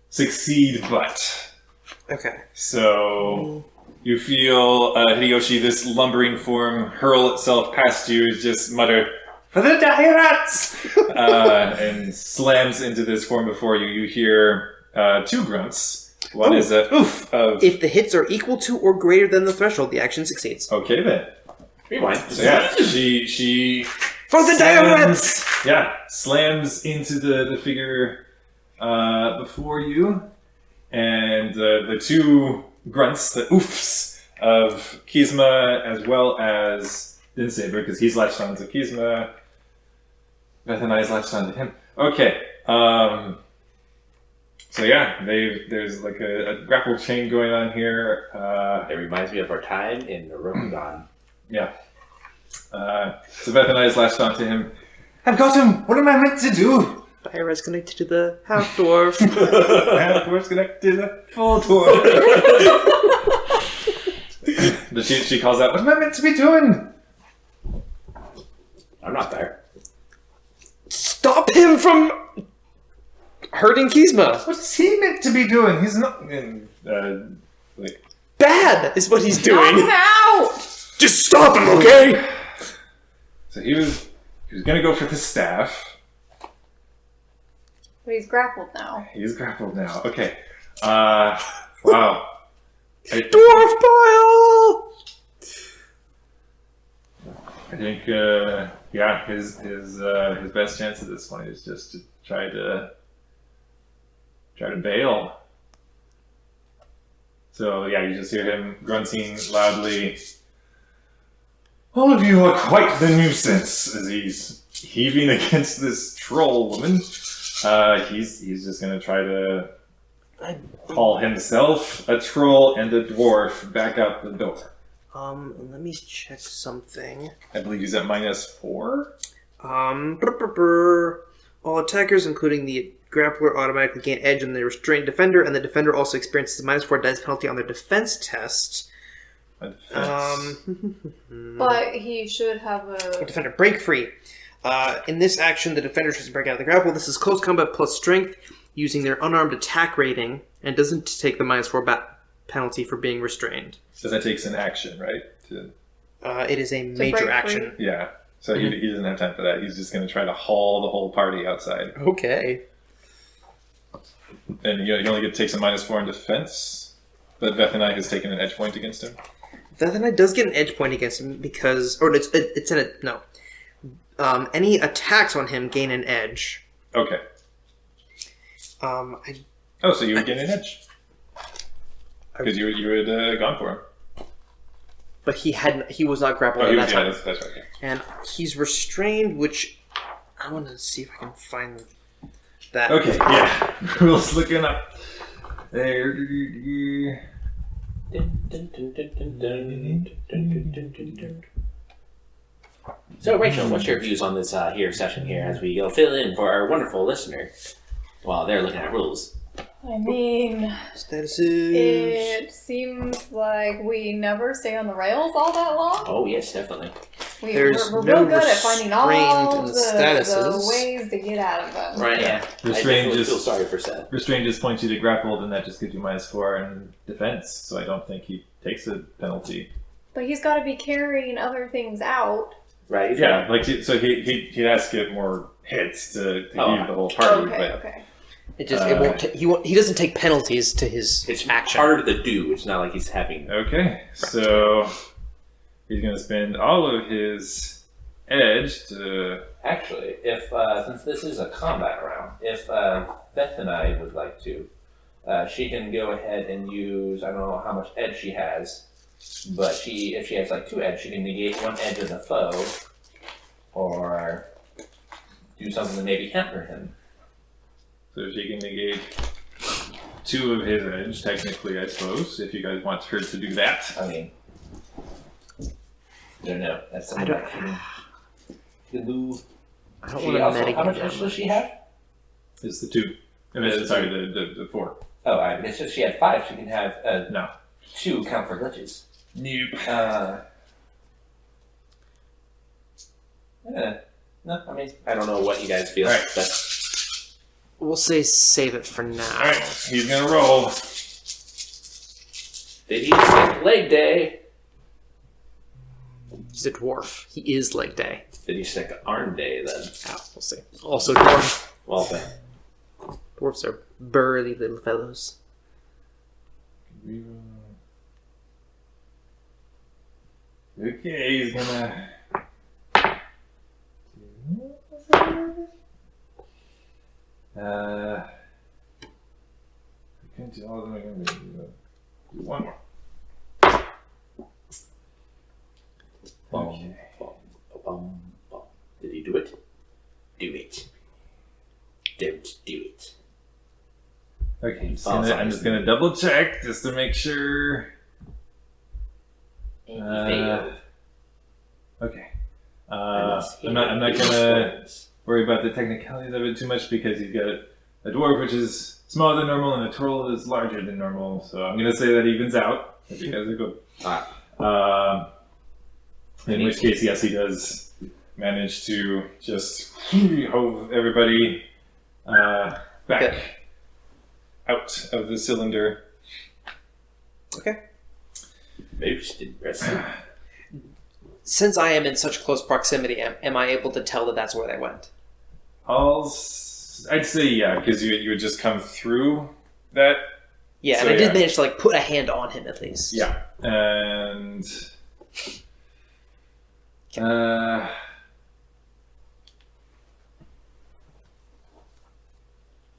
succeed, but Okay. so you feel Hideyoshi, this lumbering form, hurl itself past you, just mutter, "For the Dairats!" and slams into this form before you. You hear 2 grunts. One is a oof of... If the hits are equal to or greater than the threshold, the action succeeds. Okay then. Rewind. So yeah, she For the slams, slams into the figure before you, and the 2 grunts, the oofs of Kizma as well as Dinsaber, because he's latched onto Kizma. Vethany's latched onto him. Okay. So yeah, there's like a grapple chain going on here. It reminds me of our time in Rokugan. Yeah. So Vethany's latched onto him. I've got him! What am I meant to do? Fire is connected to the half dwarf. Half-dwarf's connected to the full dwarf. But she calls out, what am I meant to be doing? I'm not there. Stop him from hurting Kizma. What is he meant to be doing? He's not... Bad is what he's Knock doing. him out! Just stop him, okay? So he was gonna go for the staff. But he's grappled now. He's grappled now. Okay. Wow. Dwarf pile! I think, his best chance at this point is just to try to bail. So yeah, you just hear him grunting loudly. All of you are quite the nuisance, as he's heaving against this troll woman. He's just gonna try to haul himself, a troll, and a dwarf back out the door. Let me check something. I believe he's at -4. All attackers, including the grappler, automatically gain edge on the restrained defender, and the defender also experiences a -4 dice penalty on their defense test. But he should have a... Defender break free. In this action, the defender tries to break out of the grapple. This is close combat plus strength, using their unarmed attack rating, and doesn't take the -4 penalty for being restrained. So that takes an action, right? It is a major break action. free? Yeah. So he doesn't have time for that. He's just going to try to haul the whole party outside. Okay. and he only takes a -4 in defense. But Vethanai has taken an edge point against him. Vethanai does get an edge point against him because, or it's in a no. Any attacks on him gain an edge. Okay. So you would get an edge because you had gone for him. But he was not grappled Oh, at that time. that's right. Yeah. And he's restrained, which I want to see if I can find that. Okay, yeah. Rules looking up. There. So, Rachel, what's your views on this here session here as we go fill in for our wonderful listener while they're looking at rules? I mean, Statuses. it seems like we never stay on the rails all that long. Oh, yes, definitely. There's We're no real good at finding all restraint in the the statuses. ways to get out of them. Right, yeah. I Restrained definitely just- feel sorry for Seth. Restrained just points you to grappled, and that just gives you -4 in defense. So I don't think he takes a penalty. But he's got to be carrying other things out. Right? he's Yeah, like so he has to get more hits to heal the whole party. Okay, but okay. It just it won't. he doesn't take penalties to his It's action. harder to do. It's not like he's having. okay, so he's gonna spend all of his edge to. Actually, if since this is a combat round, if Vethanai would like to, she can go ahead and use. I don't know how much edge she has, but if she has like 2 edge, she can negate 1 edge of the foe, or do something to maybe hamper him. So she can negate 2 of his edge, technically, I suppose, if you guys want her to do that. I mean, I don't know. That's I something don't. that she can do. I don't She want also, to how much metagame edge that does she much. have? It's the 2. I mean, sorry, the 4. Oh, it's just she had 5. She can have No. 2 count for glitches. Nope. No, I mean, I don't know what you guys feel. Alright. But We'll say save it for now. Alright, he's gonna roll. did he skip leg day? He's a dwarf. He is leg day. Did he stick arm day then? We'll see. Also dwarf. Well, then. Dwarfs are burly little fellows. Okay, he's gonna. I can't do all of them. I'm gonna do 1 more. Bum, bum, bum, bum. Did he do it? Do it. Don't do it. Okay, Oh, I'm just gonna double check just to make sure. And he failed. Okay. Unless he I'm not had gonna points. worry about the technicalities of it too much because he's got a dwarf which is smaller than normal and a troll is larger than normal. So I'm gonna say that evens out. If you guys are good. In which case, yes, he does manage to just hove everybody back Okay. out of the cylinder. Okay. Boosted press. Since I am in such close proximity, am I able to tell that that's where they went? I'd say yeah, because you would just come through that. Yeah, So, and I did yeah. manage to like put a hand on him at least. Yeah, and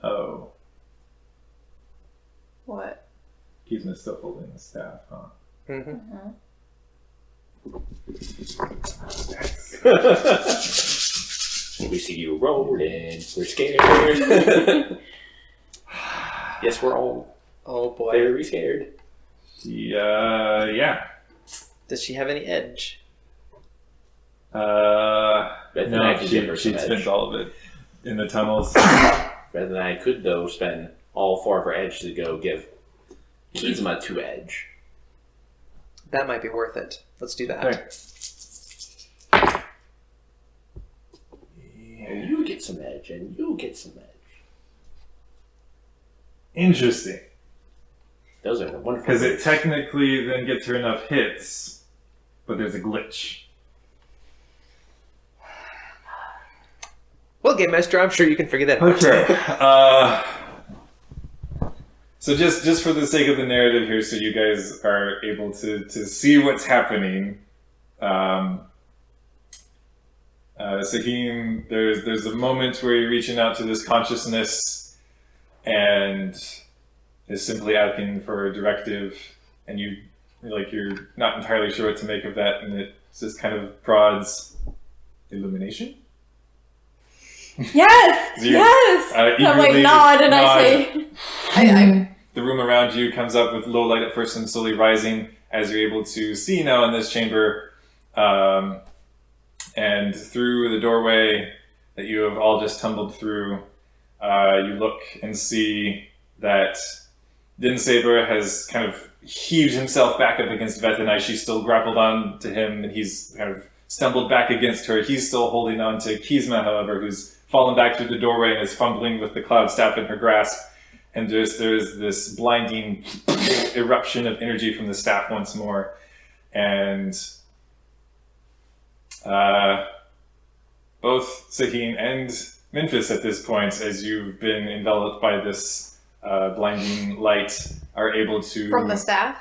oh, What? Kizma's still holding the staff, huh? Mm-hmm. We see you rolling. We're scared. Yes, we're all Oh boy. very scared. Yeah. Does she have any edge? Rather than I No, could give her some she'd spent edge. all of it in the tunnels. Rather than I could, though, spend all 4 of her edge to go give Kizma 2 edge. That might be worth it. Let's do that. Okay. And you get some edge, and you get some edge. Interesting. Those are the wonderful. Because it technically then gets her enough hits, but there's a glitch. Well, Game Master, I'm sure you can figure that out. Okay. So just for the sake of the narrative here, so you guys are able to see what's happening. Saheem, there's a moment where you're reaching out to this consciousness and is simply asking for a directive, and you're not entirely sure what to make of that, and it just kind of prods illumination. Yes! Yes! I'm like, eagerly nod, and I say... The room around you comes up with low light at first and slowly rising as you're able to see now in this chamber. And through the doorway that you have all just tumbled through, you look and see that Din Saber has kind of heaved himself back up against Vethanai. She's still grappled on to him, and he's kind of stumbled back against her. He's still holding on to Kizma, however, who's fallen back through the doorway and is fumbling with the cloud staff in her grasp. And there's this blinding eruption of energy from the staff once more. And both Saheem and Memphis at this point, as you've been enveloped by this blinding light, are able to... From the staff?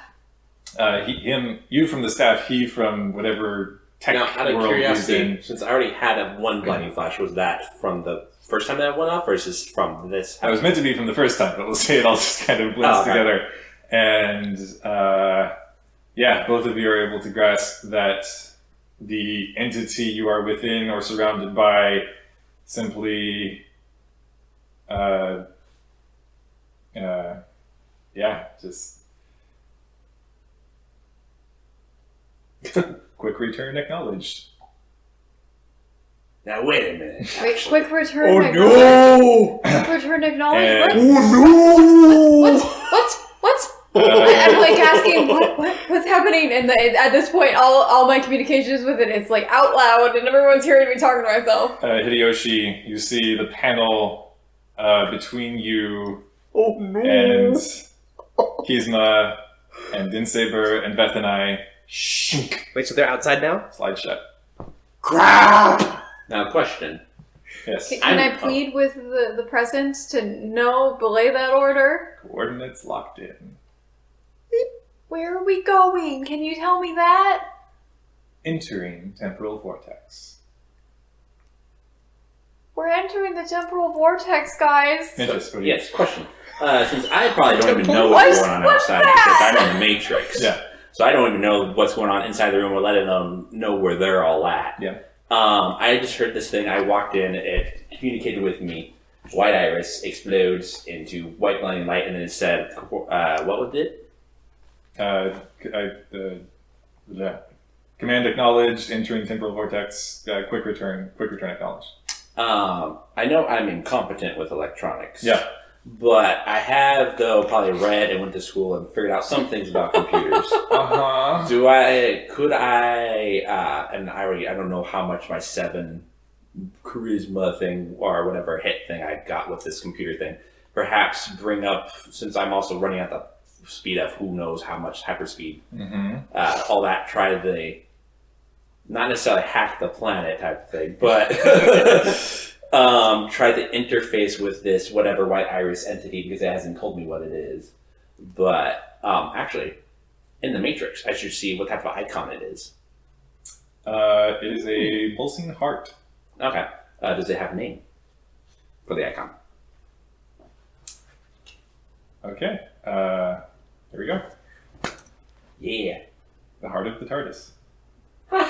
You from the staff, he from whatever tech Now, out of world he's curiosity, in. since I already had one blinding flash, was that from the first time that it went off, or is this from this? That was meant to be from the first time, but we'll say it all just kind of blends together. And both of you are able to grasp that the entity you are within or surrounded by simply, just quick return acknowledged. Now wait a minute. Wait, actually. quick return. Oh acknowledge- no! Quick return acknowledge. And- What? What? I'm like asking, what's happening? And at this point, all my communications with it is like out loud, and everyone's hearing me talking to myself. Hideyoshi, you see the panel between you Oh no! and Kizma and Din Saber and Vethanai shink, Wait, so they're outside now? slide shut. Crap! Now, question. Yes. Can I plead with the presence to belay that order? Coordinates locked in. Where are we going? Can you tell me that? Entering temporal vortex. We're entering the temporal vortex, guys. Memphis, what do you... Yes, question. Since I probably don't even know What's- what's going on what's outside that? because I'm in the Matrix. Yeah. So I don't even know what's going on inside the room or let alone know where they're all at. Yeah. I just heard this thing. I walked in. It communicated with me. White iris explodes into white blinding light, and then it said, "What was it?" Command acknowledged, entering temporal vortex, quick return acknowledged. I know I'm incompetent with electronics. Yeah. But I have, though, probably read and went to school and figured out some things about computers. Uh-huh. And I don't know how much my 7 charisma thing or whatever hit thing I got with this computer thing, perhaps bring up, since I'm also running at the speed of who knows how much hyperspeed, all that, try the, not necessarily hack the planet type of thing, but try to interface with this whatever white iris entity because it hasn't told me what it is. But actually, in the Matrix, I should see what type of icon it is. It is a pulsing heart. Okay. Does it have a name for the icon? Okay. Here we go. Yeah. The heart of the TARDIS. What?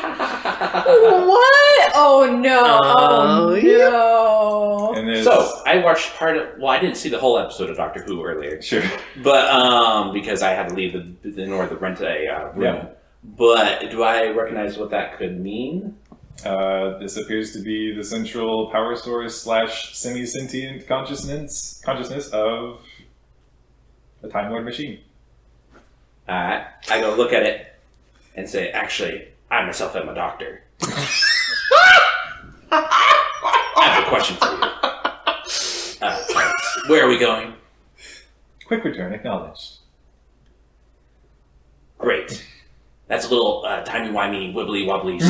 Oh no! Oh, No! And there's... So I watched part of. Well, I didn't see the whole episode of Doctor Who earlier, Sure. but because I had to leave in order to rent a room. Yeah. But do I recognize what that could mean? This appears to be the central power source / semi-sentient consciousness of the Time Lord machine. I go look at it and say, actually, I myself am a doctor. I have a question for you. Where are we going? Quick return acknowledged. Great. That's a little timey-wimey, wibbly-wobbly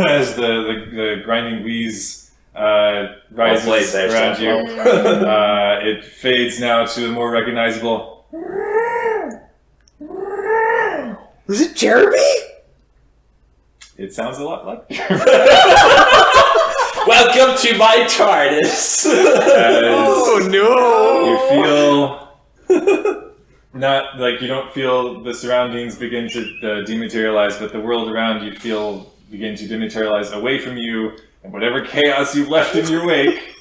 As the grinding wheeze rises played there, around son. you. It fades now to a more recognizable. Was it Jeremy? It sounds a lot like. Welcome to my TARDIS. Oh no! You feel not like you don't feel the surroundings begin to dematerialize, but the world around you feel begin to dematerialize away from you, and whatever chaos you left in your wake,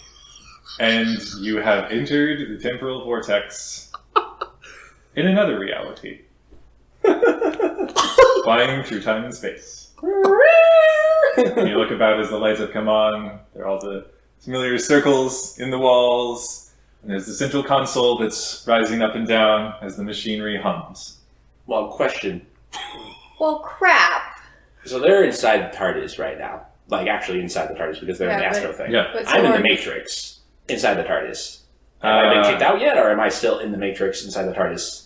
and you have entered the temporal vortex in another reality, flying through time and space. And you look about as the lights have come on. There are all the familiar circles in the walls. And there's the central console that's rising up and down as the machinery hums. Well, question. Well, crap. So they're inside the TARDIS right now. Like, actually inside the TARDIS because they're in the Yeah, Astro but- thing. Yeah. But I'm in the Zorn- Matrix inside the TARDIS. Have I been kicked out yet, or am I still in the Matrix inside the TARDIS?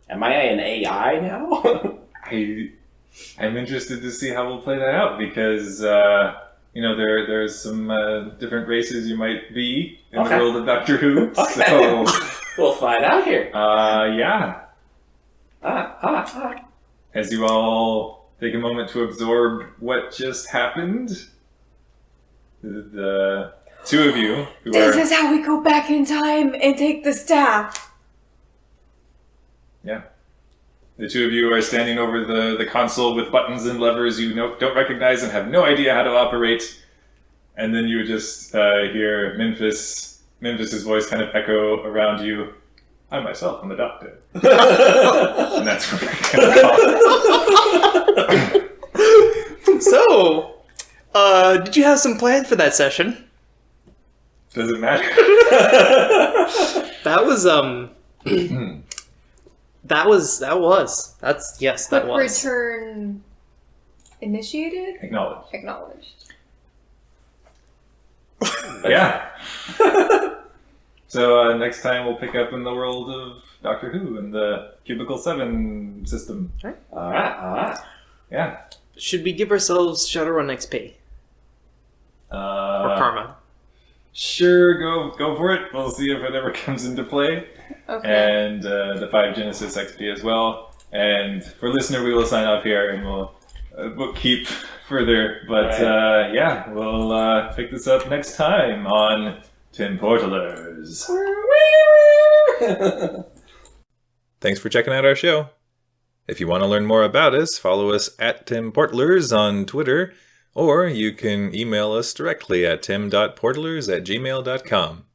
Am I an AI now? I'm interested to see how we'll play that out because, there's some different races you might be in Okay. the world of Doctor Who. Okay. So, We'll find out here. yeah. Ah. As you all take a moment to absorb what just happened, the two of you who This are... is how we go back in time and take the staff. Yeah. The two of you are standing over the console with buttons and levers you don't recognize and have no idea how to operate. And then you just hear Memphis's voice kind of echo around you. I myself am the doctor. And that's what we're going to call. So, did you have some plans for that session? Does it matter? That was that was. That Quick was. return initiated? Acknowledge. Acknowledged. Yeah. So next time we'll pick up in the world of Doctor Who and the Cubicle 7 system. Alright. Yeah. Should we give ourselves Shadowrun XP or Karma? Sure, go for it. We'll see if it ever comes into play. Okay. And the 5 Genesis XP as well. And for listener, we will sign off here and we'll keep further. But Right. We'll pick this up next time on Tim Portalers. Thanks for checking out our show. If you want to learn more about us, follow us at Tim Portalers on Twitter, or you can email us directly at tim.portalers@gmail.com.